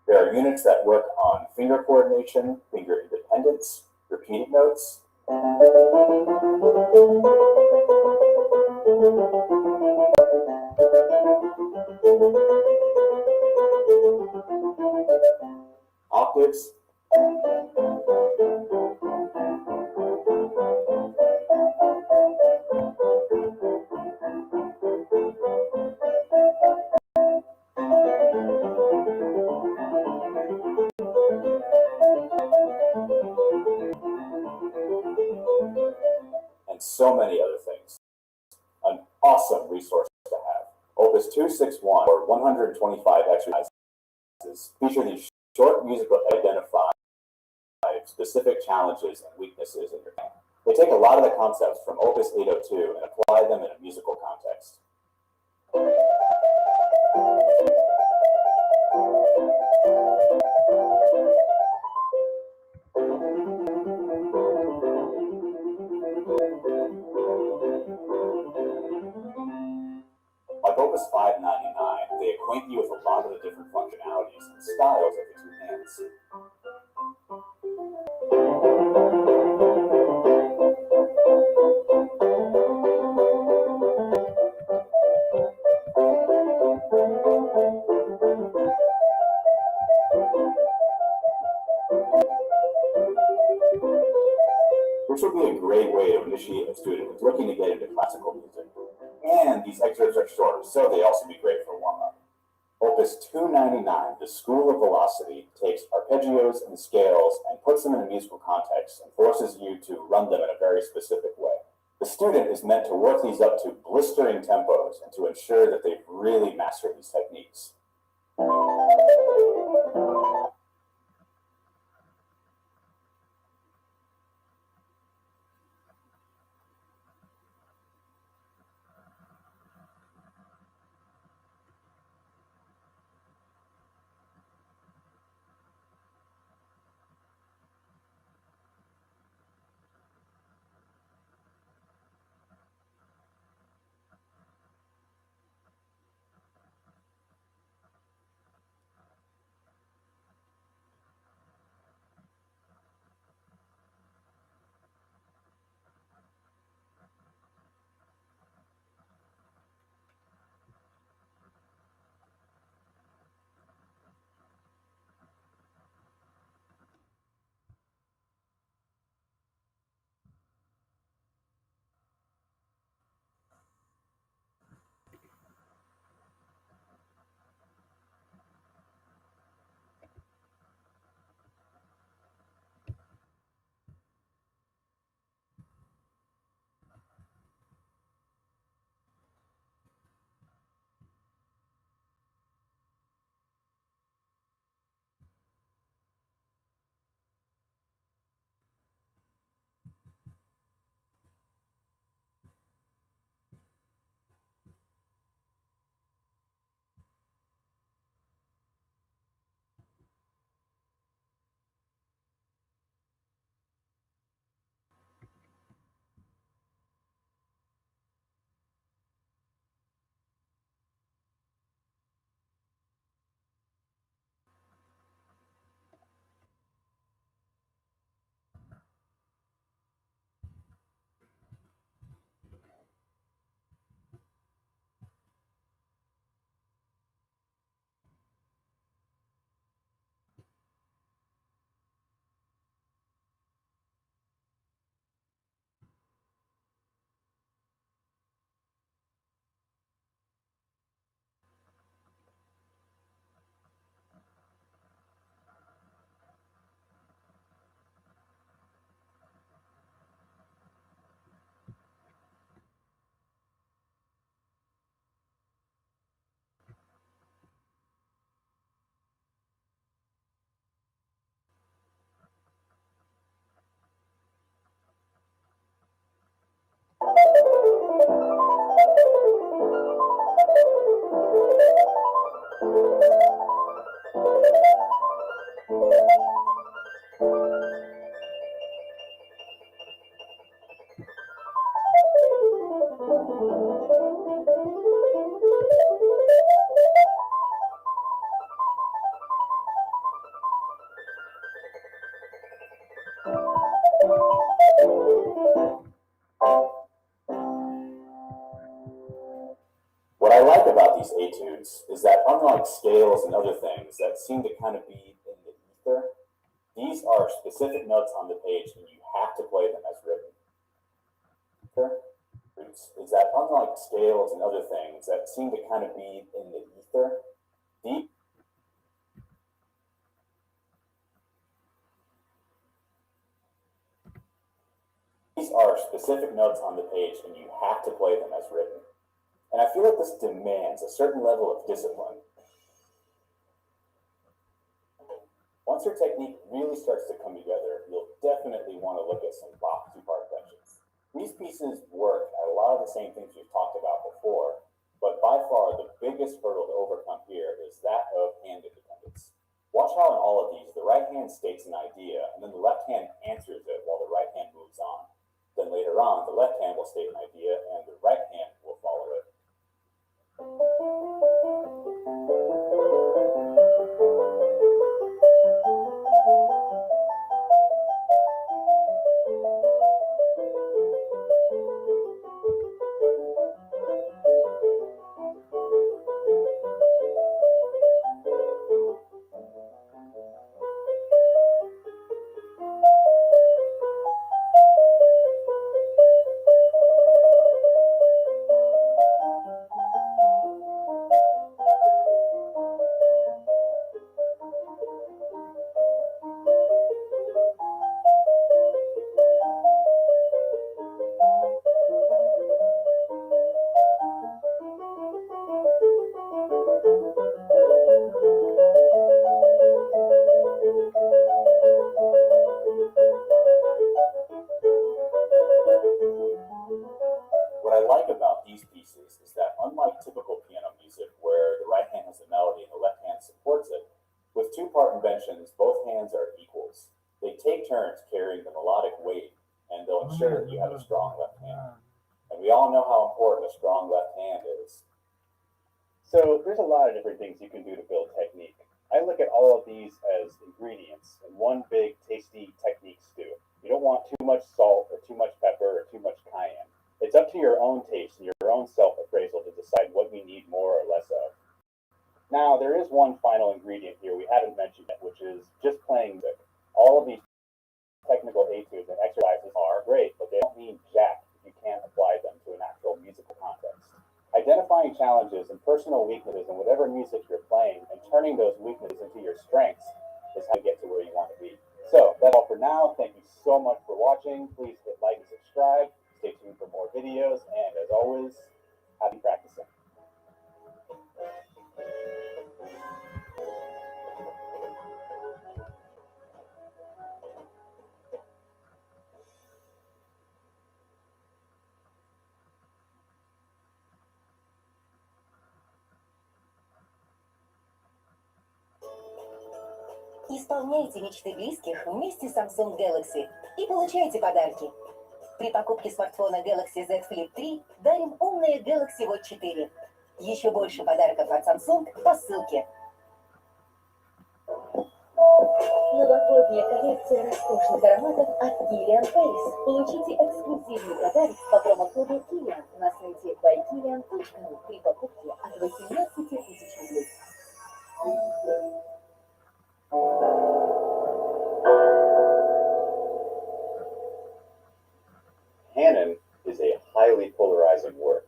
There are units that work on finger coordination, finger independence, repeated notes, octaves, and so many other things. An awesome resource to have. Opus 261, or 125 exercises, feature these short musical identify specific challenges and weaknesses in your band. They take a lot of the concepts from Opus 802 and apply them in a musical context. Like Opus $5.99, they acquaint you with a lot of the different functionalities and styles of the two hands. This would be a great way to initiate a student who's looking to get into classical music. And these excerpts are short, so they also be great for warm-up. Opus 299, The School of Velocity, takes arpeggios and scales and puts them in a musical context and forces you to run them in a very specific way. The student is meant to work these up to blistering tempos and to ensure that they've really mastered these techniques. What I like about these etudes is that unlike scales and other things that seem to kind of be in the ether, these are specific notes on the page and you have to play them as written. Is that unlike scales and other things that seem to kind of be in the ether, these are specific notes on the page and you have to play them as written. And I feel like this demands a certain level of discipline. Once your technique really starts to come together, you'll definitely want to look at some Boxy Partitions. These pieces work at a lot of the same things we've talked about before, but by far the biggest hurdle to overcome here is that of hand independence. Watch how in all of these, the right hand states an idea, and then the left hand answers it while the right hand moves on. Then later on, the left hand will state an idea, and the right hand will follow it. What I like about these pieces is that unlike typical piano music where the right hand has the melody and the left hand supports it, with two-part inventions, both hands are equals. They take turns carrying the melodic weight, and they'll ensure that you have a strong left hand. And we all know how important a strong left hand is. So there's a lot of different things you can do to build technique. I look at all of these as ingredients in one big tasty technique stew. You don't want too much salt or too much pepper or too much cayenne. It's up to your own taste and your own self-appraisal to decide what you need more or less of. Now, there is one final ingredient here we haven't mentioned yet, which is just playing music. All of these technical etudes and exercises are great, but they don't mean jack if you can't apply them to an actual musical context. Identifying challenges and personal weaknesses in whatever music you're playing and turning those weaknesses into your strengths is how you get to where you want to be. So that's all for now. Thank you so much for watching. Please hit like and subscribe. Stay tuned for more videos, and as always, happy practicing. Исполняйте мечты близких вместе с Samsung Galaxy и получайте подарки. При покупке смартфона Galaxy Z Flip 3 дарим умные Galaxy Watch 4. Еще больше подарков от Samsung по ссылке. Новогодняя коллекция роскошных ароматов от Kilian Paris. Получите эксклюзивный подарок по промокоду Kilian на сайте bykilian.ru при покупке от 18 тысяч рублей. Hanon is a highly polarizing work.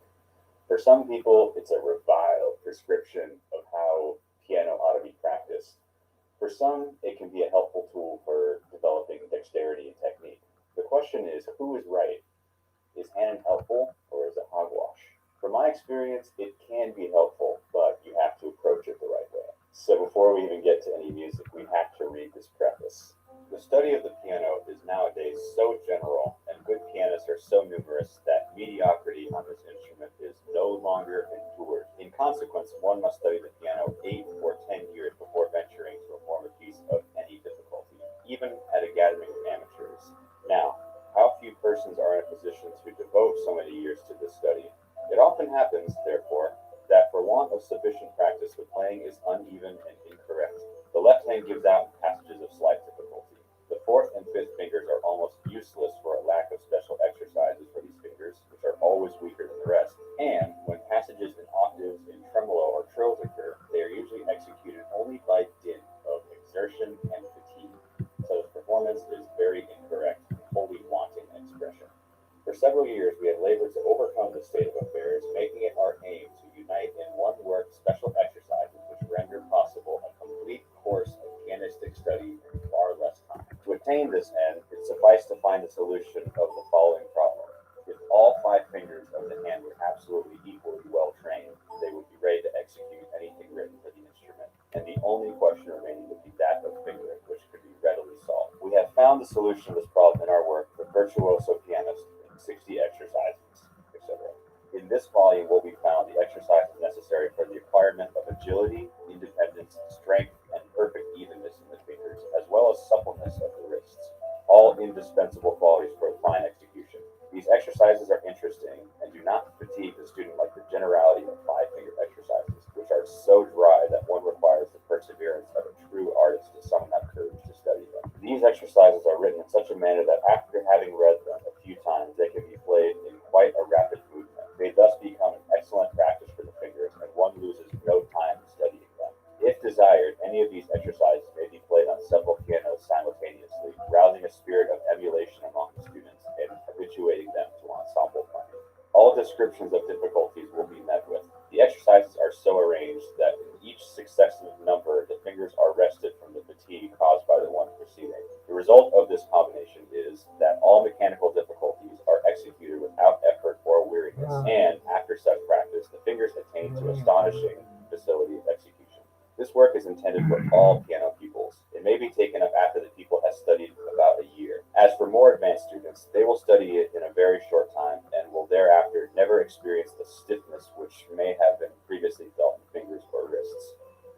For some people, it's a reviled prescription of how piano ought to be practiced. For some, it can be a helpful tool for developing dexterity and technique. The question is, who is right? Is Hanon helpful, or is it hogwash? From my experience, it can be helpful, but you have to approach it the right way. So before we even get to any music, we have to read this preface. The study of the piano is nowadays so general, and good pianists are so numerous that mediocrity on this instrument is no longer endured. In consequence, one must study the piano 8 or 10 years before venturing to perform a piece of any difficulty, even at a gathering of amateurs. Now, how few persons are in a position to devote so many years to this study? It often happens, therefore, that for want of sufficient practice, the playing is uneven and incorrect. The left hand gives out in passages of slight difficulty. The fourth and fifth fingers are almost useless for a lack of special exercises for these fingers, which are always weaker than the rest. And when passages in octaves, in tremolo, or trills occur, they are usually executed only by dint of exertion and fatigue. So the performance is very incorrect, wholly wanting in expression. For several years, we have labored to overcome this state of affairs, making it our aim to unite in one work special exercises which render possible a complete course of pianistic study in far less time. To attain this end, it sufficed to find the solution of the following problem. If all 5 fingers of the hand were absolutely equally well trained, they would be ready to execute anything written for the instrument, and the only question remaining would be that of fingering, which could be readily solved. We have found the solution of this problem in our work, The Virtuoso Pianist, 60 exercises, etc. In this volume will be found the exercises necessary for the acquirement of agility, independence, strength, and perfect evenness in the fingers, as well as suppleness of the wrists, all indispensable qualities for fine execution. These exercises are interesting and do not fatigue the student like the generality of 5-finger exercises. so dry that one requires the perseverance of a true artist to summon up courage to study them. These exercises are written in such a manner that after having read them a few times, they can be played in quite a rapid movement. They thus become an excellent practice for the fingers, and one loses no time studying them. If desired, any of these exercises may be played on several pianos simultaneously, rousing a spirit of emulation among the students and habituating them to ensemble playing. All descriptions of difficulties will be met with. The exercises are so arranged that in each successive number, the fingers are rested from the fatigue caused by the one preceding. The result of this combination is that all mechanical difficulties are executed without effort or weariness, and after such practice, the fingers attain to astonishing facility of execution. This work is intended for all piano pupils. It may be taken up after the pupil has studied about a year. As for more advanced students, they will study it in a very short time and will thereafter never experience the stiffness which may have been previously felt in fingers or wrists.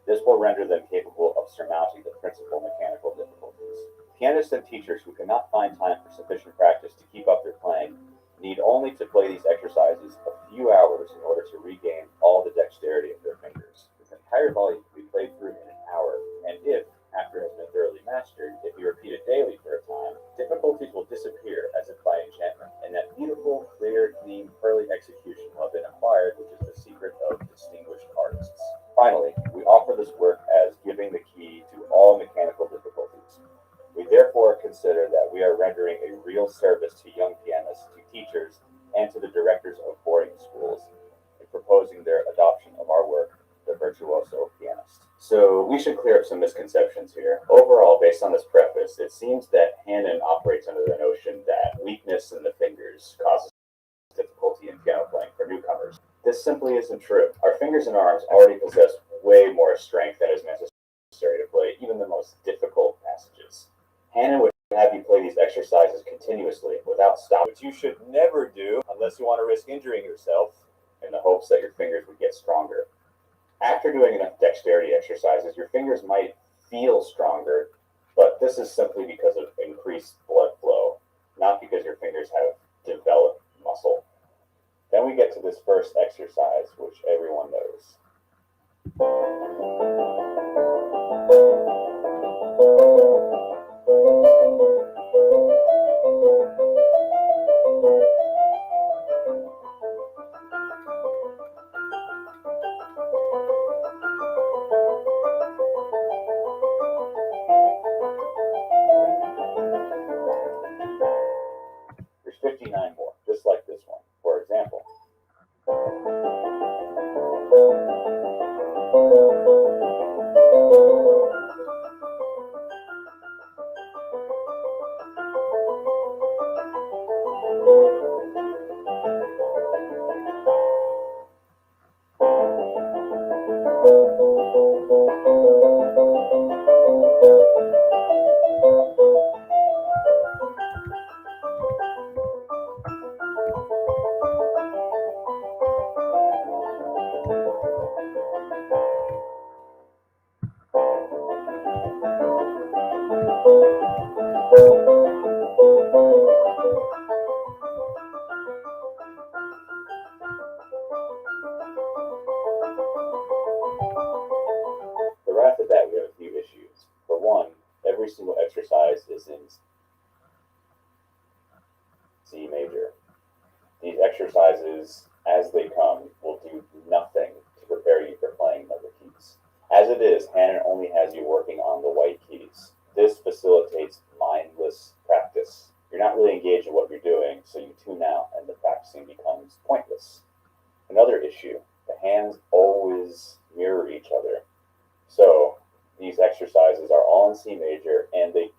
This will render them capable of surmounting the principal mechanical difficulties. Pianists and teachers who cannot find time for sufficient practice to keep up their playing need only to play these exercises a few hours in order to regain all the dexterity of their fingers. This entire volume can be played through in an hour, and if, after it has been thoroughly mastered, if you repeat it daily for a time, difficulties will disappear as if by enchantment, and that beautiful, clear, clean, pearly execution will have been acquired, which is the secret of distinguished artists. Finally, we offer this work as giving the key to all mechanical difficulties. We therefore consider that we are rendering a real service to young pianists, to teachers, and to the directors of boarding schools in proposing their adoption of our work, the virtuoso pianist. So we should clear up some misconceptions here. Overall, based on this preface, it seems that Hanon operates under the notion that weakness in the fingers causes difficulty in piano playing for newcomers. This simply isn't true. Our fingers and arms already possess way more strength than is necessary to play even the most difficult passages. Hanon would have you play these exercises continuously without stopping, which you should never do unless you want to risk injuring yourself, in the hopes that your fingers would get stronger. After doing enough dexterity exercises, your fingers might feel stronger, but this is simply because of increased blood flow, not because your fingers have developed muscle. Then we get to this first exercise, which everyone knows. There's 59 more, just like this one. For example, but after that we have a few issues. For one, every single exercise is in C major. These exercises, as they come, will do nothing to prepare you for playing other keys. As it is, Hanon only has you working on the white keys. This facilitates mindless practice. You're not really engaged in what you're doing, so you tune out and the practicing becomes pointless. Another issue, the hands always mirror each other. So these exercises are all in C major, and they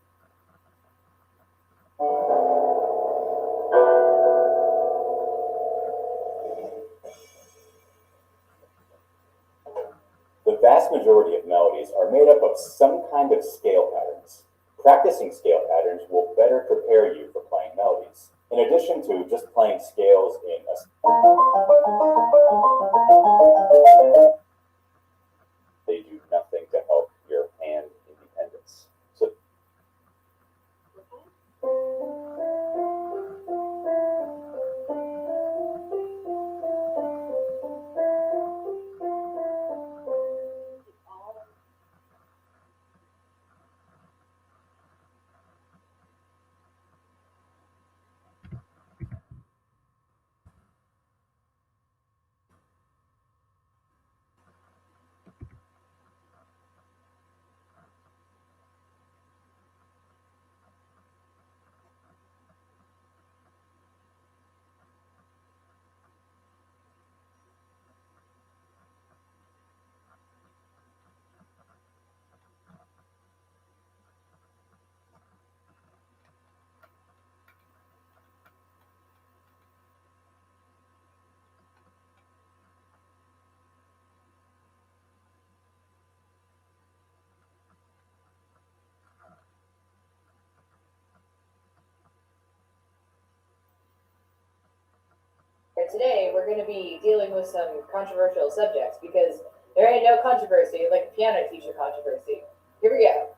the vast majority of melodies are made up of some kind of scale patterns. Practicing scale patterns will better prepare you for playing melodies. In addition to just playing scales in a they do nothing to help your hand independence. So today we're going to be dealing with some controversial subjects because there ain't no controversy like a piano teacher controversy. Here we go.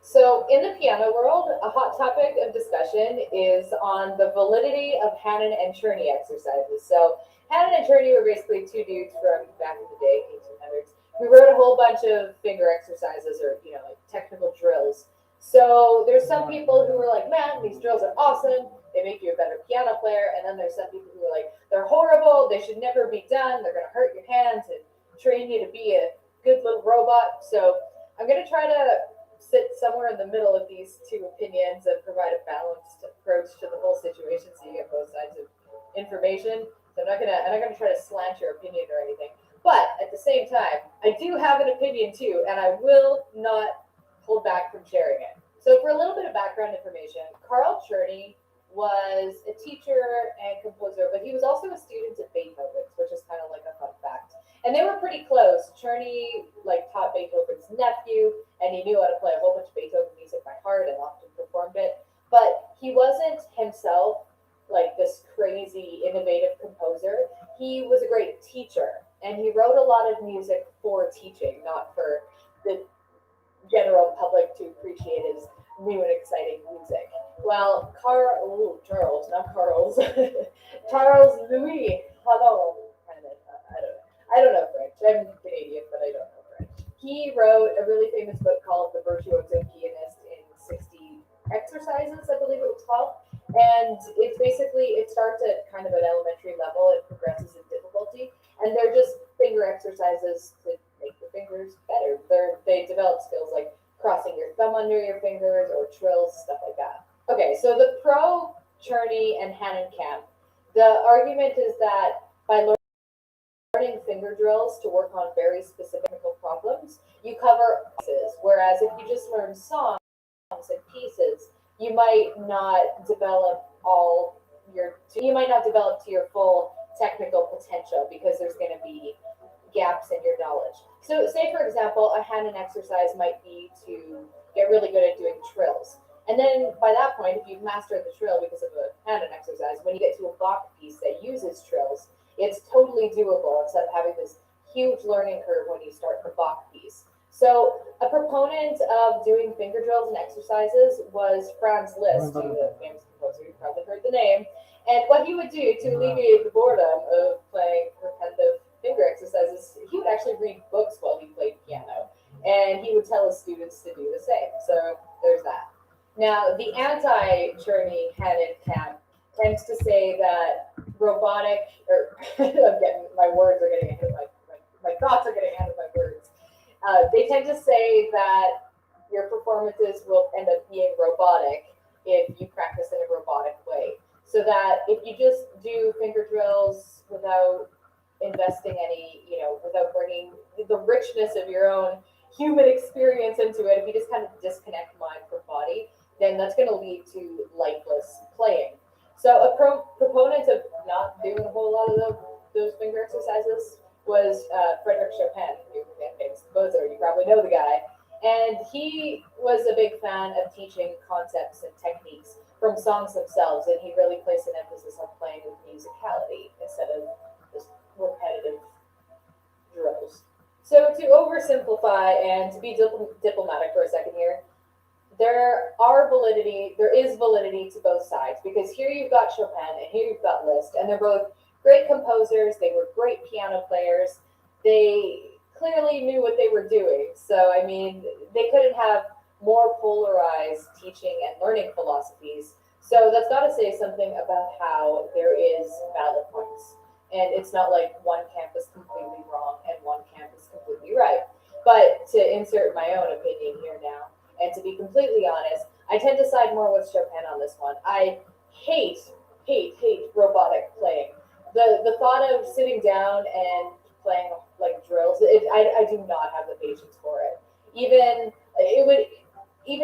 So in the piano world, a hot topic of discussion is on the validity of Hanon and Czerny exercises. So Hanon and Czerny were basically two dudes from back in the day, 1800s, who wrote a whole bunch of finger exercises or, like technical drills. So there's some people who are like, man, these drills are awesome. They make you a better piano player. And then there's some people who are like, they're horrible. They should never be done. They're going to hurt your hands and train you to be a good little robot. So I'm going to try to sit somewhere in the middle of these two opinions and provide a balanced approach to the whole situation so you get both sides of information. So I'm not gonna try to slant your opinion or anything. But at the same time, I do have an opinion too, and I will not hold back from sharing it. So for a little bit of background information, Carl Czerny was a teacher and composer, but he was also a student at Beethoven's, which is kind of like a fun fact. And they were pretty close. Czerny taught Beethoven's nephew, and he knew how to play a whole bunch of Beethoven music by heart and often performed it. But he wasn't himself this crazy innovative composer. He was a great teacher, and he wrote a lot of music for teaching, not for the general public to appreciate his new and exciting music. Well, Charles Louis Hanon, I don't know French. I'm Canadian, but I don't know French. He wrote a really famous book called The Virtuoso Pianist in 60 Exercises, I believe it was called. And it's basically, it starts at kind of an elementary level and progresses in difficulty. And they're just finger exercises to make your fingers better. They develop skills like crossing your thumb under your fingers or trills, stuff like that. Okay, so the pro Czerny and Hanon camp, the argument is that by learning finger drills to work on very specific problems, you cover pieces. Whereas if you just learn songs and pieces, you might not develop to your full technical potential because there's going to be gaps in your knowledge. So say, for example, a Hanon exercise might be to get really good at doing trills. And then by that point, if you've mastered the trill because of a Hanon exercise, when you get to a Bach piece that uses trills, it's totally doable instead of having this huge learning curve when you start the Bach piece. So a proponent of doing finger drills and exercises was Franz Liszt, the famous composer. You've probably heard the name. And what he would do to alleviate the boredom of playing repetitive finger exercises, he would actually read books while he played piano. And he would tell his students to do the same. So there's that. Now, the anti-Czerny Hanon camp tends to say that robotic, or my thoughts are getting ahead of my words. They tend to say that your performances will end up being robotic if you practice in a robotic way. So that if you just do finger drills without investing any, without bringing the richness of your own human experience into it, if you just kind of disconnect mind from body, then that's going to lead to lifeless playing. So a proponent of not doing a whole lot of those finger exercises was Frédéric Chopin, who was a famous composer. You probably know the guy. And he was a big fan of teaching concepts and techniques from songs themselves, and he really placed an emphasis on playing with musicality instead of just repetitive drills. So to oversimplify and to be diplomatic for a second here, there is validity to both sides, because here you've got Chopin and here you've got Liszt, and they're both great composers. They were great piano players. They clearly knew what they were doing. So, I mean, they couldn't have more polarized teaching and learning philosophies. So that's got to say something about how there is valid points. And it's not like one camp is completely wrong and one camp is completely right. But to insert my own opinion here now, and to be completely honest, I tend to side more with Chopin on this one. I hate robotic playing. The thought of sitting down and playing like drills, I do not have the patience for it. Even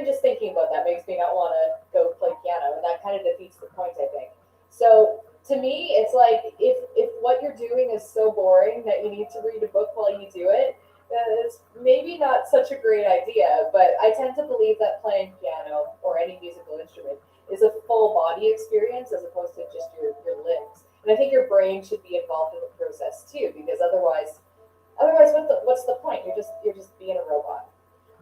just thinking about that makes me not want to go play piano, and that kind of defeats the point, I think. So to me, it's like if what you're doing is so boring that you need to read a book while you do it, It's maybe not such a great idea, but I tend to believe that playing piano or any musical instrument is a full body experience as opposed to just your limbs. And I think your brain should be involved in the process too, because otherwise what's the point? You're just being a robot.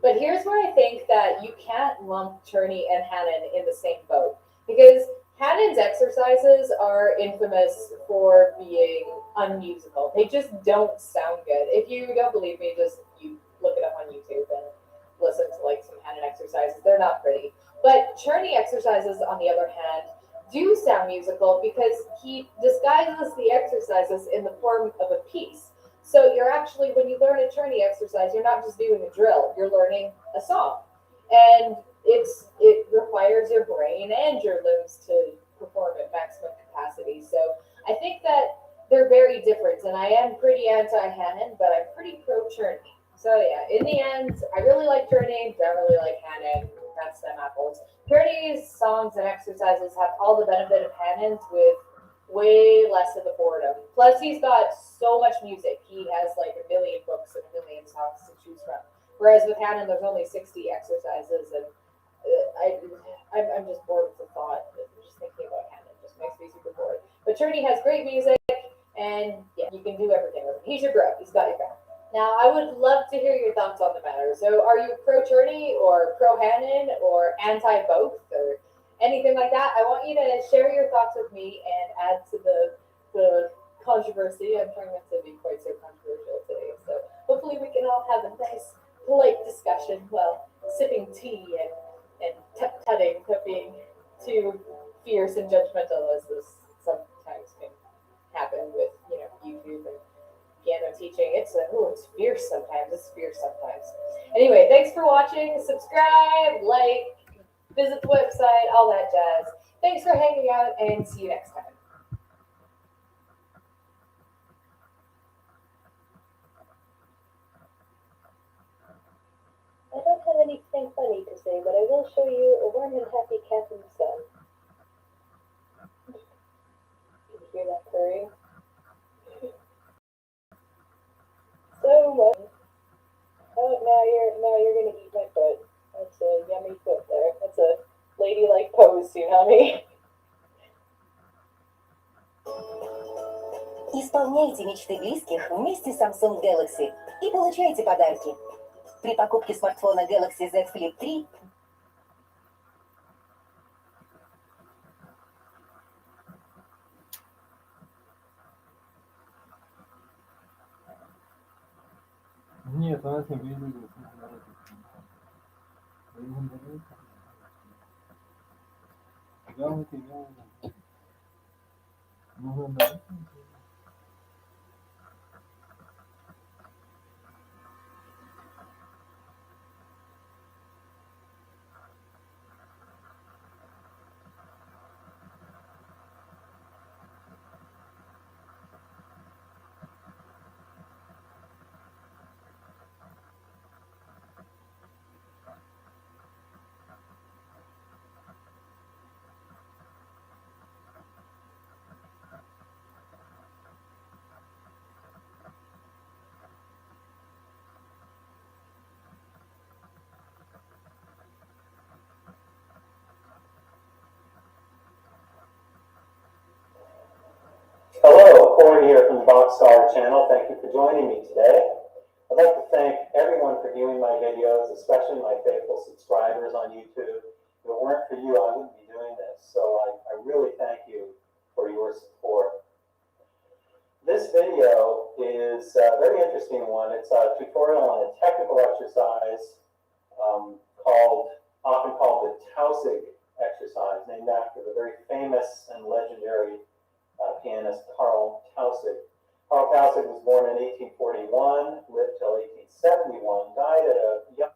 But here's where I think that you can't lump Czerny and Hanon in the same boat, because Hanon's exercises are infamous for being unmusical. They just don't sound good. If you don't believe me, just you look it up on YouTube and listen to like some Hanon exercises. They're not pretty. But Czerny exercises, on the other hand, do sound musical because he disguises the exercises in the form of a piece. So you're actually, when you learn a Czerny exercise, you're not just doing a drill, you're learning a song. And it requires your brain and your limbs to perform at maximum capacity. So I think that they're very different, and I am pretty anti-Hanon, but I'm pretty pro-Czerny. So yeah, in the end, I really like Czerny, don't really like Hanon. That's them apples. Czerny's songs and exercises have all the benefit of Hanon's with way less of the boredom. Plus, he's got so much music. He has like a million books and a million songs to choose from. Whereas with Hanon, there's only 60 exercises, and I'm just bored with the thought. Just thinking about Hanon just makes me super bored. But Czerny has great music, and yeah, you can do everything with him. He's your bro. He's got your back. Now, I would love to hear your thoughts on the matter. So, are you pro Czerny or pro Hanon or anti both or anything like that? I want you to share your thoughts with me and add to the controversy. I'm trying not to be quite so controversial today. So, hopefully, we can all have a nice, polite discussion while sipping tea and tut-tutting, quit being too fierce and judgmental as this sometimes can happen with, YouTube and piano teaching. It's fierce sometimes. It's fierce sometimes. Anyway, thanks for watching. Subscribe, like, visit the website, all that jazz. Thanks for hanging out, and see you next time. I don't have anything funny to say, but I will show you a warm and happy cat in the sun. Can you hear that purring? So much. Oh, now you're gonna eat my foot. That's a yummy foot there. That's a ladylike pose, you know me. Исполняйте мечты близких вместе с Samsung Galaxy и получайте подарки. При покупке смартфона Galaxy Z Flip 3 Нет, она с ним выигрывает. Да, он это имел. Да. Hello, Corey here from the Boxy channel. Thank you for joining me today. I'd like to thank everyone for viewing my videos, especially my faithful subscribers on YouTube. If it weren't for you, I wouldn't be doing this. So I really thank you for your support. This video is a very interesting one. It's a tutorial on a technical exercise often called the Tausig exercise, named after the very famous and legendary pianist Karl Tausig. Karl Tausig was born in 1841, lived till 1871, died at a young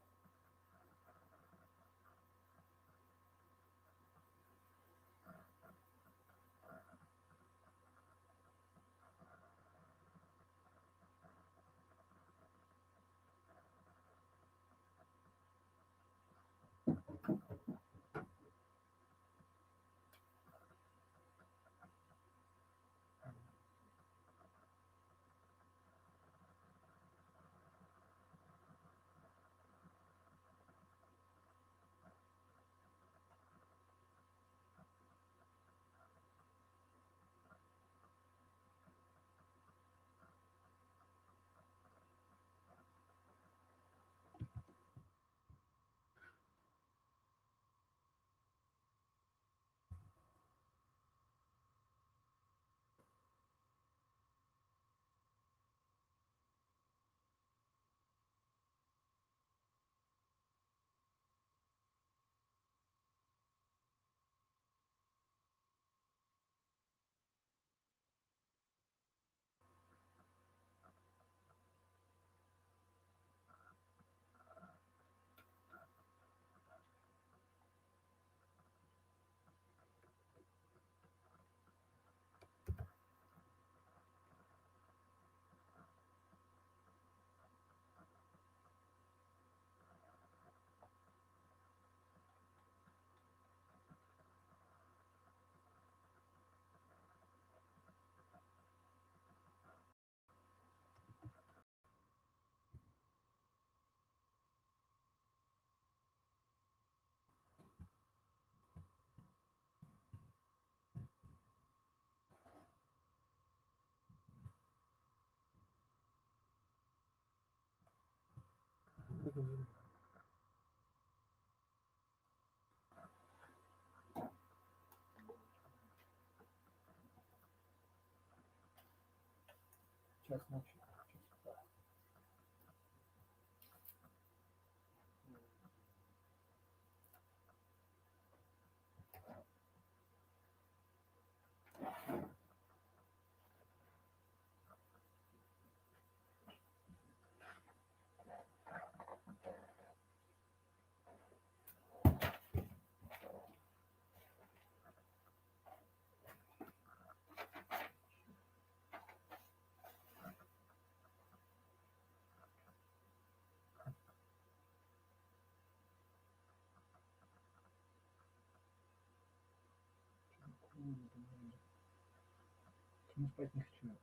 Час ночи. Почему спать не хочу?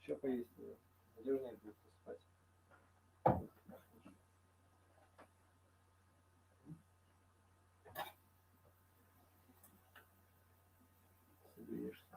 Еще поесть. Надежнее будет спать. Согреешься.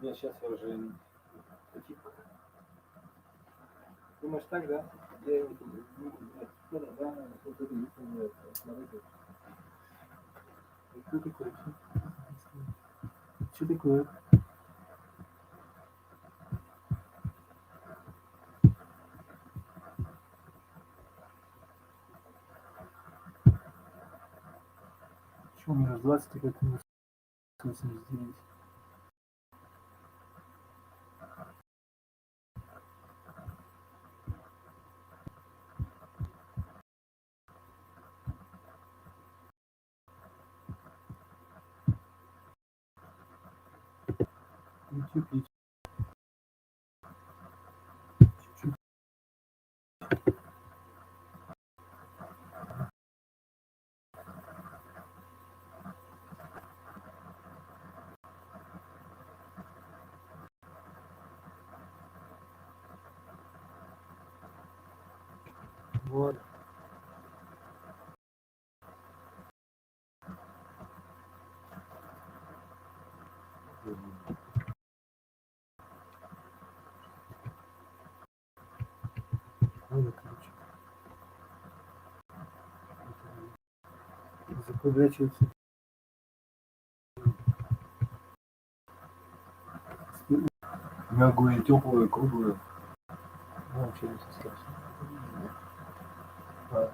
Нет, сейчас я уже... Думаешь так, да? Я да, вот это единственное, смотрите. Что такое? Что такое? Почему у меня 20, как минус 89? YouTube. Вот. Ну, короче. Заквадрачивается. Мягкую, теплую, круглую. Ну, вообще не страшно. Ладно.